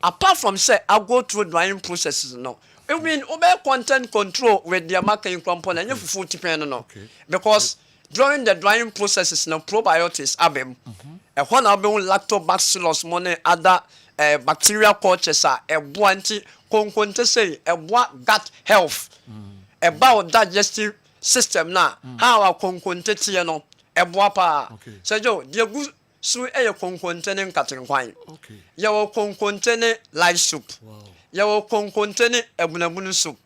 apart from say I go through drying processes no I mean obey content control with the marketing component you full depend no because during the drying processes no probiotics abem e ho na be lactobacillus money other bacterial cultures are e bo anti konkonte say e bo gut health about digestive system na how our konkonte tie no e bo pa so jo de gu so e konkonte ne nkaten kwan ye wo konkonte ne live soup ye wo konkonte ne ebunabunu soup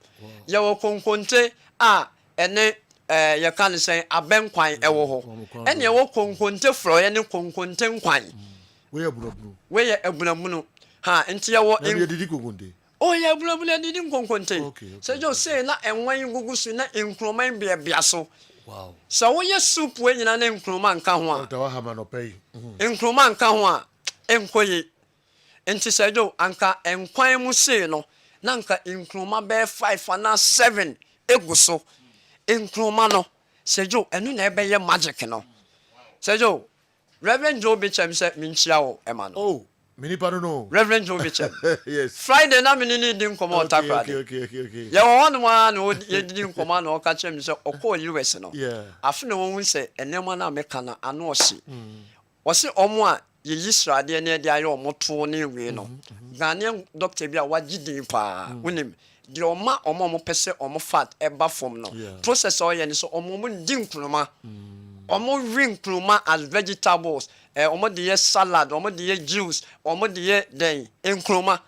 ye wo konkonte a ene ye kan say aben kwan e wo ho ene ye wo konkonte fro ye ne konkonte nkwan we ye ebunabunu ha enti ye wo didi konkonte ye ebunabunu didi konkonte so jo say na enwan gugu so na enkroman bia so wow so wo ye soup we nyina na enkroman nka ho a tawa hama no pay enkroman nka ho a enkoye enti sejo anka enkwan mu se no na anka enkroma be 5 na 7 eguso enkroma no sejo enu na ebe ye magic no sejo Reverend Joe Bichem se minchia wo ema no oh mini pardon no Reverend Joe Bichem yes Friday na mini ni din komo takrade okay ya won ma no ye din komo na o ka chem se okọ US no afi na won se enema na meka na ano ohye wo se omo a ye yisrade na de aye omo to na ewe no Ghanaian doctor bi a wagidin pa wonim de omo pese omo fat eba form no process o ye ni so omo din kunuma omo ring pluma as vegetables omo de salad omo de juice omo de den enkroma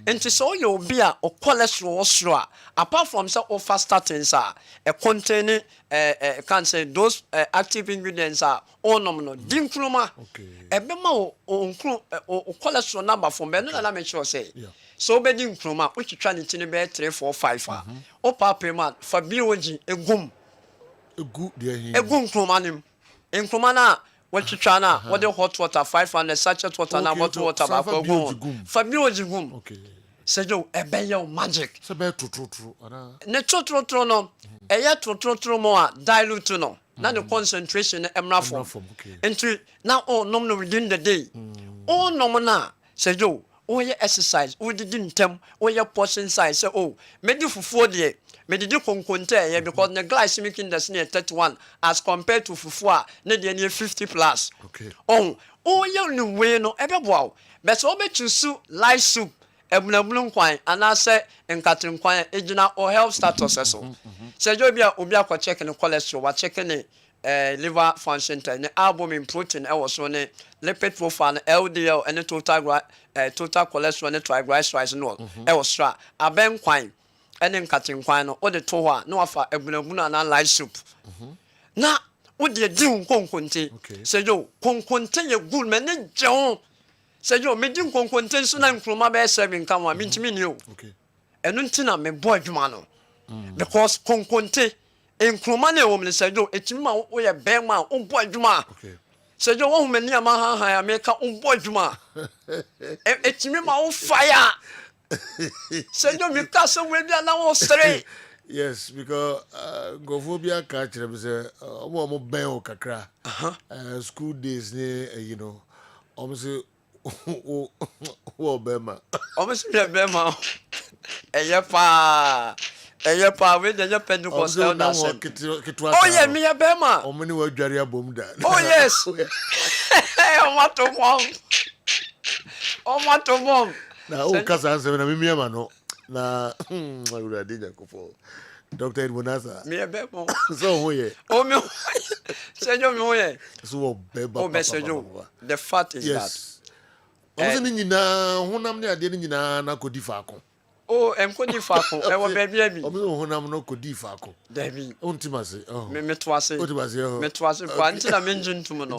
enti so you obi a o cholesterol sro a apart from say o fast statins a contain can say those active ingredients are onom no dinkroma ebe ma o cholesterol number from be no na make sure say so be dinkroma o twitwa ni tini be 3 4 5 a o papa man fa bioji egum egum kromanim enkroma na watwitwa na what the hot water 500 sachet water na bottle water ba ko gum fa bioji gum sejo ebeye magic sebe trotro ana ne trotro no eye trotro mo a dilute no na the concentration emra form into now nom no within the day nom na sejo o ye exercise o didi ntem o ye portion size say oh me di fufuo de me didi konkonte ye because the glycemic index near 31 as compared to fufu a ne de near 50 plus oh ye no we no ebe boa but so be choose light soup ebunabunu kwan ana se nkatin kwan ejina o health status so se jo bia obi akọ check ne cholesterol wa check ne liver function ne albumin protein e wo so ne lipid profile LDL and total cholesterol and triglycerides no e wo so aben kwan ene nkatin kwan no o de to ho a no afa ebunabunu na light soup na o de din konkonte se jo konkonte ye good me ne jeon se jo me din konkonte so na nkroma be 7 kan wa mintimi ni o ɛno nti na mebɔ adwuma no because konkonte nkroma na ɛwɔ mu no sɛ dwo ɛtumi ma woyɛ bɛrima a wobɔ adwuma sɛ dwo wohu m'ani a mahahan a meka wobɔ adwuma ɛtumi ma wo fire sɛ dwo meka sɛ wadi a na wo sere yes, because go bi aka kyerɛ me sɛ ɔmo bɛn wo kakra school days ne you know ɔmo sɛ wo bɛma ɔmo sɛ yɛ bɛma ɛyɛ paa we dey Pentecost elders oh yeah me yɛ bɛma ɔmo ne wadware abom da oh yes ɔmo to mom na o kasa ansɛm na me ma no na awurade nyakopɔ Dr. Edmonasa me bɛma so ho yɛ o me sɛ jo me ho yɛ so wo bɛba o bɛ sɛ jo the fact is that ɔmo sɛ ne nyinaa honam ne adeɛ ne nyinaa na kɔdi faako oh kɔdi faako ɛwɔ baabi abi ɔmo sɛ honam no kɔdi faako dabi wontim ase me to ase pa nti na menje ntum no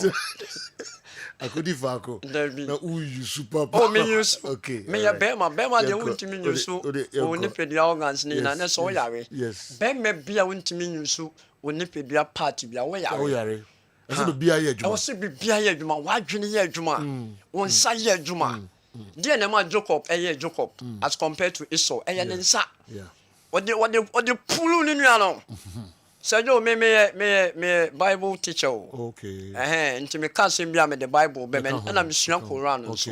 akɔdi faako dabi na uyu super me use okay me ya bɛma de wontimi nyusu o ne pedua organs ne na so yare bɛma bia wontimi nyusu o ne pedua part bia wo yare ɛsɛ bia yɛ adwuma ɛsɛ bia yɛ adwuma wadwene yɛ adwuma wo nsa yɛ adwuma deɛ na ma Jacob Jacob as compared to Esau ne nsa ɔde pulu ne nua no sɛ jo me Bible teacher okay nti me ka sɛ bia me the Bible be me na me sua Quran nso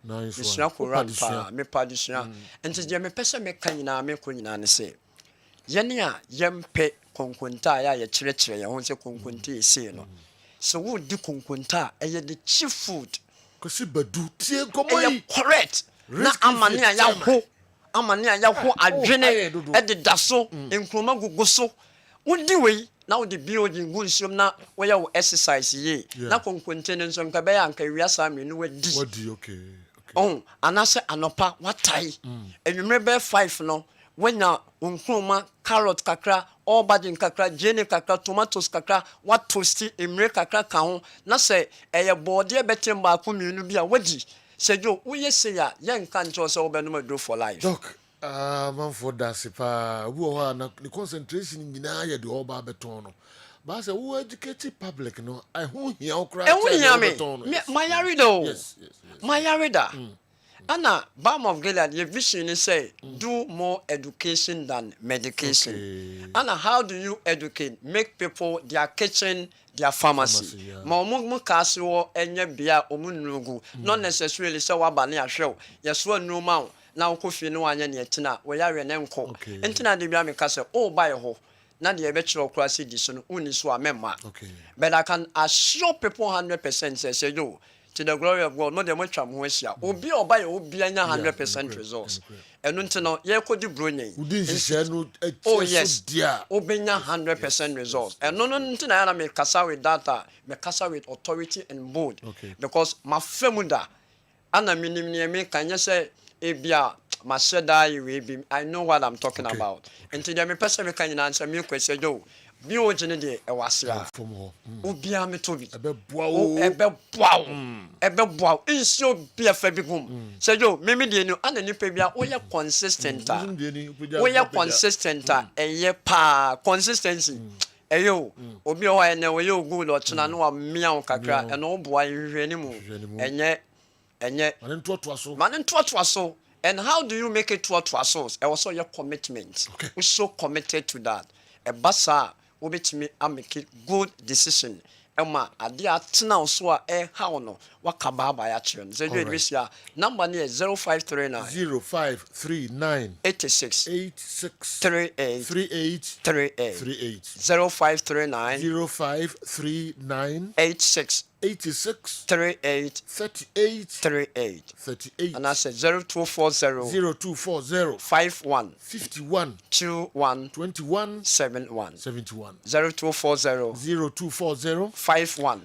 nice me sua Quran pa me pa di sua nti je me pese me ka nyina me ko nyina ne se yene a yempe konkonta ya kyerɛkyerɛ yɛ ho sɛ konkonta ese no so wo di konkonta ɛyɛ the chief food kasi badu tie komoyi correct na amane a ya ho adwene ɛdeda so nkroma gugu so wodi wei na wodi biology gu nsuom na woyɛ wo exercise ye na konkonte ne nso nka bɛyɛ anka wiasa amenu wadi okay anase anopa watai enwumere bɛ 5 no wenya nkroma carrot kakra all badin kakra jene kakra tomatoes kakra what toasty emre kakra ka ho na sɛ ɛyɛ bɔɔde bɛtem ba ko mienu bi a wadi Sejo, we say ya young can't also do for life. Doc, man for Dasipa, who are the concentration in the Oba Betono. But I say, who educated public, no? I won't hear cry. My Yarido, yes, my Yarida. Anna, Balm of Gilead, your vision is say, do more education than medication. Okay. Anna, how do you educate? Make people their kitchen, their pharmacy. Mamumu Casio, and your beer, Omunugu, not necessarily so Abania show. Yes, one no mount. Now, coffee no one yet, where I am called. And Tina de Biami Castle, oh, by a hole. Not the eventual class edition, only so a member. But I can assure people 100% say, you. To the glory of God, not the much I'm with you. Obi or by Obi 100% results. And until ye could do Brunei. Oh, yes, dear. Obi 100% results. And no, I make Casa with data, make Casa with authority and board. Because my femunda, and I mean, can you say, Ebia, my said I know what I'm talking about. And to the person can answer me question, Joe. Bi o jene de e wasea obia metobi ebe boa insi obia fa bi gum se jo meme de ni ana nipa bia wo ye consistent eye pa consistency eyo obi o wa ne wo ye ogu lo chena no wa mia wo kakra e no boa hwehwe ni mu enye man ntoto so. And how do you make it to so e was your commitment we so committed to that e basa obetimi make good decision ema ade atena so a how no waka baba ya kire so you be number near 0539 86 38 0539 86 38 and I said 0240 51 21 71 0240 51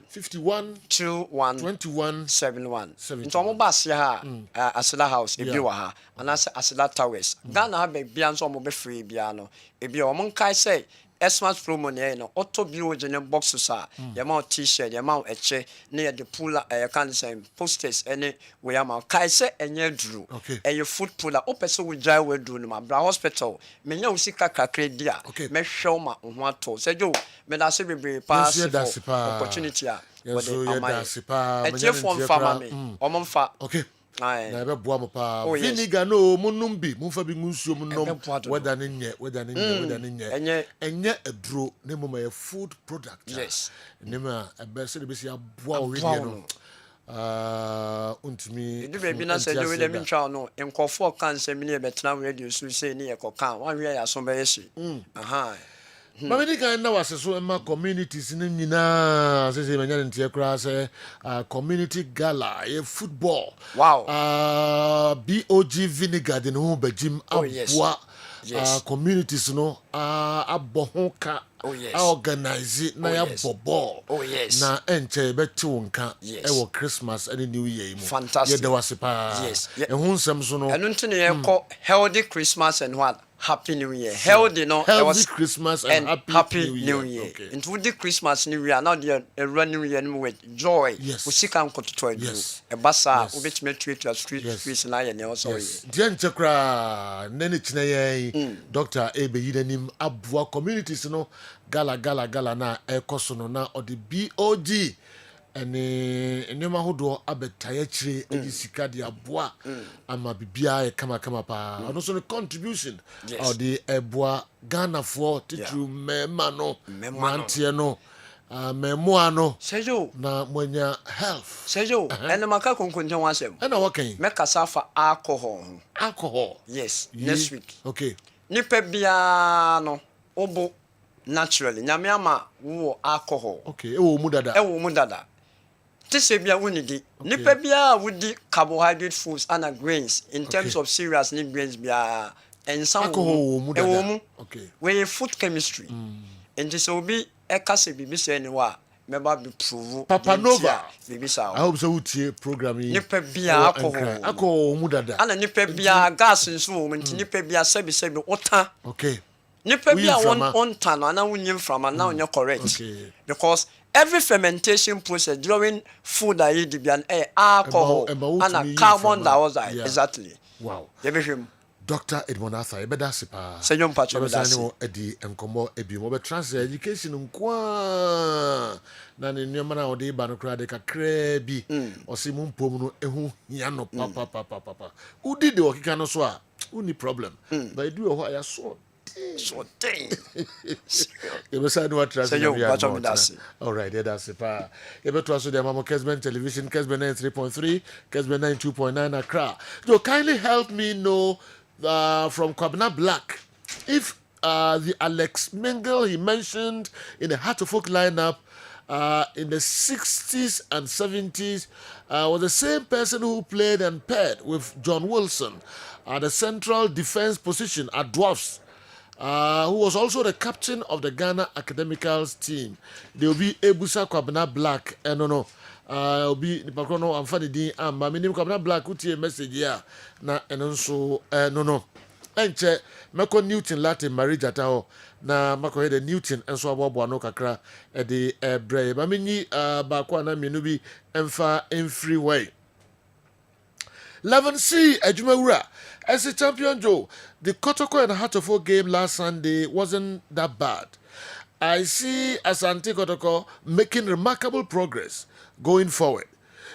21 71 nto mo ba se ha Asila house ebi wa ha and I said Asila towers Ghana ha be bia nso mo be free bia no ebi o mo kai say Xmas promo no auto bio gene boxes a yama t-shirt yama eche na the puller can say posters any we am kai say enye duru e food puller o pese we dry we duru no ma bra hospital me nya usika kakra dia me hwe ma ho ato say jo me da se bebre pass for opportunity a what the amai e tie form farmer me omfa okay na ebe boa mo pa vinegar no munum bi mumfa bi nsuo munnom weda ne nye enye aduro ne moma ye food product yes ne ma ebe se de besi aboa o wedi no untimi du be na se de we de mi twa no enkofo kan se mi ne betena we radio so say ne ye kokan wan we ya so be yeshi aha Mamidi kan na wase so ma communities ni nyina se manya ntie kra se community gala ye football wow BOG vinegar de no bajim abua communities no abohoka organize na ya bobo na enche beti wonka e wo Christmas and New Year mu fantastic ye de wase pa ehun nsem so no enu ntine ye ko healthy Christmas and what Happy New Year. Healthy, no? Healthy Christmas and happy New Year. Into the Christmas New Year, now the running year with joy. Yes. We see can go to toy. Yes. A bassa, which may treat your street and I and also. Dian Chakra, Nene Chinaye, Dr. Ebe Yidenim, Abwa communities, no, gala na, Kosono na, or the BOG. Nneɛma ahodoɔ abɛtaeɛ akyire adi sika de aboa ama bibia kama pa ɔno so no contribution ɔde ɛboa Ghanafoɔ titiri mmarima no mmeranteɛ no mmaamua no na moanya health sɛyo ɛna maka konkonkyɛn wasɛm ɛna wɔkɛn mɛkasa afa alcohol yes next week okay nipa biara no obo naturally nyame ama wo alcohol okay ɛwɔ mu dada Tise bia wunidi nipa bia wudi carbohydrate foods and grains in terms of cereals and grains bia and some okay we food chemistry and this will be ekase bibi say ni wa meba be prove Papa Nova bibi sa I hope so utie program yi nipa bia alcohol mu dada ana nipa bia gas nso wo nti nipa bia sebi ota okay nipa bia on tan ana wunyim from and now you're correct because every fermentation process during food I eat the alcohol and carbon dioxide exactly wow yebehwem Dr. Edmond Arthur ebeda sipa senyo mpacho beda si edi enkomo ebi mo be transfer education nkwa na ne nneema na ode ba no kra de kakra bi osi mu mpom no ehu hia no papa udi de okika no so a uni problem but do ho ya so thing. You say no trust. All right, that's it. You better also the Mama Kessben Television, Kessben 93.3, Kessben 92.9 Accra. So kindly help me know from Kwabena Black if the Alex Mengel he mentioned in the Heart of Folk lineup in the 60s and 70s was the same person who played and paired with John Wilson at the central defense position at Dwarfs. Who was also the captain of the Ghana Academicals team. They will be Ebusa Kwabena Black. No. Will be Nipakono Amfani Din Amba. Minim Kwabena Black. Uti message here. Na so no. Enche Mako Newton Latin marriage atao na Mako Hede Newton enso abobo no kakra de bre. Mamini bakwa na minubi emfa in free way. 11C Ejumawura as a champion Joe. The Kotoko and Hatofo game last Sunday wasn't that bad. I see Asante Kotoko making remarkable progress going forward.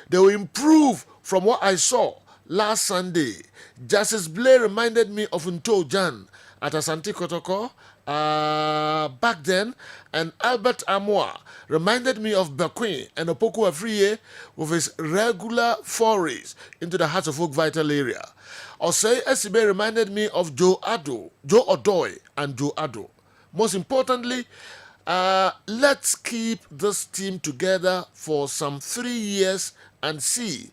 They will improve from what I saw last Sunday. Justice Blair reminded me of Nto Jan at Asante Kotoko back then, and Albert Amoa reminded me of Bequin and Opoku Afriye with his regular forays into the Heart of Oak vital area. Osei Esibe reminded me of Joe Odoy and Joe Ado. Most importantly, let's keep this team together for some 3 years and see.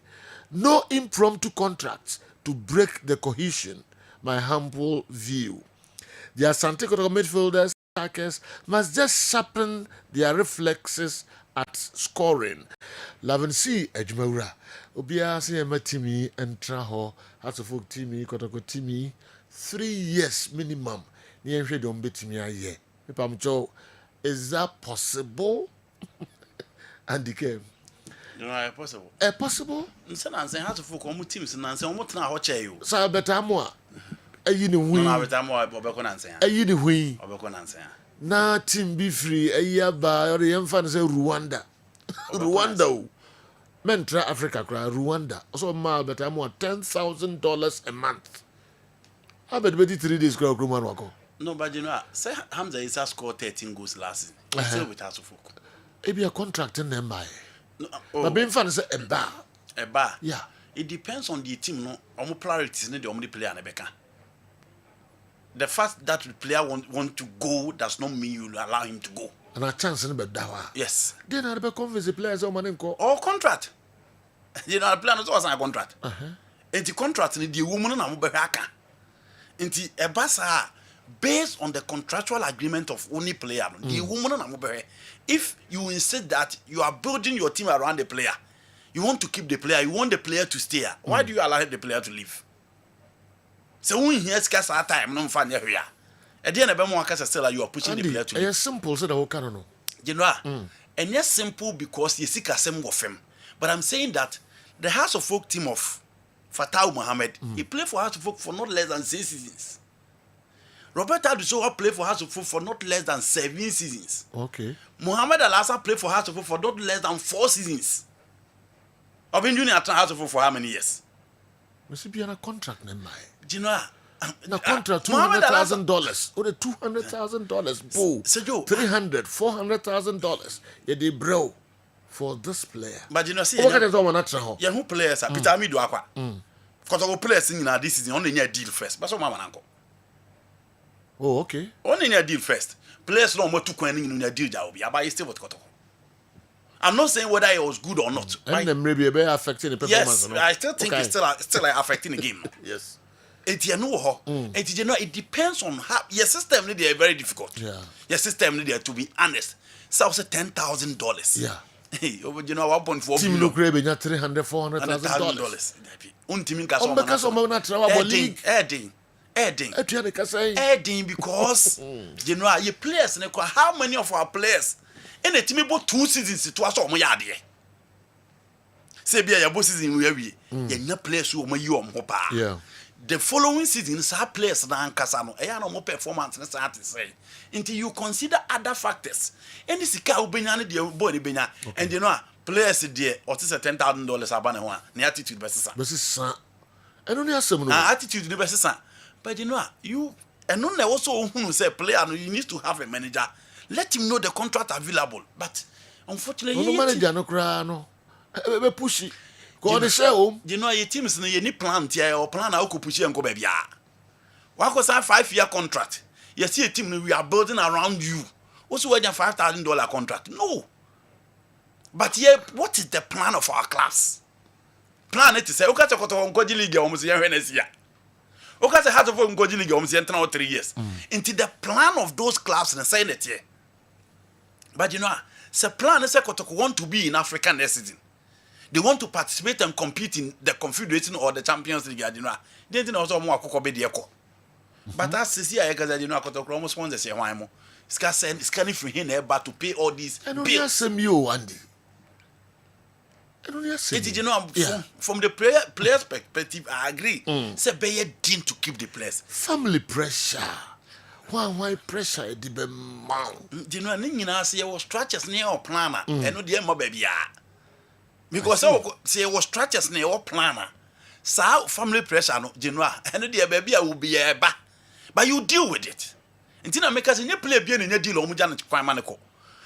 No impromptu contracts to break the cohesion, my humble view. The Asante Kotoko midfielders, attackers, must just sharpen their reflexes at scoring. 11C Ejumawura. Obia se ema timi entra ho, Hatofok timi, Kotoko timi, 3 years minimum. Ni enhwe de ombetimi aye. Pamcho, is that possible? And he came. You know, possible. Possible? Nse na nse ha to folk omo teams na nse omo tena ho che you. Sa beta mo a ayi ni hui. Na beta mo obeko na nse. Ayi ni hui. Obeko na nse. Na team bi free ayi aba or yem fan say Rwanda. Rwanda o. Mentra Africa kra Rwanda. Also ma beta mo $10,000 a month. I bet 3 days kra man wako. No, but you know, say Hamza Issa scored 13 goals last season. Still with us folk. It be a contract in them by. No, but being fan say a bar. A bar. Yeah. It depends on the team, no. Omo priorities need the only player na beka. The fact that the player want to go does not mean you allow him to go. And a chance in the dawa. Yes. Then I be convince the players or man ko. Or contract. You know, the player not a contract. And the contract need the woman na mo be haka. Inti ebasa based on the contractual agreement of only player, the woman na mo be. If you insist that you are building your team around the player, you want to keep the player, you want the player to stay. Why do you allow the player to leave? So when he has cast time, no fun here. At the end of the still you are pushing the player to leave. It's simple, so the whole canon. You know, and yes, simple because you see Kessben of him. But I'm saying that the House of Folk team of Fatau Mohammed, he played for House of Folk for not less than 6 seasons. Roberto Adusowa played for House of Folk for not less than 7 seasons. Okay. Mohamed Alassa played for House of Folk for not less than 4 seasons. I've been doing House of Folk for how many years? Must be on a contract, name Do you know? Na contract $200,000. Or the $200,000. Boo. $300,000, $400,000. Yeah, they bro for this player. But you know, see, what kind of someone not try? Yeah, who players are Peter Amidu Aqua. Because our players in this season only need a deal first. But so mama uncle. Oh, okay. Only need a deal first. Players no more to coin in a deal job. Yeah, but you still what got. I'm not saying whether it was good or not. And then maybe a better affecting the performance. Yes, I still think it's still affecting the game. Yes. It depends on how your system need are very difficult. Yeah. Your system need to be honest. So say $10,000. Yeah. Hey, you know 1.4 team look great, $300,000, $400,000. Untimin Edding because you know your players how many of our players in a team about 2 seasons to us or my yard. Say be your bosses in where we no players who you hopa. Yeah. The following season, some players na Kasano, no more performance na start to say. Until you consider other factors. And this is Ubenya the body benya. And you know, players there, or this is $10,000 abane one. The attitude versus and only some attitude versus. But you know, you and only also who say player, you need to have a manager. Let him know the contract available. But unfortunately, no manager no cry no. Be pushy. Go on the show. You know, your teams you plan here or plan how to push you and go baby. What was a 5-year contract? You see a team we are building around you. Also, a $5,000 contract. No. But yeah, what is the plan of our class? Plan it to say, okay, to go to league almost here. Okay, to have to go to league almost 3 years. Into the plan of those clubs and saying it here. But you know, the plan is to want to be in Africa next season. They want to participate and compete in the Confederation or the Champions League. You know, they didn't also want to be there. But that's the because you know, I could almost want to say why more. Scanning for him but to pay all these bills. And you, Andy. You know, from the player's perspective, I agree. Say, be a dean to keep the players. Family pressure. Why pressure? The be mount. You know, I say was structures near or planner, and no dear baby. Because say was structures near or planner. So family pressure, no, you know, and dear baby will be a ba. But you deal with it. Until I make us in your play being in your deal on Mujana.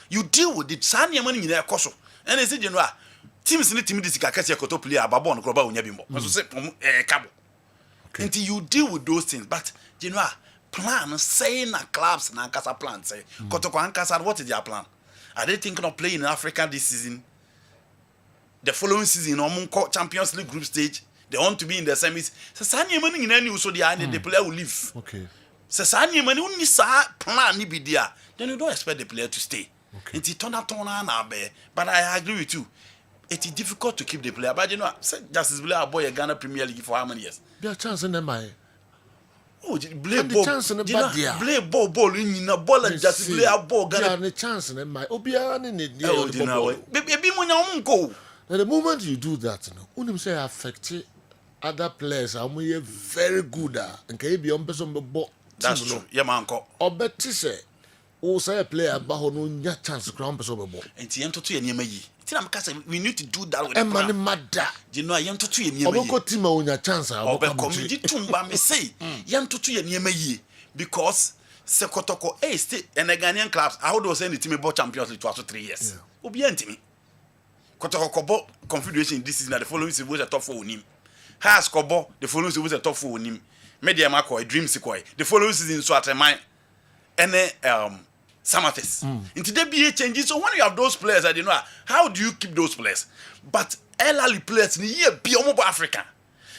You deal with it, sign your money in their coso. And they said, you know, teams in the team this Kakasi Koto play a babon, Groba, Yabimo. Cabo. Until you deal with those things. But, you know, plan, saying a clubs and Ankasa plan, say, Kotoko Ankasa, what is their plan? Are they thinking of playing in Africa this season? The following season, Champions League group stage, they want to be in the semis. So, sign your money in any so the player will leave. Okay. So, sign your money, only plan, be there. Then you don't expect the player to stay. Okay. It's but I agree with you. It is difficult to keep the player. But you know, Justice Blair boy a Ghana Premier League for how many years? There are chance in them. Oh, play ball. Chance in the bad there. Play ball in a ball and just play a ball. Got the chance in my Obian in it. Oh, you know, baby, when you go. The moment you do that, you know, say affect other players. I'm very good and can be on person ball. That's true. Yeah, man. Or better say, oh, say a player about no chance to crown person ball. And Tiento to any me. We need to do that with a man mad. You know, I am to any me. I team on your chance. I'll be committee to me say, Yam to any me because Sekotoko A state and the Ghanaian clubs. I would send the team about Champions League to 3 years. Obianti me. Kotoko Confederation this season the following season was a top 4 on him. Has Kobo the following season was a top 4 on him. Media Marco, a dream sequoia. The following season so at my Samathis. Into the BA changes. So when you have those players, I don't know how do you keep those players? But elderly players in the year beyond Africa.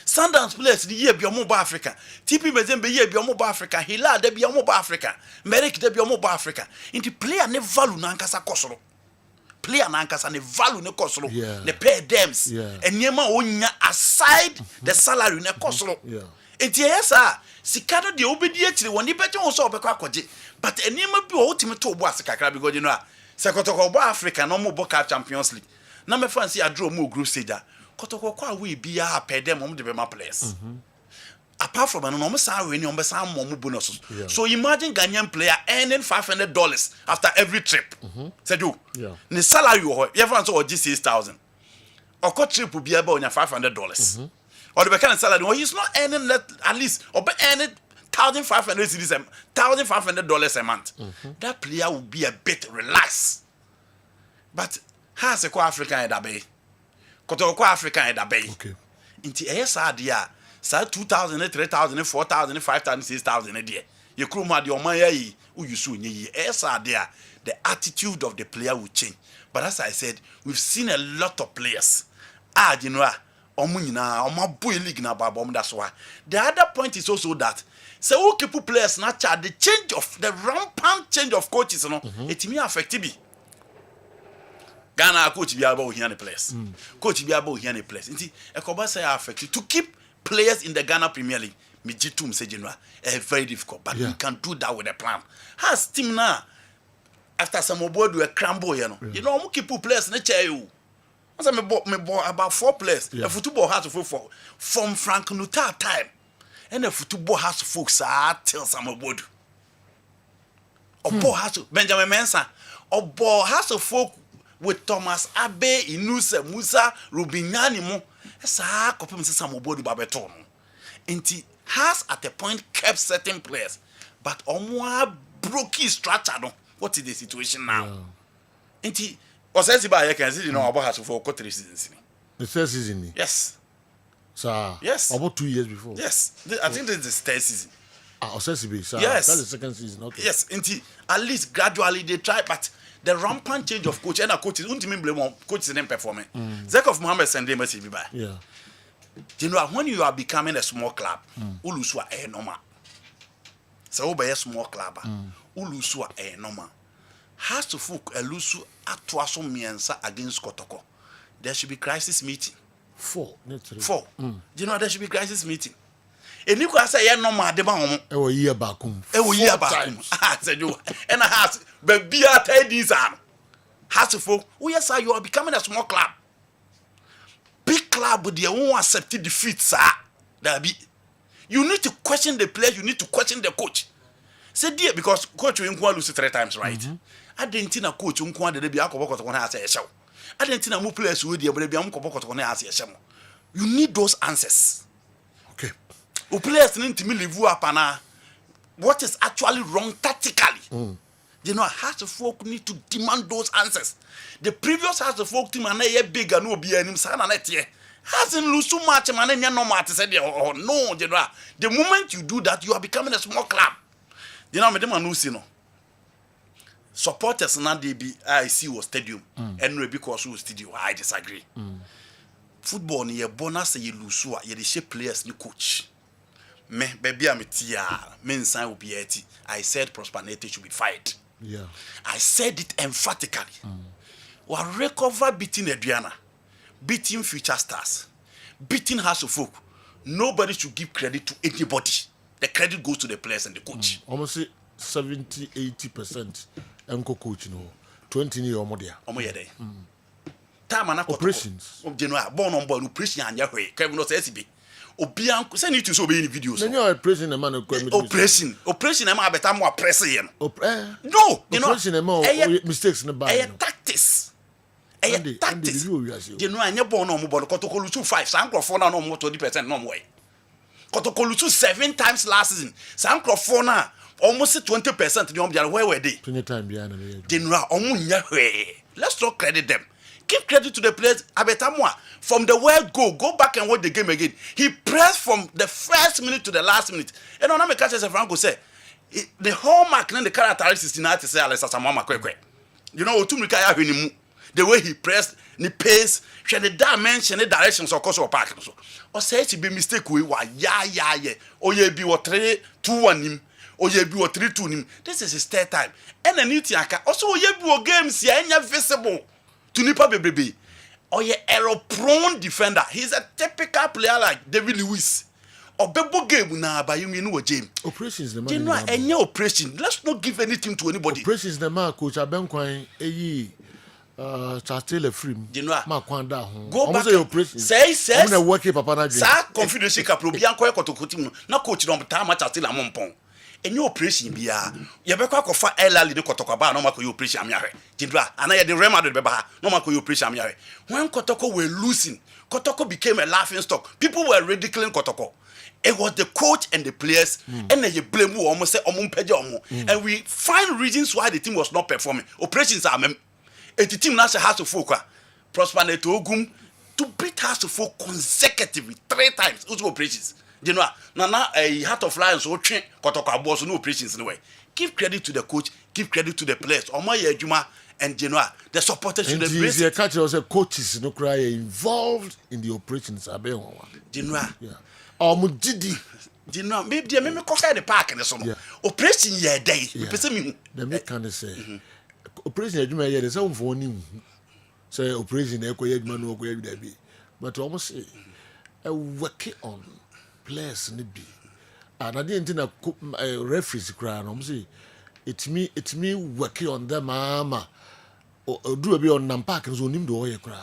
Sundance players in the year beyond Africa. TP Mazembe year beyond Africa. Hila de beyond Africa. Merrick de beyond Africa. Into player ne value nankasa kosoro. Player nankasa ne value ne kosoro. Ne pay dems. And yema onya aside the salary ne kosoro. Into yesa. Sikado de obedience when you bet on so bekwakoje. But enema bi ultimate to bo asakakra because you know Sekotoko bo Africa no mo bo cup Champions League. Na me fancy a draw mo group stage. Kotoko kwa we bia pay them mo de be my players. Apart from no mo san we ni mo be san mo bonuses. So imagine Ghanaian player earning $500 after every trip. Said you. Ne salary wo you fancy o $6,000. Oko trip bia ba onya $500. Or the kind of salary well, he's not earning that at least or be earning $1,500 a month. That player will be a bit relaxed. But has a African at that bay. Kotoko African at that bay. Okay. Into ASR, say 2,000, 3,000, 4,000, 5,000, 6,000 a day. You crew mad your money, who you soon ye ASR there. The attitude of the player will change. But as I said, we've seen a lot of players. You know, that's why. The other point is also that so who keep players natural the change of the rampant change of coaches it may affect me. Ghana coach be about here the players. Coach be about here the players. Inti Ekoba say affect to keep players in the Ghana Premier League. Me jitum say general very difficult but we can do that with a plan. Has team now after some board we cramble you know. You know who keep players in the chair you. I me bought about 4 players. A football has to for from Frank Nuta time. And a football has to folks till some wood. Or has to Benjamin Mensah. Or ball has to folk with Thomas Abe, Inusa, Musa, Rubignani mo. Esa copy Mrs. Samobodu Babeton. And he has at a point kept certain players. But Omwa broke his structure. What is the situation now? And he was says by I can see about has for 3 seasons. The first season? Yes. Sir. Yes. About 2 years before. Yes. I think this is the 3rd season. Sir. Yes. That's the 2nd season. Okay. Yes. At least gradually they try, but the rampant change of coach and a coach is ultimately blame on coaches and performing. Zekov Mohammed send message by. Yeah. You know when you are becoming a small club, uluswa normal. So be a small club, uluswa normal. Has to folk a lusu atwaso miensa against Kotoko. There should be crisis meeting. 4, not 3. 4. You know there should be crisis meeting. And you can say normal de ba a year back. I said you and I has but be at this has to folk. Oh yes, sir, you are becoming a small club. Big club with their own accepted defeat, sir. That be you need to question the player, you need to question the coach. Say dear because coach will lose 3 times, right? I didn't think a coach who wanted to be a couple has a show. I didn't think a move players with your baby has a show. You need those answers. Okay. Who players need to live up and what is actually wrong tactically. You know, House of Folk need to demand those answers. The previous House of Folk team and a big and no be any son and it hasn't lose so much man and no matter said no, you know. The moment you do that, you are becoming a small club. You know, Madam Anusino. Supporters now they be IC or stadium and because we studio. I disagree. Football ni bonus say you lose you the shape players ni coach. Me baby am tia me nsan will be 80. I said Prosperity should be fired. Yeah. I said it emphatically. We recover beating Adriana, beating Future Stars, beating House of Folk. Nobody should give credit to anybody. the credit goes to the players and the coach. Almost 70-80% enko coach no 20 ni omo dia. Omo yede. Time ana operations. General born on board operation anya hwe. Kevin no say SB. Obian say need to so be in videos. Then your operation na man operation na man better more press here. No, you know. Operation na man mistakes na bad. Tactics. Tactics. You know anya born on board kotokolu 2-5. San crofo na no more 20% no more. Kotokolu 7 times last season. San crofo na almost 20% the ombian where were they? 20 times behind. General omunya hwe. Let's not credit them. Give credit to the players. Abetamwa, from the word go back and watch the game again. He pressed from the first minute to the last minute. And on me catch as Franco say, the hallmark and the characteristics in say Alex Asamama kwekwe. You know, Otumika ya hwenimu. The way he pressed, the pace, she the dimension, the directions of course of park. So, or say it be mistake we wa ya. Oye bi wo 3-2-1 nim. Oye bi wo 3-2 nim. This is his third time. And the new tiaka also oye bi wo games ya enya visible. To Nipa Bebe, or ye error prone defender. He's a typical player like David Lewis. Or Bebo game na by you mean what James. Operations the man. You know any operation. Let's not give anything to anybody. Operations the man coach Abenkwan eyi Chartele Free. You know Makwanda. Go back. Say I'm gonna work papa na. Sa confidence ka pro bianko ekotokoti na coach no ta ma Chartele amompon. Any operation bia ye be kwa kofa elali de kotoko ba no makoy operation amyahwe jindra ana ye de Real Madrid be ba no makoy operation amyahwe when kotoko were losing kotoko became a laughing stock. People were ridiculing kotoko. It was the coach and the players and they blame who almost say and we find reasons why the team was not performing. Operations are a team now has to focus Prosper Netogum to beat has to focus consecutively 3 times those operations. You know, Nana a Heart of Lions or train Kotoka boss no operations anyway. Give credit to the coach, give credit to the players. Omoye Juma and Genoa, the supporters should embrace it. Catch also coaches no cry involved in the operations. Genoa. Yeah. Mujidi. Genoa, maybe me coffee the park and so on. Operation ye day. The me can say operation Juma ye there's some for new. Say operation Eko Juma no go be. But almost say work on players need be and I didn't think referees cry and say it's me working on them mama or do a be on Nampak and so nim do oye cry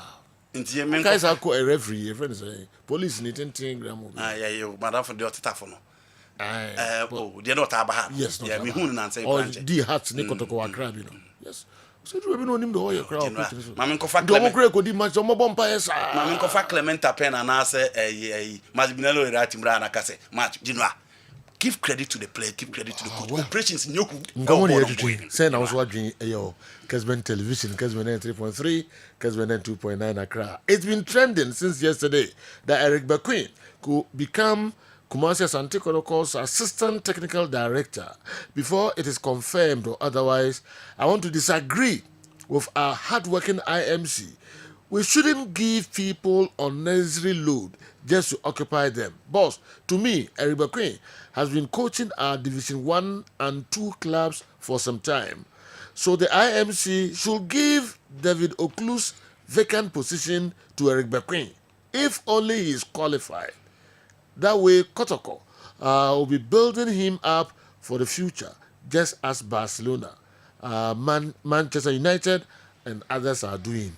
into men guys are call a referee a friend say police need 10 gram yeah you madam for the otafo no they not aba yes yeah me hu na say or the hearts ne kotoko akra bi no yes so do we no nim do oye cry mama nkofa Clement do mo di match mo bompa yes mama nkofa Clement pen and na say Masbinelo Iratimra na kase match Genoa. Give credit to the player, give credit to the coach. Operations in Yoku. Say now, what doing your Kessben television, Kessben 3.3, Kessben 2.9 Accra. It's been trending since yesterday that Eric Bequin could become Kumasi Asante Kotoko's assistant technical director. Before it is confirmed or otherwise, I want to disagree with our hardworking IMC. We shouldn't give people unnecessary load just to occupy them. Boss, to me, Eric Bequin has been coaching our Division 1 and 2 clubs for some time. So the IMC should give David Oklu's vacant position to Eric Bequin, if only he is qualified. That way, Kotoko will be building him up for the future, just as Barcelona, Manchester United, and others are doing.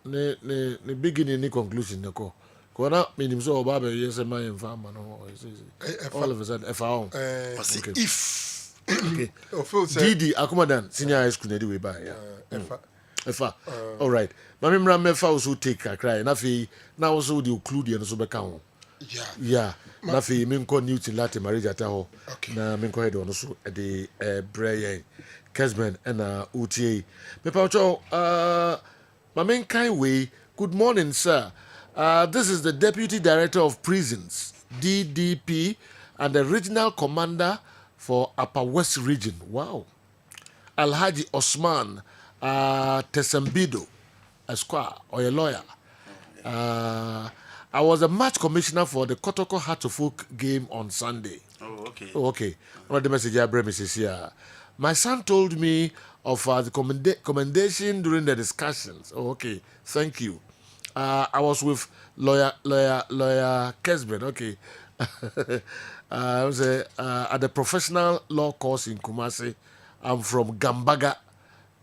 The beginning, the conclusion, the call. Kona minim so oba be yes my farmer no all of a sudden if Didi Akumadan senior high school na way by yeah all right mama mra mefa also take a cry na fi na also the include and so be kan yeah na fi me nko Newton Latte marriage ata ho na me nko head on so the Brian Kessben and UTA me pa cho mama nkai way good morning sir. This is the Deputy Director of Prisons, DDP, and the Regional Commander for Upper West Region. Wow. Alhaji Osman Tesembido, Esquire, or a lawyer. I was a match commissioner for the Kotoko Heart of Folk game on Sunday. Oh, okay. Oh, okay. One of the messages I brought is here. My son told me of the commendation during the discussions. Oh, okay. Thank you. I was with lawyer Kessben, okay. I was at the professional law course in Kumasi. I'm from Gambaga,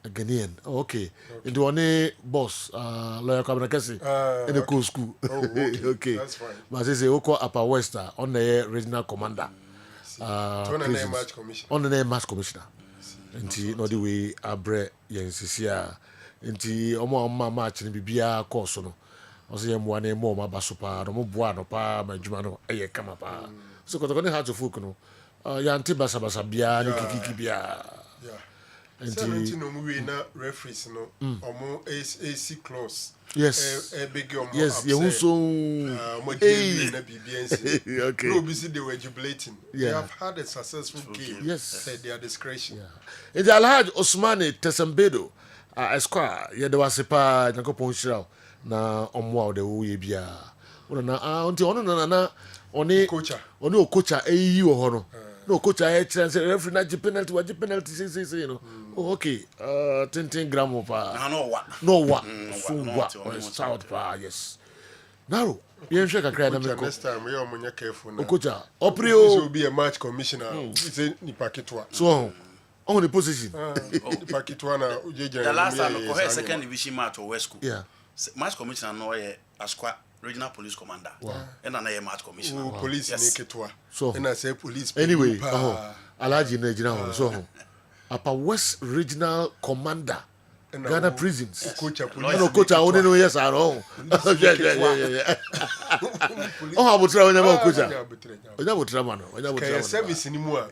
a Ghanaian. Oh, okay. Into one boss, lawyer Kabrakasi, in the cool school. Okay. That's fine. But I say, Oko Upper Wester, on the regional commander. On the name match commissioner. On the name match commissioner. Nti no the way abre yensisia nti omo match ni bibia course no oso ye mo na mo ma baso pa no mo boa no pa ma djuma no eye kama pa so kotoko ne hat folk no ya nti basa bia ni kiki bia nti no mu we na referees no omo AC clause yes big omo yes ye hu so mo game na bibia nsi okay no be they were jubilating they have had a successful game yes at their discretion Idi Alhaji Osmani Tesembedo esquire ye de wasepa Nyankopon Shiraw na omo a de wo ye bia wona na onti ono na oni okocha eyi wo ho no na okocha e kire say referee na penalty wa penalty say you know oh okay 10 gram pa no wa so wa south pa yes now you should kakra na me ko next time we are munya careful na okocha oprio will be a match commissioner say ni paketwa so on the position paketwa na ujeje the last time ko he second division match or West School yeah match commissioner no ye Asqua regional police commander and na match commissioner police ni ketwa so and I say police anyway Alhaji na jina ho so Upper West regional commander Ghana prisons no coach only no yes are all yeah oh abutra onya ma coach onya abutra man onya abutra service ni mu a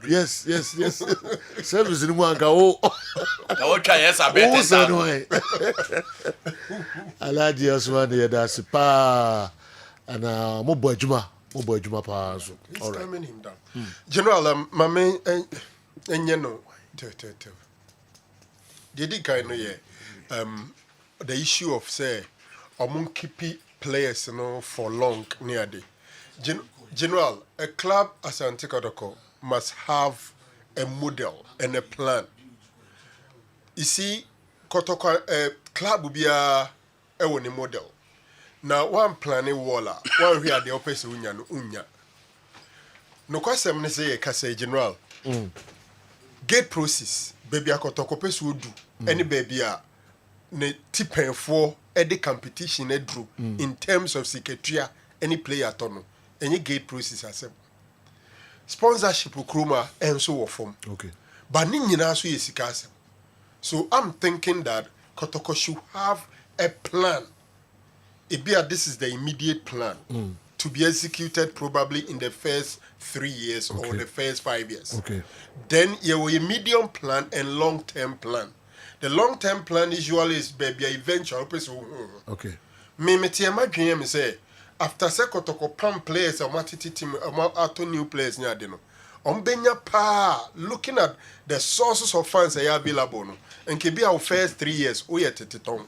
yes service ni mu anka o twa yes abete no Alhaji Osman ya da sipa ana mo bo adwuma pa so all right general mame enye no the kind of the issue of say keep players for long near the general a club as Antikodoko must have a model and a plan. You see, Kotoko club will be a model. Now one planning walla, one here the opposite unya. No question say a general. Gate process, baby Akotoko pes would do. Any baby ne tipen for any competition drew in terms of secretary any player tono any gate process as sponsorship kroma and so form okay but nyina so yesikase so I'm thinking that Kotoko should have a plan this is the immediate plan to be executed probably in the first 3 years or the first 5 years okay then you have a medium plan and long-term plan. The long-term plan usually is baby eventual person. Okay. Me tiama dream me say after say Kotoko pam players or matiti team or new players near deno. Benya pa looking at the sources of funds are available no. And can be our first 3 years we at teton.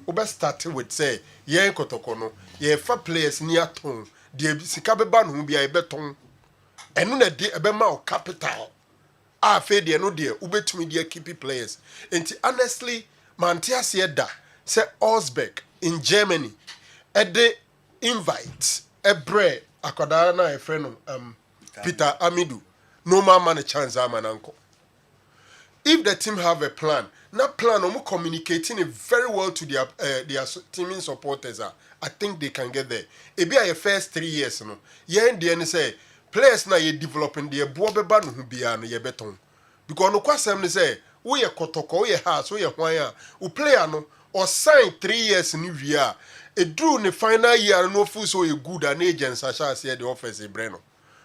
Oba start with say ye Kotoko no ye fa players near ton. The sikabe ban who be a beton. And no de ebema capital. Fade no dear, ubetumi dear keep players. And honestly, Mantias Yeda say Osbeck in Germany at the invite a bre akodana a friend Peter Amidu. No man a chance man uncle. If the team have a plan, not plan communicating it very well to their teaming supporters I think they can get there. It be a first 3 years no. Yeah, and the say players na ye developing the boabeba no bia no ye beton because no kwasem ne say we ye Kotoko we ye house we ye hwan a player no or sign 3 years ni via e drew ne final year no full so ye good an agents asha say the offers e breno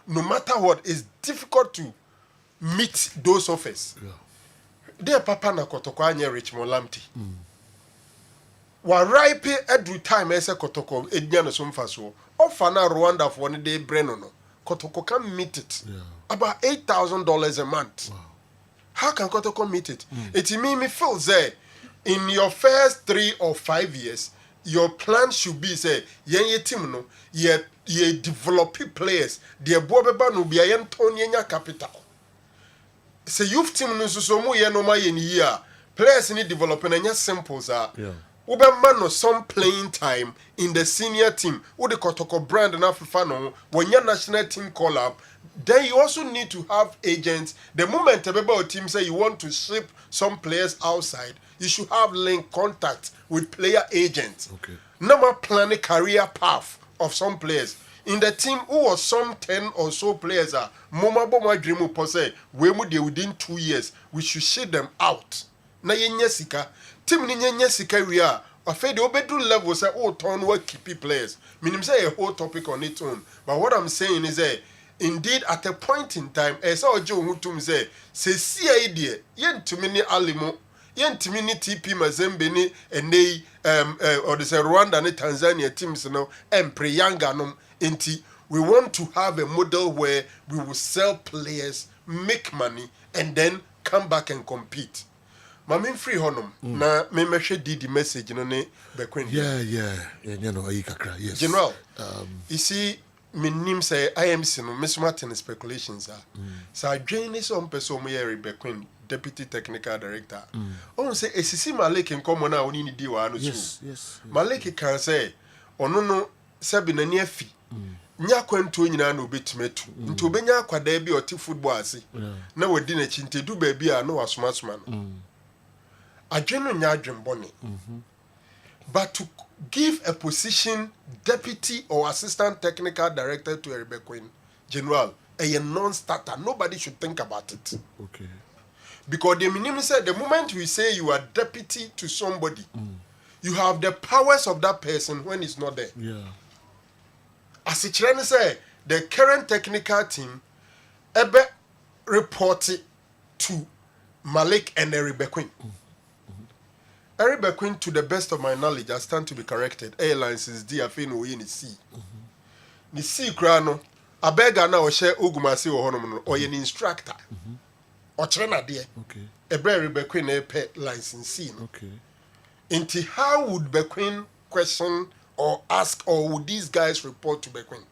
no matter what is difficult to meet those offers there papa na Kotoko anya Richmond Lamptey wa ripe every time ese Kotoko ednya no so mfa so offer na Rwanda for ne dey breno no Kotoko can meet it about $8,000 a month. Wow. How can Kotoko meet it? It me feel say in your first 3 or 5 years, your plan should be say ye team no ye develop players. The boabeba no be a yen capital. Say youth team no so mo ye no ma ye ni year. Players need developing and simple Ubema no some playing time in the senior team. Udi kotoko brand na FIFA when your national team call up, then you also need to have agents. The moment a team say you want to ship some players outside, you should have link contact with player agents. Okay. Number plan a career path of some players. In the team, who was some 10 or so players are Moma Boma Dream Pose, within 2 years, we should ship them out. Na yenyesika, team ni yenyesika we are. After the obedu level say turn work keepy players. Meaning say a whole topic on its own. But what I'm saying is indeed at a point in time, as our Joe Mutum say see idea, yen to many alimo, yen to many TP Mazembeni and they or the Rwanda and Tanzania teams now and Priyanganum. We want to have a model where we will sell players, make money, and then come back and compete. Mamin free honum. Na me meshe did the message no ne bekwen. Yeah. You know, yes. General, you see, my name say IMC no mismatching speculations are. So I join this on person me bekwen deputy technical director. On say esisi Malik in common na oni ni di wa no so. Yes. Malik can say ono no sabi na ne afi. Nya kwanto nyina na obetimetu nti obenya akwada bi oti football ase na wadi na chinte du ba bi a no wasoma no adweno nya adwenbone but to give a position deputy or assistant technical director to a Queen general a non-starter, nobody should think about it. Okay. Because the minimum said the moment we say you are deputy to somebody, you have the powers of that person when he's not there. Yeah. As it say, the current technical team ebe reported to Malik and Eribe Queen. Eribe Queen, to the best of my knowledge, I stand to be corrected. Airlines is DFA no in the sea. Ni sea krano, abega na o share ugumasi o hono or an instructor. Or chena dear. Okay. Ebe Eribe Queen a pet licensee. Okay. Into how would Bequin question or ask, or would these guys report to Bequin?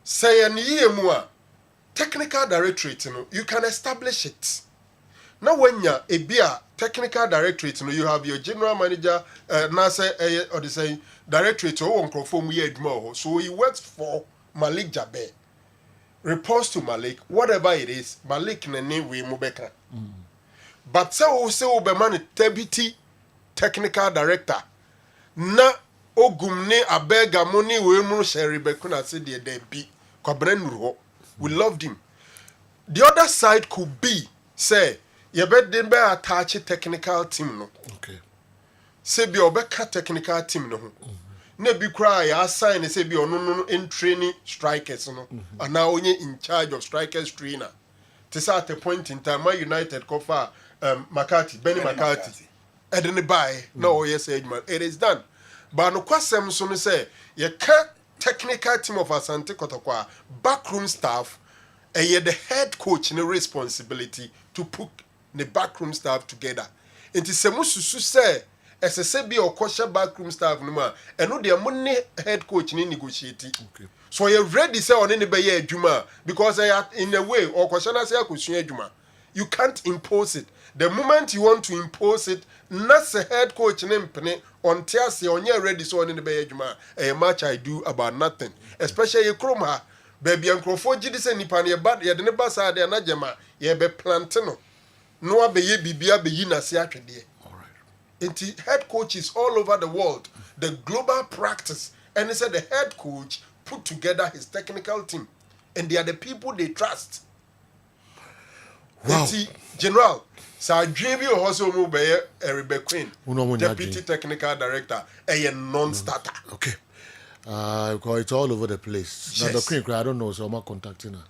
Say an year technical directorate, you can establish it. Now when you're a beer technical directorate, you have your general manager, NASA or the same directorate or one so he works for Malik Jabe. Reports to Malik, whatever it is, Malik name we mubeka. But so Obeman deputy technical director na ogumne abega money we mu share bekuna say there be kwabrenuru. We loved him. The other side could be say you bet them be attach technical team no. Okay. Say be obeka technical team no. Na bi cry assign say be no in training strikers no. And now only in charge of strikers trainer. This at a point in time Man United cover Benny McCarthy. Edeni buy no yes man. It is done. But no kwasem so no say you can't technical team of Asante Kotokwa backroom staff the head coach no responsibility to put the backroom staff together. It is semususu say SSB or kosha backroom staff no ma eno de money head coach ni negotiate. Okay. So you ready say on any be adwuma because in a way or kosha na say akosua adwuma. You can't impose it. The moment you want to impose it, not the head coach nempene until say on you ready so on in the bay a match I do about nothing. Especially Kroma, baby and Crofo Jidis and Nipan ye bad ye the nebasa de anajama ye be plantino. No be ye bibia be yina siatre de. Alright. Head coaches all over the world, the global practice, and he said the head coach put together his technical team, and they are the people they trust. Wow. General, so dream you also move by Eribe Queen, deputy technical director, a non-starter. Okay. Because it's all over the place. Yes. Now the Queen, I don't know, so I'm not contacting her.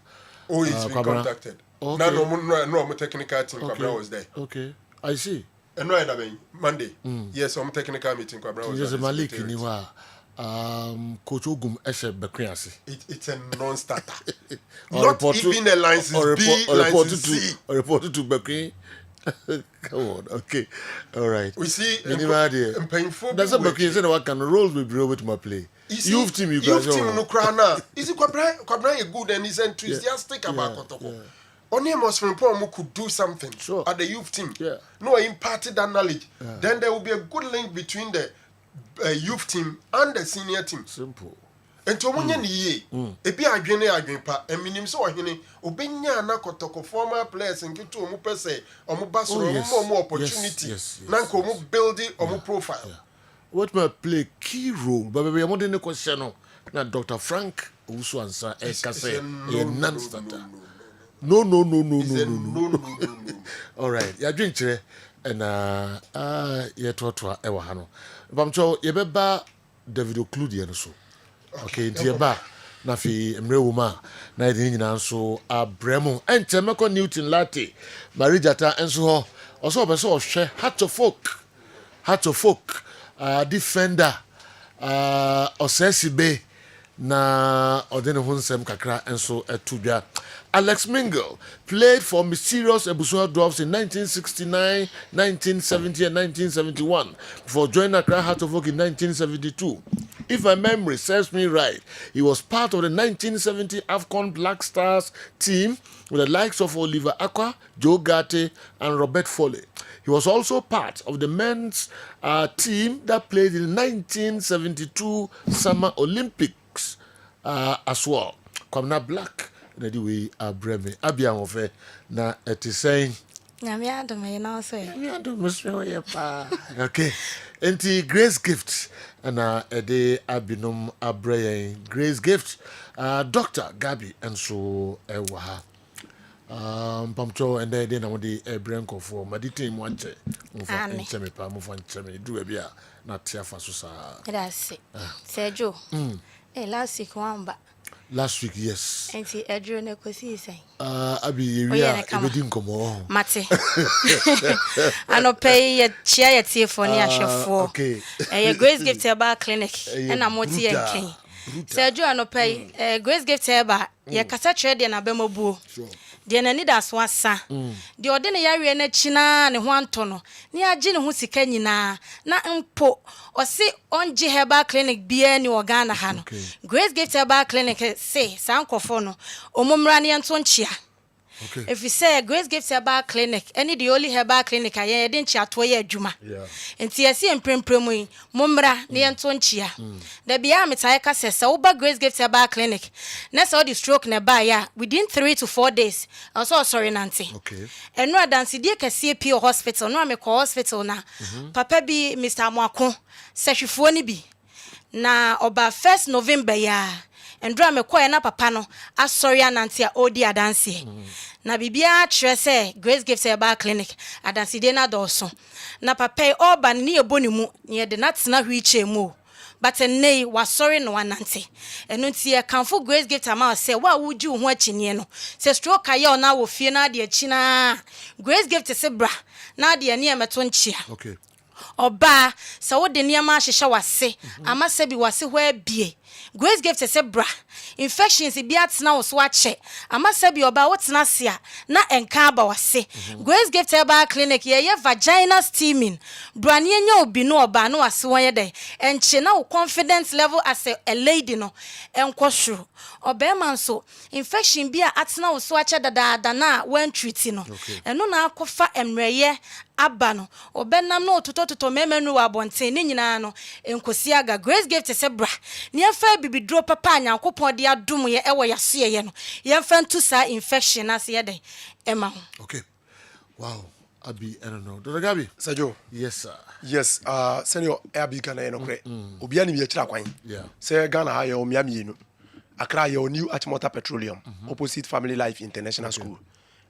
Oh, it's been contacted. Okay. No, technical team Kwabra was there. Okay, I see. And no, I mean Monday. Yes, I'm technical meeting Kwabra was there. Malik Coach Ogum Eshe Bekriasi. It's a non-starter. Not even a license B, license C. Reported to Bekri. Come on, okay, all right. We see painful. That's a Bekri said what kind of roles will be over to my play. Youth team, you guys. Youth team no crana. Is it Kwabra good and he's enthusiastic about Kotoko? only most from Pomo could do something at the youth team. No, imparted that knowledge. Then there will be a good link between the youth team and the senior team. Simple. And to one ye, a be a gene agripa, and minim so hini, Ubenya na kotoko former players and get to a mupese, or mubaso, more opportunity, Nanko mu building or mu profile. What may play key role, but we are more than a question. Now, Dr. Frank also answer a non-starter. No. All right, you drink today, and you talk to our Hano. But I'm sure you better David O'Cludian so. Okay, dear ba. Nafi Mreuma, Nighting so Bremo, and Temeko Newton Latte, Marijata, and so also share Heart of Folk, Defender, Osesi Bay. Na odene hunsem kakra enso etubia. Alex Mingle played for Mysterious Ebusua Dwarfs in 1969, 1970 and 1971 before joining Accra Heart of Oak in 1972. If my memory serves me right, he was part of the 1970 AFCON Black Stars team with the likes of Oliver Aqua, Joe Gatti and Robert Foley. He was also part of the men's team that played in the 1972 Summer Olympics as well. Kwamna Black, na di we abreme abia wofe na etisɛn na me adom ye na so ye me adom so ye pa. Okay, enti Grace Gift na ede abinom abrɛ Grace Gift, Dr. Gabi enso ewa ha pamcho ende de na wodi ebrenko for madite mu anche mfa ncheme pa mfa ncheme du bia na tiafa so sa that's Sergio last week wamba. Last week, yes. And see, Adrian Nekosi saying, Abi, we are everything come on. Mate. I no pay a chair at here for near for. Okay. A Grace Gift about clinic, and I'm what ye king. Sergio, I no pay Grace Gift about ye cassette and a bemobu. The Nanidas was sa. The ordinary and China and one tono. Near Jin who si Kenina, na mpo, or say on Jiheba clinic be any organa hano. Grace Gift about clinic say, Sankofono, or Mumrani and Sonchia. If you say Grace Gift about clinic, any the only herbal clinic I didn't chat way Juma. And TSC and Prim Primui, Mumra, near Tonchia. The Biamitaka says, Oba Grace Gift about clinic. Next all the stroke nearby, within 3 to 4 days. I'm so sorry, Nancy. Okay. And no dance, dear CP hospital, no, I'm a hospital now. Papa be Mr. Mwako, Seshifoni be. Na oba 1st November, ya. And drama kwa na papa no asori ananti a odi adanse na bibia kire se Grace Gift Herbal Clinic adanse de na doso na papa oba ni eboni mu ye de natina hwiche mu but nei wasori no ananti eno nti e kanfo Grace Gift ama se wa wuji ho akini no se stroke aye na wo fie na de akina Grace Gift se bra na de ne emeto nchia. Okay. Oba sa wo de niama hyehye wase ama se bi wase ho abie Grace Gift se bra infections bi atena wo so ache ama se bi oba wo tena se a na enka aba wase Grace Gift Herbal Clinic ye vaginal steaming brani enya obi no oba no wase won ye den enche na wo confidence level as a lady no enko hworo oba man so infection bi atena wo so ache dada na wan treat no eno na akofa emreye abano obenam no tototo memenu wa bonten ni nyina no enkosi aga Grace Gift se bra ne afa bibidro papa anyankopon de adom ye ewo yaso ye no ye fa ntu sa infection as ye den ema ho. Okay. Wow. Abi, I don't know. Dr. Gabi. Sergio. Yes, sir. Yes, senior Abi Ghana no kre. Obi ani bi kira kwan. Yeah. Say Ghana ha ye o miami no. Accra ye o New Achimota Petroleum, opposite Family Life International School.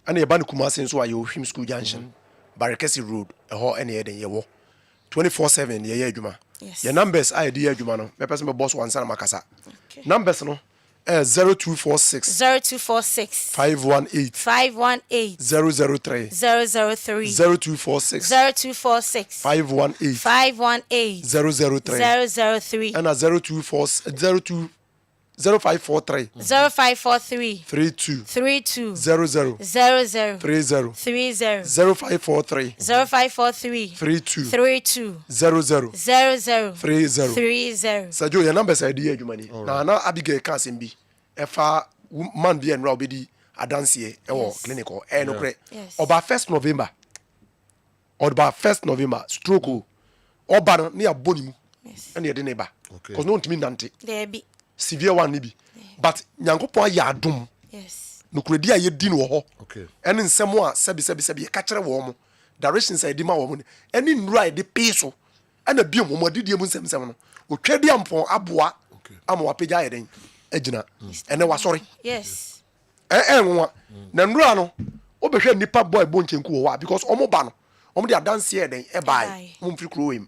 And ye ban Kumasi so aye o Him School Junction. Barakesi Road, a ho any eden ye wo. 24/7 ye adwuma. Yes. Your numbers are the adwuma no. Me person me boss one sana makasa. Numbers no 0246 518 003 00246 518 003 and a 0543 32 00 0543 32 00 Sergio, your numbers are the adwuma ni. Na Abigail can be efa man bi enra obedi adansie ɛwɔ clinic hɔ no korɛ Yes. ɔba 1st November ɔba 1st November stroke o ɔba no ne yɛabɔ ne mu ɛne yɛde ne ba because no ntumi nante Debi. severe one ne bi but nyankopɔn ayɛ adom Yes. nokorɛdi a yɛdi no wɔ hɔ ɛne nsɛm a sɛbi yɛka kyerɛ wɔ mo directions a yɛdi ma wɔ mo ɛne nnuro a yɛde pee so ɛna biom wɔn adidie mu nsɛmsɛm no otwadi ampɔn aboa ama wapagya ayɛ den agyina ɛnɛ wasɔre Yes. nwa na nnuro no wobɛhwɛ nnipa bɔ ɛbɔ nkyɛnku wɔ hɔ a because ɔmo ba no ɔmo de adanseɛ ɛdɛn ɛbae ɔmo mfiri kuro wɔ mu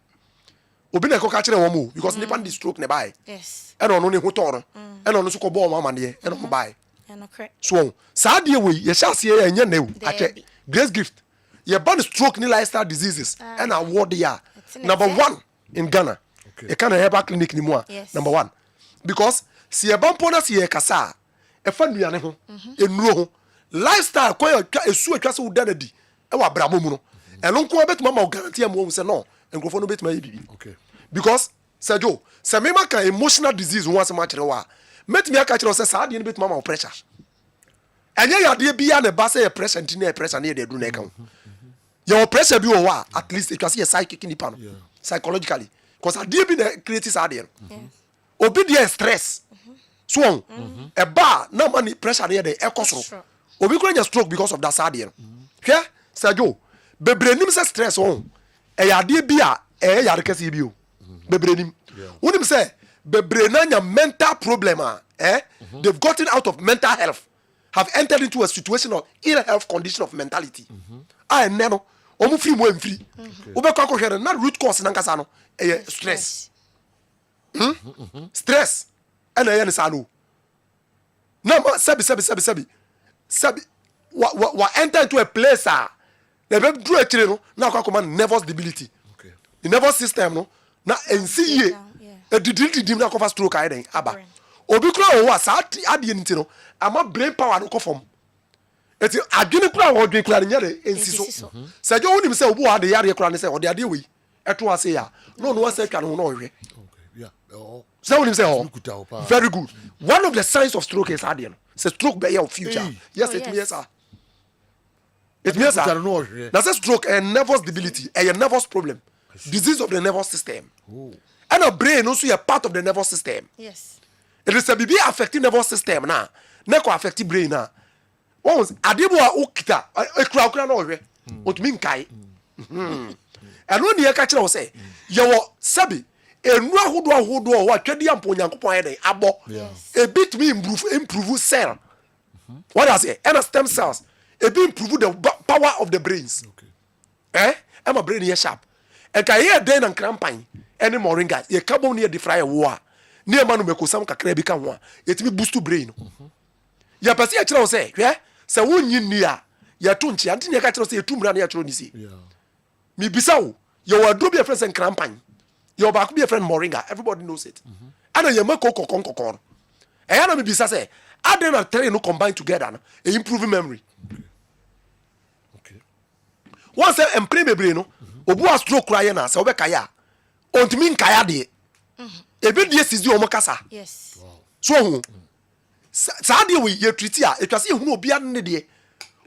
obi na ɛkɔka kyerɛ wɔn o because nnipa no de stroke na ɛbae Yes. ɛna ɔno ne ho tɔɔ no ɛna ɔno nso kɔbɔ ɔmo amaneɛ ɛna ɔmo bae Enokre. so saa adeɛ wɔ yi yɛhyɛ aseɛ yɛ ɛnyɛ na ewu akyɛ grace gift yɛba no stroke ne lifestyle diseases ɛna award yɛ a number 1 in Ghana yɛka na herbal clinic ni mu a number 1 because si yɛba mpo na si yɛ kasa a ɛfa nnuane ho nnuro ho lifestyle kɔ esu atwa sɛ woda na di ɛwɔ abrabɔ mu no ɛno nko bɛtuma ma wo guarantee mu sɛ no nkurɔfoɔ no bɛtuma yɛ bibi because sɛjo sɛ mema ka emotional disease ho asɛm akyerɛ wo a mɛtumi aka kyerɛ wo sɛ saa adeɛ no bɛtuma ma wo pressure ɛnyɛ yɛ adeɛ biara na ɛba sɛ yɛ pressure nti na yɛ pressure na yɛde aduru na ɛka ho yɛwɔ pressure bi wɔ hɔ a at least ɛtwa sɛ yɛ psychic nipa no psychologically because adeɛ bi na create saa adeɛ no obi deɛ stress so ɛba na ma ne pressure no yɛ de ɛkɔ soro obi kora nya stroke because of that saa adeɛ no hwɛ sɛjo bebree nim sɛ stress wɔn ɛyɛ adeɛ bi a ɛyɛ yare kɛseɛ bi o bebree nim wonim sɛ bebree na nya mental problem a they've gotten out of mental health have entered into a situation of ill health condition of mentality a ɛnɛ no ɔmo firi mu ɛmfiri wobɛkɔ akɔhwɛ no na root cause nankasa no ɛyɛ stress stress ɛna ɛyɛ ne saa no na ma sɛbi wa enter into a place a na ɛbɛduru akyire no na akɔ akɔma nervous debility the nervous system no na ɛnsi yie ɛdidididim na akɔfa stroke ayɛ den aba obi kura wɔ hɔ a saa adeɛ no nti no ama brain power no kɔ fam eti adwene kura wɔ dwen kura ne nyɛ de ɛnsi so sɛ gye wonim sɛ obi wɔ ade yareɛ kura ne sɛ ɔde adeɛ wei ɛto ase a na ɔno wasa atwa ne ho na ɔhwɛ sɛ wonim sɛ hɔ very good one of the signs of stroke is adeɛ no sɛ stroke bɛyɛ of future yes it means saa it means saa na sɛ stroke ɛyɛ nervous debility ɛyɛ nervous problem disease of the nervous system ɛna brain no nso yɛ part of the nervous system Yes. it is a bibi affecting nervous system na kɔ affect brain na wɔn adeɛ bi a okita ekura na ɔhwɛ otumi nkae ɛno ne yɛ ka kyerɛ wɔ sɛ yɛwɔ sɛbi enura ahodoɔ wɔ atwadi ampo nyankopɔn ayɛ den abɔ ebi tumi improve cell what I say ɛna stem cells ebi improve the power of the brains ɛma brain yɛ sharp ɛnka yɛ den na nkrampan ɛne moringa yɛ kabom ne yɛ de fry ɛwɔ a ne yɛ ma no mɛkosam kakra bi ka ho a yɛtumi boost brain no yɛ pɛ sɛ yɛkyerɛ wo sɛ hwɛ sɛ wonyi nni a yɛto nkyea nti ne yɛka kyerɛ wo sɛ yɛtu mmara ne yɛkyerɛ ne si mebisa wo yɛwɔ aduro bi yɛfrɛ sɛ nkrampan yɛwɔ baako bi yɛfrɛ no moringa everybody knows it ɛna yɛma kɔkɔkɔnkɔkɔ no ɛyɛ na mebisa sɛ adɛn na three no combine together no ɛyi improve memory wɔn sɛ mpere bebree no obu a stroke kura yɛ na sɛ wobɛkaeɛ a ɔntumi nkae adeɛ ebi deɛ sisi wɔn kasa so ɔho saa deɛ wɔ yɛ treat a etwa sɛ ehunu obi ane deɛ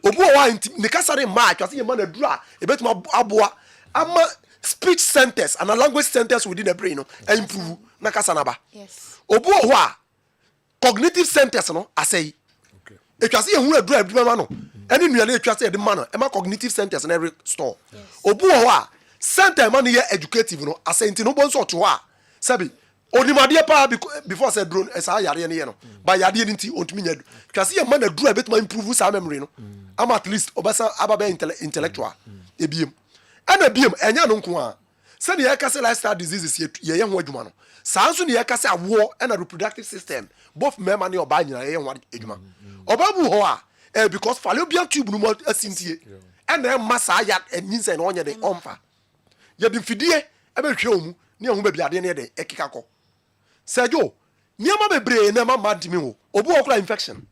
obu wɔ hɔ a nti ne kasa de mmaa etwa sɛ yɛ ma na duro a ebetuma aboa ama speech centers and language centers within the brain no improve na kasa na ba obu wɔ hɔ a cognitive centers no asɛyi etwa sɛ ehunu aduro a ebi ma no ɛne nnuane etwa sɛ yɛde ma no ɛma cognitive centers na restore obu wɔ hɔ a center ma no yɛ educative no asɛyi nti no bo nso ɔte hɔ a sɛbi onimadeɛ paa before sɛ drone saa yareɛ no yɛ no ba yareɛ no nti ɔntumi nya twa sɛ yɛma no aduro a ɛbɛtuma improve saa memory no ama at least ɔbɛsa aba bɛyɛ intellectual ebiem ɛna biem ɛnyɛ no nko a sɛdeɛ yɛka sɛ lifestyle diseases yɛyɛ ho adwuma no saa nso ne yɛka sɛ awoɔ ɛna reproductive system both mmarima ne ɔbaa nyinaa yɛyɛ ho adwuma ɔbaa bu hɔ a because fallopian tube no mu asintie ɛna ɛma saa ya nyinsɛn na ɔnyɛ de ɔmfa yɛde mfidie ɛbɛhwɛ wɔ mu ne ɛho baabi adeɛ ne yɛde ɛkeka kɔ sɛdwo nneɛma bebree na ɛma mma ntimi ho obi wɔ kora infection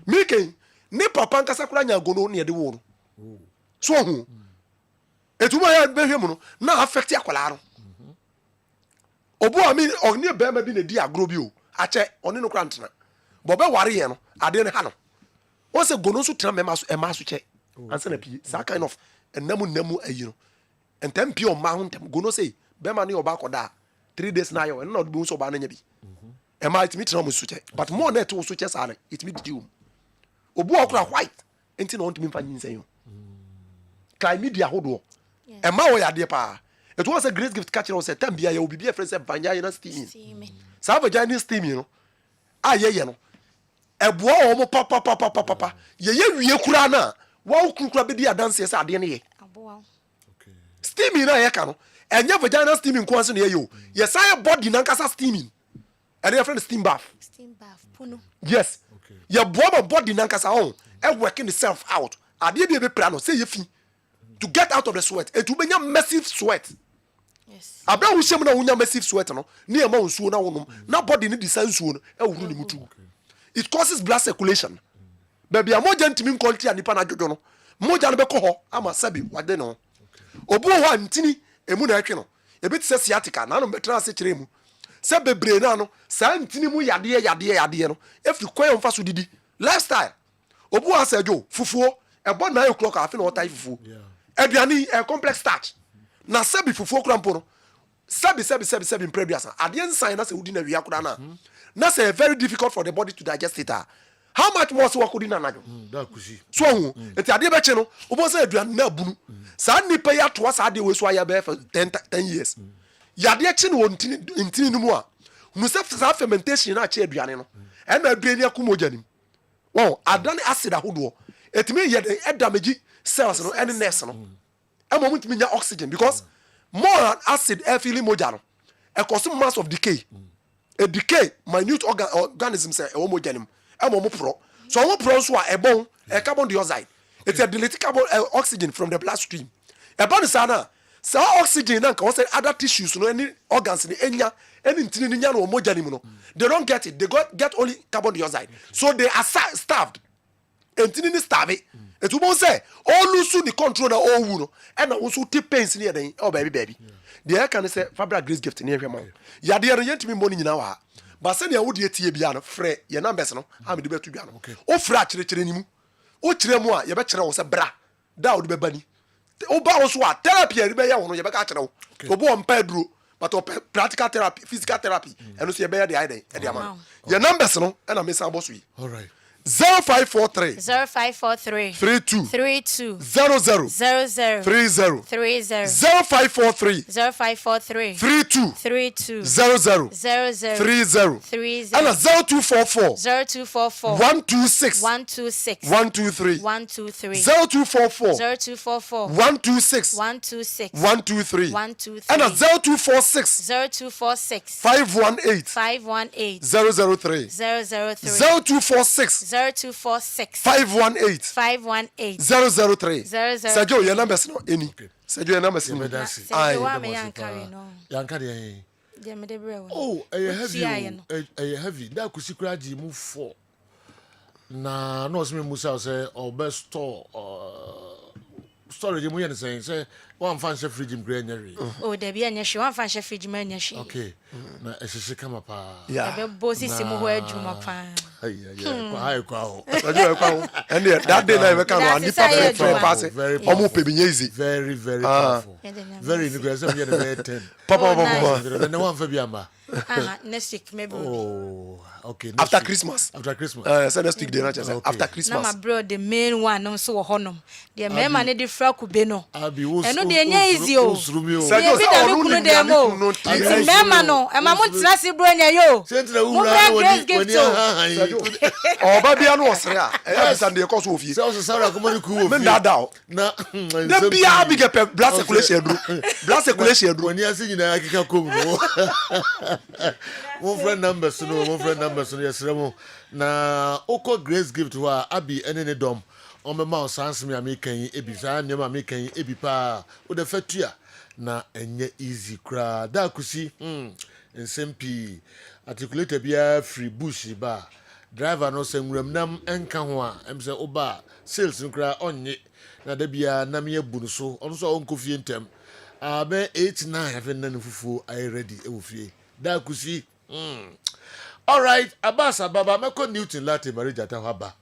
meken ne papa nkasa kora nya agono ne yɛde wo no so ɔho ɛtumi a yɛbɛhwɛ mu no na affect akwadaa no obi a ɔne bɛrima bi na di agorɔ bi o akyɛ ɔne no kora ntena bɔ ɔbɛware yɛ no adeɛ ne ha no once gono so tena mema so ema so che ansa na pie sa kind of namu ayi no entem pie o ma ho ntem gono say be ma ne oba koda 3 days na yo no do so ba na nya bi ema it me tena mo so che but more net wo so che sa na it me di obu okra white enti na ontimi mfa nyinsen yo kai media hodo ema wo ya de pa it was a great gift catcher was a time bia ya obi bia friend say vanya na steaming sa vanya steaming no ayeye no eboa o mo papa ye wie kura na wa kura be di adanse say ade ne ye aboa steaming na ye ka no enye vagina steaming ko anse ne ye yo ye say body na nkasa steaming and your friend steam bath puno yes ye boa my body na nkasa on e working itself out ade bi be pra no say ye fi to get out of the sweat it will be a massive sweat. Yes. Abra wo shem na wo nya massive sweat no na e ma nsuo na wonom na body ni disa nsuo no e wuru ni mutu. It causes blood circulation. Baby amoja ntimi quality anipa na dwodo no. Moja no be ko ho ama sabi wade no. Obu ho antini emu na atwe no. E beti se sciatica na no betra se kire mu. Se bebre na no sa antini mu yade no. If you koy mfa so didi lifestyle. Obu ha se jo fufuo e bo 9 o'clock afi na otai fufuo. Aduani complex starch. Na sabi fufuo krampo no. Sabi imprebiasa. Adien sign na se udi na wiya kura na. Na say very difficult for the body to digest it. How much more so wakudi na najo? Da kusi. So enti ade be che no, obo say aduan na bunu. Sa nipa ya to sa ade we so aya be for 10 years. Ya de che no ntini no mu a. Mu se sa fermentation na che aduane no. E na aduane akomoja nim. Wow, adan acid ahodo. Etimi ye de damage cells no any nurse no. E mo mutimi nya oxygen because more acid e feeling moja no. E cause mass of decay. A decay minute organisms say e wo moja nim. E mo pro. So wo pro so a e bon e carbon dioxide. It's a delete carbon oxygen from the bloodstream. E bon sana. So oxygen na can say other tissues no any organs ni enya any ntini nya no moja nim no. They don't get it. They get only carbon dioxide. So they are starved. Ntini ni starve. Et tout bon say all lose the control na all wu no. E na wo so take pains ni den. Oh baby. The air can say Fabra Grace gift ni ehwe mo. Ya de yentimi money nyina wa. Ba se na wo de tie bia no frɛ ye numbers no ha me de betu bia no. O fra kyerɛkyerɛ ni mu. O kyerɛ mu a ye be kyerɛ wo se bra. Da wo de beba ni. O ba wo so a therapy ye be ya wo no ye be ka kyerɛ wo. Obo on pa duro but practical therapy, physical therapy. And so ye be ya de ai den e de ama. Ye numbers no e na me san boss wi. All right. 0543 32 00 00 30 0543 32 00 30 and 0244 126 123 0244 126 123 and 0246 518 003 0246 518 003 Sergio your numbers no any Sergio your numbers no yanka de oh heavy da kusikura di mu 4 na no se musa say or best store storage mu yen say one fan chef fridge mgra nyare oh da bia nyahwe one fan chef fridge ma nyahwe okay na ehye kama pa ya be bosi simu ho adwuma pa kwa and that day na we can one nipa friend pass omo pebinye easy very powerful very nigresem here the 10 papa na one fa biamba next week maybe oh okay after Christmas so next week dey na just after Christmas na my bro the main one no so honom the mema ne dey fra kube no eno dey nya easy o Sergio bi da mi kunu dem o mema no e ma mo tira si bro nya yo mo bra grace gift oba bia no osre a e bisa dey cause ofie so sara ko mo ni ku ofie me dada na the bia big blood circulation dro oni asi nyina akika kom no mo friend numbers no yesremo na oko grace gift wa abi enene dom o me ma sans me amekan ebi sa ne ma amekan ebi pa o de fatua na enye easy kra da kusi nsmp articulator bia free bush ba driver no se nwuram nam enka ho a em se oba sales nkra onye na da bia nam ye bunu so ono so onko fie ntem abe 89 have na fufu I ready e wo fie da kusi All right, Abbas Ababa, Meko Newton Lati Marija Tahaba,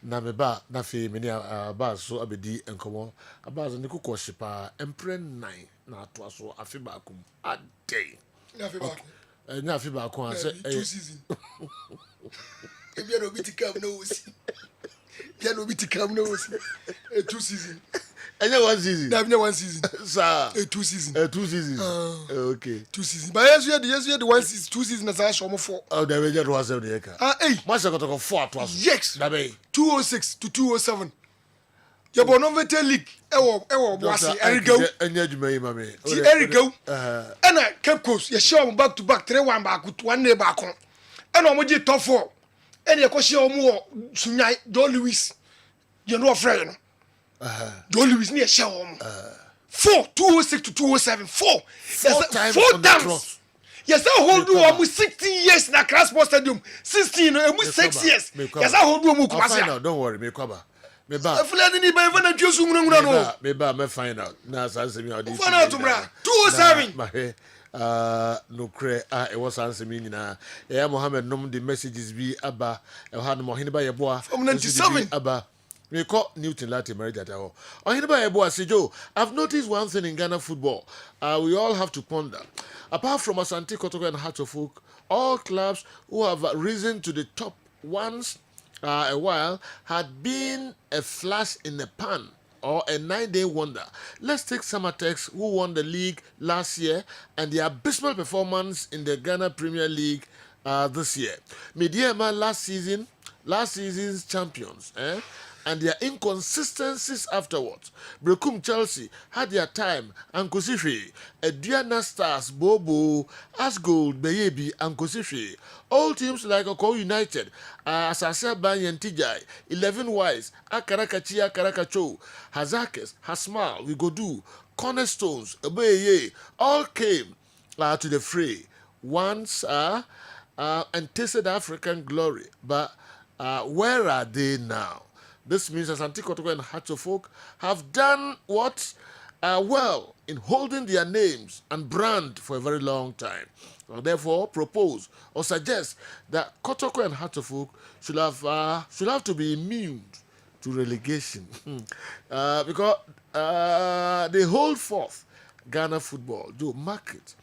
Nameba, Nafi, Mini Abbas, so Abedi and Common, Abbas and Niku Shipa, Emperor 9, Natwaso, Afibakum, a day. Nafibakum, I said, 2 seasons. If you don't be to come, no, you don't be to come, no, 2 seasons. And 1 season. I've never 1 season. Sir. 2 seasons. 2 seasons. Okay. 2 seasons. But yes, you had the 1 season, 2 seasons as I show 4. Oh, the way was the acre. Hey. Must have got 4 to us. Yes. 206 to 207. You're born over the league. Was Eric go. And yet you may, mammy. Eric go. And I kept course. You show back to back, 3-1 back with 1 day back on. And I'm with top 4. And you can show more tonight, Don Lewis. You're not afraid. Don Lewis near show 4, 206 to 207. 4 times. Yes, I hold you almost 16 years in a class sports stadium. 16, almost 6 years. Yes, I hold you. Don't worry, me cover. Me ba. I feel like any by when I choose no. Me ba, me find out. Now, so me how this. Find out tomorrow. 207. No cray. It was answer me na. Yeah, Mohammed nom the messages be aba. I had mo hiniba yeboa. From 97. Aba. We call Newton Lati marriage at all. On hiniba yeboa Sijo. I've noticed one thing in Ghana football. We all have to ponder. Apart from Asante Kotoko and Hearts of Oak, all clubs who have risen to the top once a while had been a flash in the pan or a 9-day wonder. Let's take Samatex, who won the league last year, and the abysmal performance in the Ghana Premier League this year. Mediema last season's champions, and their inconsistencies afterwards. Brekum Chelsea had their time, and Kosifri, Ediana Stars, Bobo, Asgold, Beyebi, and Kosifri. All teams like Oko United, Asase Banyan Tijai, 11 Wise, Akarakachia, Karakacho, Hazakes, Hasmal, Wigodu, Cornerstones, Obeye, all came to the fray once and tasted African glory. But where are they now? This means Asante Kotoko and Hearts of Oak have done what well in holding their names and brand for a very long time. And therefore, propose or suggest that Kotoko and Hearts of Oak should have to be immune to relegation because they hold forth Ghana football. Do mark it.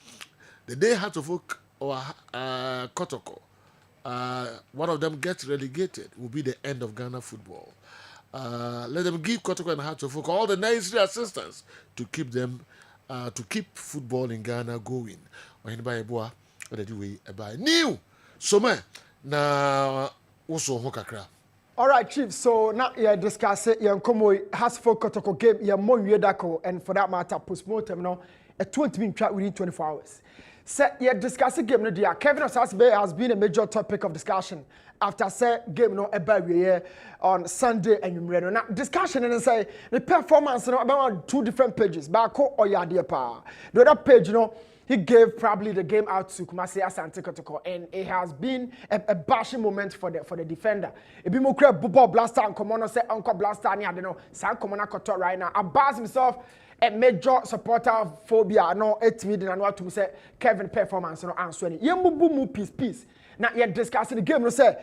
The day Hearts of Oak or Kotoko, one of them gets relegated, will be the end of Ghana football. Let them give Kotoko and Hearts of Oak all the necessary assistance to keep them, to keep football in Ghana going. New, so man, na also hokakra. All right, Chief. So now you discuss it. You come has for Kotoko game. You more dako, and for that matter, postmortem now. A 20-minute track within 24 hours. So you discuss the game. No, dear Kevin Osasbe has been a major topic of discussion after say game no about on Sunday and you now discussion and say the performance about 2 different pages. Bako or Yadia Pa. The other page, he gave probably the game out to Kumasi Asante Kotoko, and it has been a bashing moment for the defender. It be more Bubo Blaster and Komono say Uncle Blaster, I don't know, San Komona Koto right now. Abbas himself a major supporter of phobia, no 8 million and what to say Kevin performance no answer. Yembu peace. Now you're discussing the game, no say.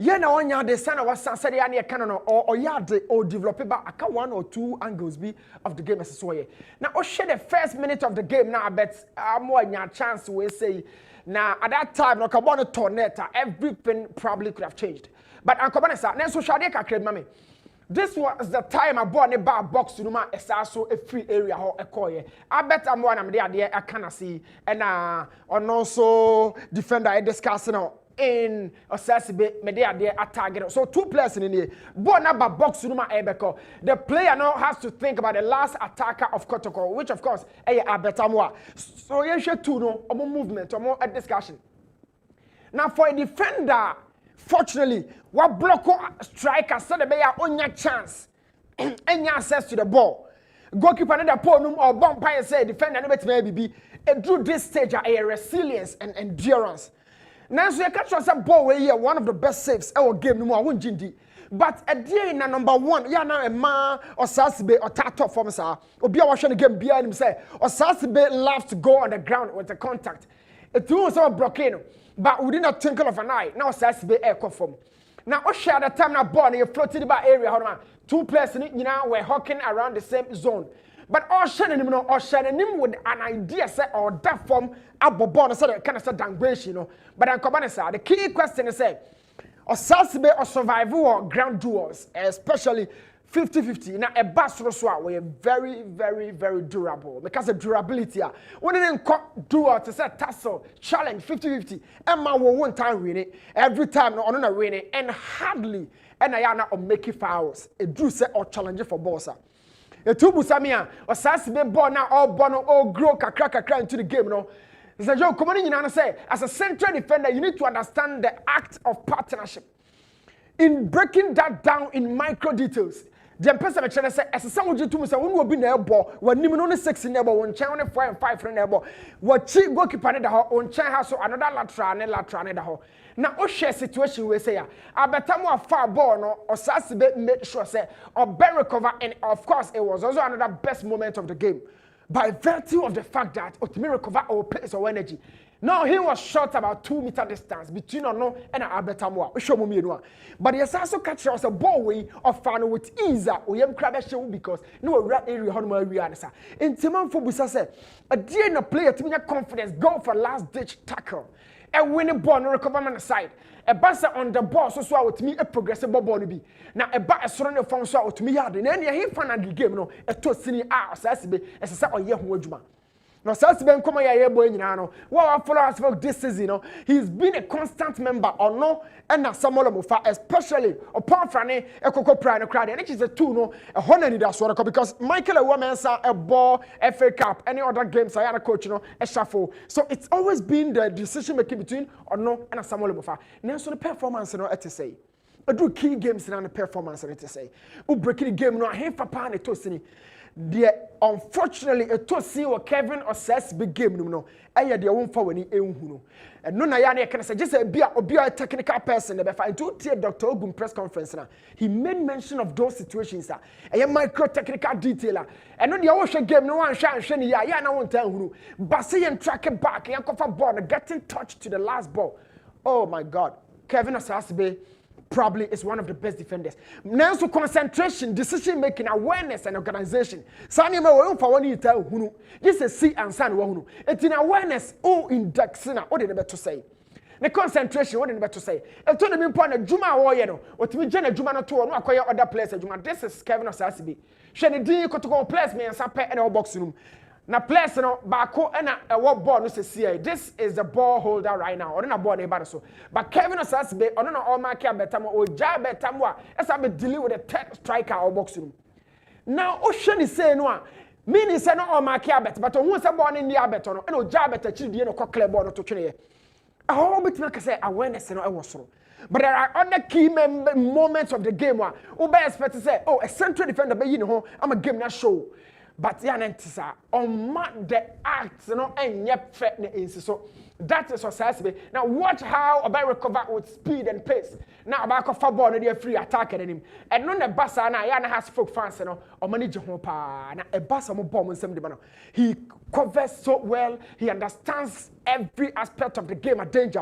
Yeah, now on the son of what said any canon or yard or develop about 1 or 2 angles be of the game as so. Now, or share the first minute of the game now, I bet more in your chance we say now at that time, no carbon tornado, everything probably could have changed. But Uncle Vanessa, then so shall they mommy. This was the time I bought a bar box to Numa also a free area or a coy. I bet I'm one of the idea I can see and also defender I discussing now. In Osasibe, media there at target. So 2 players in here. Bonaba box Numa Ebeko. The player now has to think about the last attacker of Kotoko, which of course Abetamwa. So you should know more movement or more a discussion. Now for a defender, fortunately, what block striker so the bear on your chance any access to the ball. Goalkeeper another ponum or bumpire say defender maybe be through this stage a resilience and endurance. Now, so you catch yourself ball here, one of the best saves our game no more won Jindi. But a day in number 1, yeah now a man or Sasibe or Tato from sir. Or be watching the game behind him say or Sasibe loves to go on the ground with the contact. It was so broken. but within a twinkle of an eye now says be air conform. Now share the time now ball you floated about area two players in it were hawking around the same zone. But all sharing him or sharing him with an idea set or that form about ball so kind of downgrade, But I'm coming say the key question is say or Salsibe or survival or ground duels, especially 50-50. Now a bass roswa we are very, very, very durable. Because of durability, when they didn't duel to say tussle, challenge 50-50, Emma will one time win it, every time no on win it, and hardly and I am not making fouls. A drew set or challenge for bossa. A two busamia or Salsibe born now all born all grow kakra into the game, So Joe, come on in and say, as a central defender, you need to understand the act of partnership. In breaking that down in micro details, the person I say, as a someone to me say, one will be near ball, when you only 6 in never, one chair on 4 and 5 for never. What cheap goalkeeper in the hall, on chair has another latra in the hall. Now, what share situation we say, I bet more far ball or Sasibe made sure say, or better recover, and of course, it was also another best moment of the game. By virtue of the fact that Otimi recover our pace or energy. Now he was short about 2 meter distance between Ono and Albertamwa. But he has also catch us a ball way of fan with ease or yam crab show because no red area honor we answer. In Timon Fobusa said, a dear no player to me confidence go for last ditch tackle. And winning ball no recoverment side. A bassa on the ball so with me a progressive ball be. Now a bat surrounding phone so with me hard. And then he found the game no a to sini as a set or year who now, Salsibe come here, boy, well, follow us for this season, he's been a constant member or no, and now some more especially upon Franny, a cocoa pride and crowd, and it is a two, no, a honey that's what because Michael, a woman, a ball, FA Cup, any other games, I had a coach, a shuffle. So it's always been the decision making between or no, and a Samuel Mofa. Now, so the performance, to say. I do key games and the performance, to say. Who breaking the game, no, I hate Papa and a tossing. Unfortunately, a to see what Kevin or says big game no. I had the one for when he no. And no na can say just be a technical person. Never find to Dr. Ogun press conference now. He made mention of those situations. A micro technical detailer. And on the ocean game, no one shall shiny ya no one tell who. But see and track it back, and cover ball and getting touched to the last ball. Oh my God, Kevin Osabe probably is one of the best defenders. Now, so concentration, decision making, awareness, and organization. Sani me wo for one ita hunu. This is see and san wo hunu. It's in awareness o indexing what did better say. The concentration what did better say. And to the main point Juma wo ye no. What me jena Juma no to no akoya other players Juma. This is Kevin Osasibi. She ne di ko to go players me ansa pe na box room. Na players no bako na what ball no say this is the ball holder right now. Or na ball na so. But Kevin Osasibe or na all mark betamo or ja betamo a esa be deal with the third striker or box room. Now Ocean is saying no meaning say no all mark bet but who say ball in the bet no and o ja bet chi die no clear ball no to twene. How bit make say awareness no e was so. But there are other key moments of the game where we expect to say, oh, a central defender be you know I'm a game na show. But yeah, on the acts, and yet so that is society. Now watch how about recover with speed and pace. Now about football, no free attack at him. And none the bassa na yana has folk fans, or manager hopa. Now a bassa mo bomb and somebody. He covers so well. He understands every aspect of the game at danger.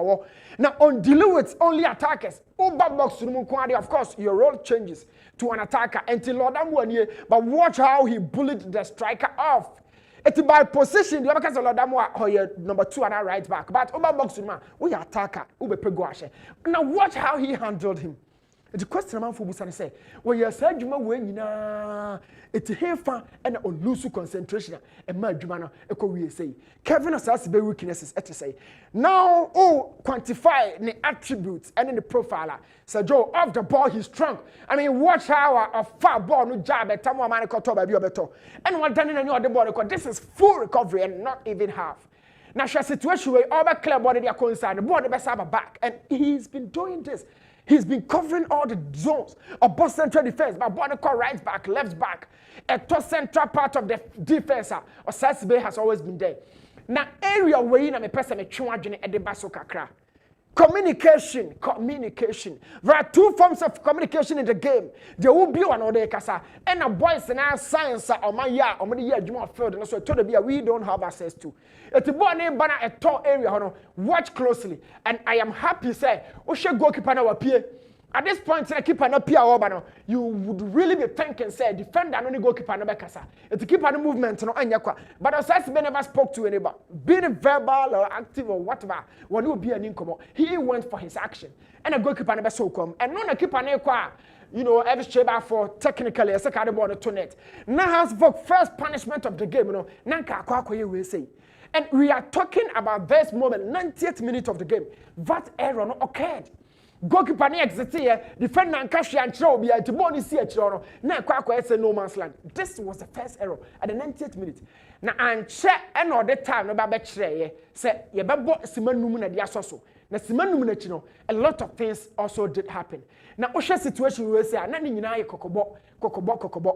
Now on dealing with only attackers, box of course your role changes to an attacker until Lord Amwanye, but watch how he bullied the striker off. It's by position, the other Lord Amwa, number 2 and a right back. But box we attacker, now watch how he handled him. The question man for Busan say, when you said you when it's here and on lose concentration and my Jumana echo we say. Kevin has very weaknesses at say. Now quantify the attributes and in the profile. So Joe off the ball he's strong. I mean watch how a far ball no jab at Tamu man got by beto. And what done in the ball because this is full recovery and not even half. Now she situation where all the clear body they are concerned, the ball the best have a back and he's been doing this. He's been covering all the zones of both central defense, but body call right back, left back. A top central part of the defense, or Sasibe has always been there. Now, area where you know me person me chua jene at the baso kakra. Communication. There are two forms of communication in the game. There will be one other kasa. And a boys and our science or my ya or my year Juma field and so told me we don't have access to. It's a born name banner a tall area. Watch closely. And I am happy say we should go keep an appear. At this point, keep an appear, you would really be thinking, say, defender only go keep an abekasa. It's keep an movement, no anyakwa. But as I never spoke to anybody, being verbal or active or whatever, when you be an income, he went for his action. And a goalkeeper never so come. And no keep an equa, every straight for technically a second ball to net. Now has for first punishment of the game, Nanka Kwakwe will say. And we are talking about this moment, 90th minute of the game. That error occurred. Goalkeeper ni exit here, defender and cash and throw be at ball see a chrono. Na kwa say no man's land. This was the first error at the 90th minute. Na check and all the time no ba be kire say ye be bo simanum na dia soso. Na simanum na chi no a lot of things also did happen. Na osha situation we say na ni nyina ye kokobo.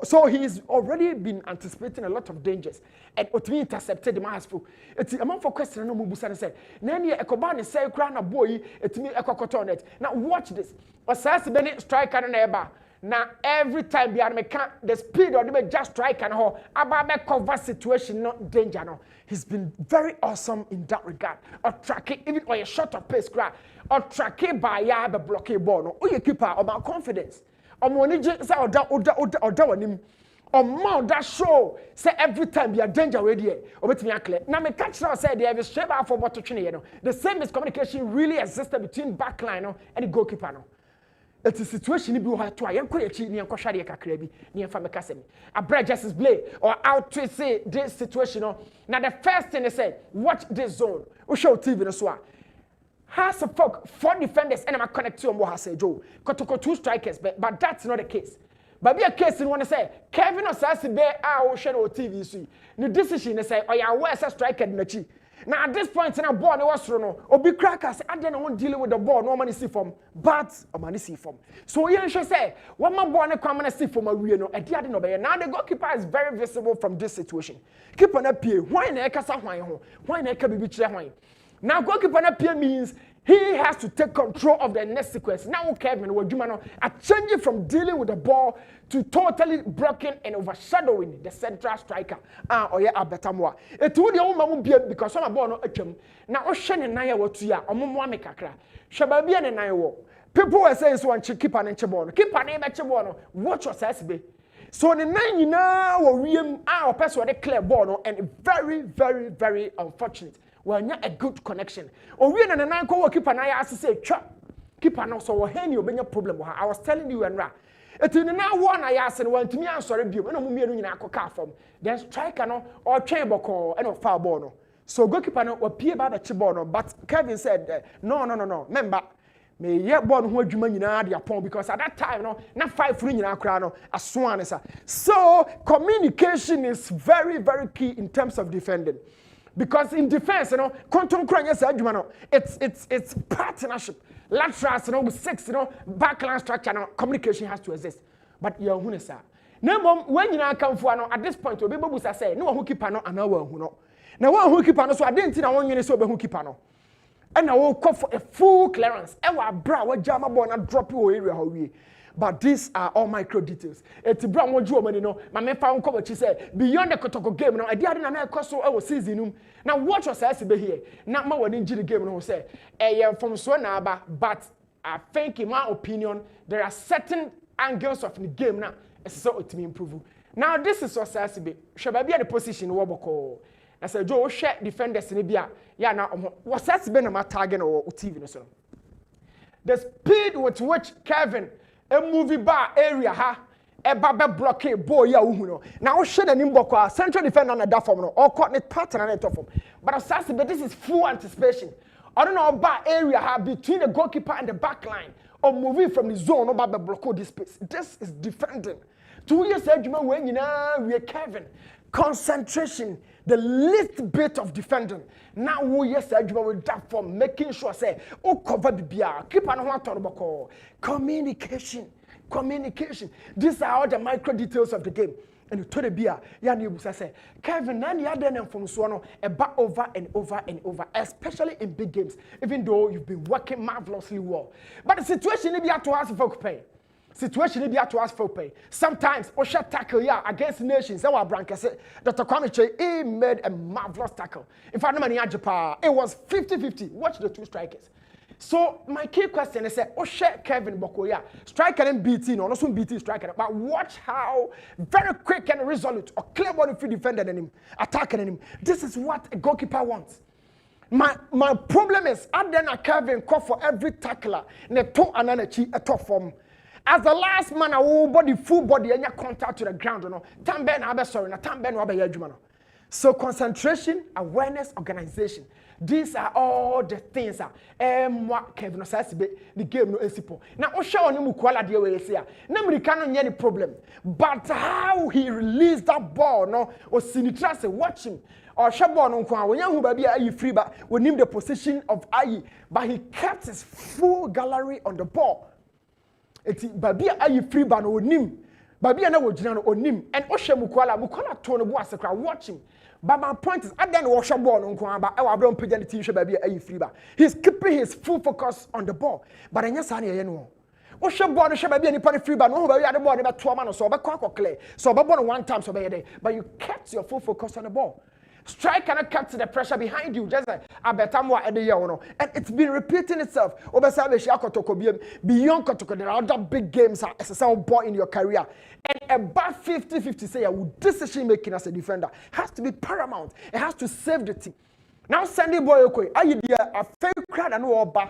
So he's already been anticipating a lot of dangers and Otimi intercepted the masterful. It's a month for question no mubusa said. Nani ekobani say crown a boy etimi ekokotonet. Now watch this. Osasi bene striker na eba. Now every time the speed or the just strike and ho about cover situation not danger no. He's been very awesome in that regard. Or tracking even or a shot of pace crack or tracking by ya the blockade ball no. Or you keep about confidence. Money say oda wanim mount that show say every time you are danger way there obetimi akle na me catch now say there is straight back for what to twene no the same miscommunication really existed between backline no and the goalkeeper no it is situation bi ho to ayen kɔ yachi ne nkɔhwade ye kakra bi ne mfa meka sɛ abra justice play or out to say this situation no now the first thing they say watch this zone we show TV no so has a folk 4 defenders and I'm connected to has a Joe. Kotoko 2 strikers, but that's not the case. But be a case in one say Kevin or Sassy Bear our shadow TV. The decision they say, oh yeah, where's a striker in the chi? Now at this point in a ball, no was no or be crackers. I don't want dealing with the ball, no money see from, but a money see from. So you should say, one more ball come and see from a real no, I didn't know. Now the goalkeeper is very visible from this situation. Keep on up here. Why na kasa why na be why? Now goalkeeper appear means he has to take control of the next sequence. Now Kevin Wajumano are changing from dealing with the ball to totally blocking and overshadowing the central striker. Or yeah, Abetamwa. It would the old be because some ball no achum. Now Ocean and Naya Watuya, Omo Mekakra. Shababian and Naya. People were saying so and keep an inchabono. Keep an name at Chabono. Watch your SB. So the nine now we our person clear ball and very, very, very unfortunate. Well, not a good connection. Or we and an uncle keep an eye as to say, chop, keep an also hen you bring a problem. I was telling you and ra. It's in now one I asked and went to me and sorry, you know, me and I car from. Then strike or chamber call and foul bono. So goalkeeper no appear by the chibono, but Kevin said, no. Remember, me yet born who you mean upon because at that time, no, not 5 free in our crown, a swan. So communication is very, very key in terms of defending. Because in defense, it's partnership. Laterals, with 6, backline structure, communication has to exist. But you're who sir. Now, when you come for at this point, you'll be able to say, no one who keep an hour who know. Now, one who keep an so I didn't think I want you to say who keep an. And I will call for a full clearance. Ewa bra, what jama born and drop you area how we. But these are all micro details. It's brown what you know. My man found cover. She said beyond the Kotoko game. No, I didn't know cost so I was season. Now watch us as be here. Not more one injury game. No say. From Swanaba, but I think in my opinion there are certain angles of the game now. So to improve. Now this is what says be. Should be the position woboko. I said Joe share defenders in Bia. Yeah now what says be na target or TV no. The speed with which Kevin a movie bar area ha e baba blockade boy ya uhuno na wo hwe nanim bokwa central defender na da form no or coordinate partner na top form but assassin but this is full anticipation I don't know bar area ha between the goalkeeper and the back line or moving from the zone or baba blockade this space. This is defending 2 years adwuma when we are Kevin concentration the least bit of defending now we yes adwuma with that form making sure say o cover bibia keeper no want to communication these are all the micro details of the game and to the beer ya na ebusa say Kevin na ya den mfomso no eba over and over and over, especially in big games, even though you've been working marvelously well. But the situation be to us folk pay. Situation be to us folk pay. Sometimes Osha tackle ya against nations. Our Branca said Dr. Kwame he made a marvelous tackle. In fact, it was 50-50. Watch the two strikers. So my key question is Osha Kevin Bokoya striker and BT no also BT striker, but watch how very quick and resolute or clear ball if you defender than him, attacking him. This is what a goalkeeper wants. My problem is Adena Kevin call for every tackler ne to ananachi a top form. As the last man, a body, full body, and your contact to the ground, no. Tamben, I sorry, na Tamben, Wabayajumano. So concentration, awareness, organization. These are all the things that Kevin Osasibe the game no esipo. Now Osha on Mukwala dear way say. Namri cannot any problem. But how he released that ball, no, or Sinitrase watch him. Or Shabon on Kwan, when you baby are free, but when him the position of Ayi, but he kept his full gallery on the ball. Eti babia ayi free ban onim babia na wojina no onim and ohwe mukwala to no bo asekra watch him, but my point is adan wo hwe ball no nko aba e wa bra mpagya ne team hwe babia ayi free ba, he's keeping his full focus on the ball, but anya sa na ye no ohwe ball no hwe babia nipa ne free ba no ho babia de ball ne beto ama no so obekwa akokle so obebo no one time so be there, but you kept your full focus on the ball. Strike cannot cut the pressure behind you, just like Abetamwa and the Yono. And it's been repeating itself. Beyond Kotoko, there are other big games as a ball in your career. And above 50-50, say, decision making as a defender has to be paramount. It has to save the team. Now, Sandy Boy, a fake crowd and over.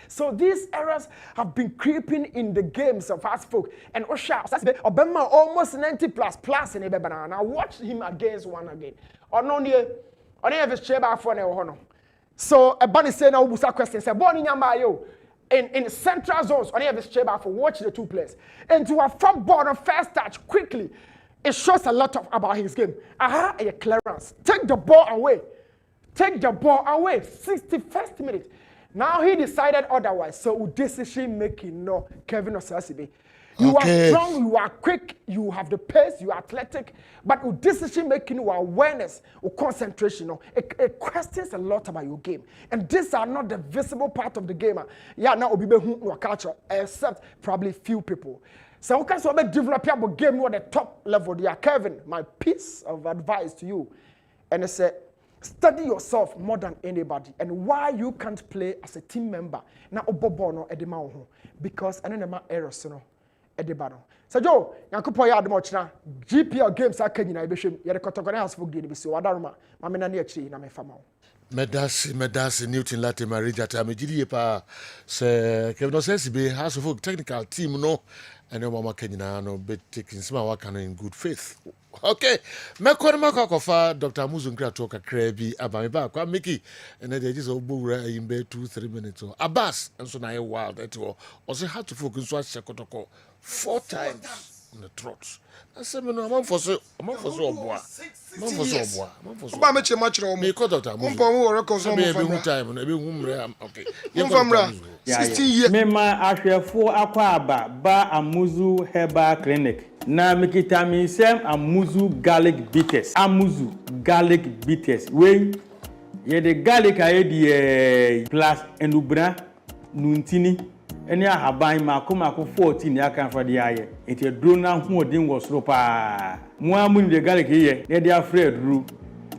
So these errors have been creeping in the games of us folk. And Osha, Obama almost 90+ in Ebebana. Now watch him against one again. Or no near, or never share for no honor. So a bunny say now Busa question say born in Yamayo in central zones, or never share for watch the two players. And to a front ball on first touch quickly, it shows a lot about his game. A clearance. Take the ball away. Take the ball away. 61st minute. Now he decided otherwise. So decision making, no, Kevin Osasibe. You are strong, you are quick, you have the pace, you are athletic, but with decision making, your awareness, or concentration, no, it questions a lot about your game. And these are not the visible part of the game. Yeah, now Obibe no culture, except probably few people. So we can develop your game at the top level. Yeah, Kevin, my piece of advice to you, and I said, study yourself more than anybody, and why you can't play as a team member. Na obobo no edema ho because anema errors no edeba no. So Joe, Yakupo ya admochna GPL games aka nyina ebehwem ye de kotokone house folk de be so wadaruma ma me na ne akiri na me fama wo. Medasi Newton Latte Marija Tamejidi pa se Kevin Osasibe has a technical team no and no mama Kenya no be taking some work in good faith. Okay, Mekwana kofa Dr. Muzunkra toka krebi aba ba kwa Mickey and then just obura in be 2-3 minutes or Abbas and so na wild that also had to focus on Shakotoko 4 times on the trot. I said no I'm for so boa. Ba me che match ro me ko Dr. Muzu. Umpa mu record so mo time na be humre okay. 16 years. Me ma ahwefo akwa aba ba Amuzu Herbal Clinic. Na mikita mi sem Amuzu garlic bitters. Amuzu garlic bitters. We ye the garlic aye di plus enubra nuntini eni ahaban mako 14 ya kan fa di aye. Enti dro na hu odin wo soro pa. Mo amu ni the garlic ye ye dey afraid ru.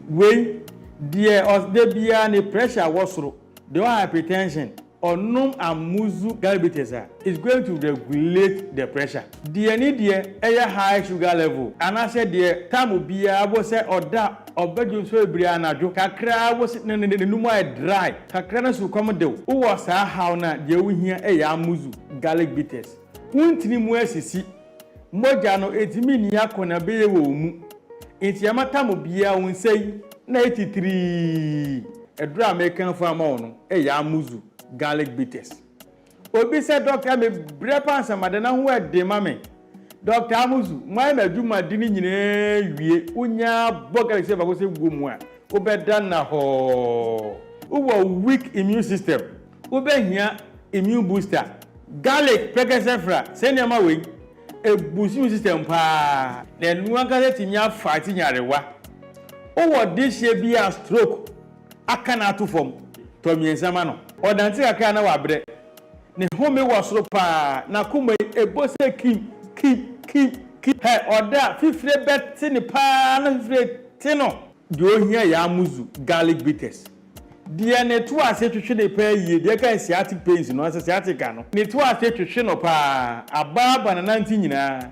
We die os de bia ni pressure wo soro. The hypertension Onum Amuzu garlic bitters is going to regulate the pressure. The need a high sugar level. And I said the time will be able say or that or bedroom so briana jo kakra was dry. Kakra will come do. Who was how na the we hear a Amuzu garlic bitters. Untini muesisi mojano 8 min yakona be wo mu. Enti yamata mo bia won say 93 a drum American farmer no a Amuzu garlic bitters. Obi said doctor me brepa samadana ho ade mame. Dr. Amuzu, my meduma dini nyine wie unya boga se ba go se gumu a. Obeda na ho. Uwo weak immune system. Ube hia immune booster. Garlic pekesefra. Senior we ebusu system pa na nu aka timi afa ti nyarewa o wo this year bi a stroke aka na to fom to miensama no odante aka na wabre ne home wo soro pa na kuma ebose kim he oda fifre bet ni pa na fifre tino de ohia ya amuzu garlic bitters de ne to ase twhwe ne pa yie de kan sciatic pains no ase sciatic no ne to ase twhwe no pa ababa na nanti nyina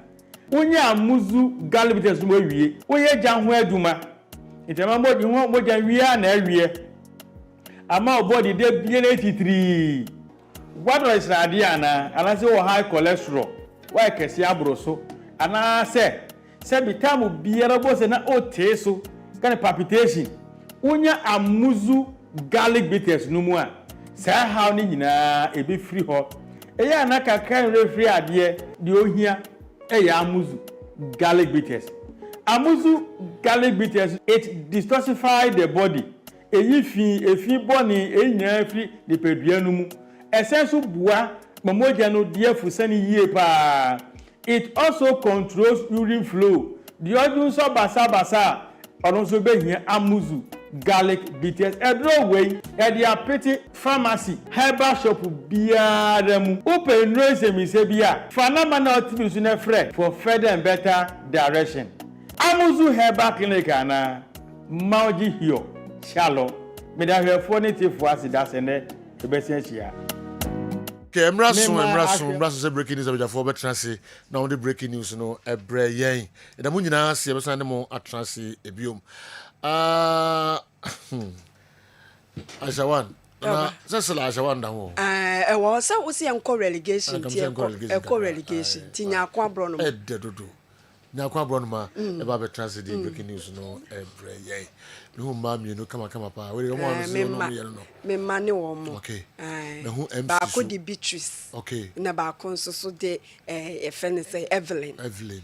wonya amuzu garlic bitters mo awie woye gya ho aduma itama mo di ho mo gya wie na awie ama body de bie na 83 what is radia na anase wo high cholesterol why kesi abroso ana se bitamu biara bo se na oteso kan palpitation wonya amuzu garlic bitters no mu a saa how ni nyina e be free ho eya na kakan refree ade de ohia eya amuzu garlic bitters it detoxify the body efi boni enya free de pedua no mu essential bua mamoja no de afusani yie pa. It also controls urine flow. The odun so basa odun so be hia amuzu garlic bitters edro way e dia peti pharmacy herbal shop biara mu open no se mi se bia fanama na otibi so na frɛ for further and better direction. Amuzu herbal clinic ana mauji hio shalom me da hwefo ne tifo asida se ne e be sensia. Okay, emraso say breaking news abjafo betrase na on the breaking news no ebre yen e da mu nyina se be san mo atrase ebiom Ajawan na sesela Ajawan da ho wo say wo se enko relegation ti enko relegation ti nya akwa abro no dodo nya akwa abro no ma e ba betrase the breaking news no ebre yen no ma mi no kama pa we mo no se no ye no me mane wo mo okay na hu MC ba ko di Beatrice okay na ba ko so de e fene say Evelyn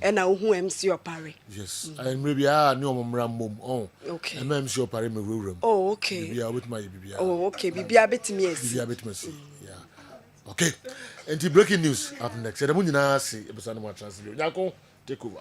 and na hu MC opare yes and maybe ni omomra mom okay MC opare me wewram okay bibia with my bibia okay bibia betimi esi yeah okay and the breaking news up next e da mu nyina se e be san mo translate nyako take over.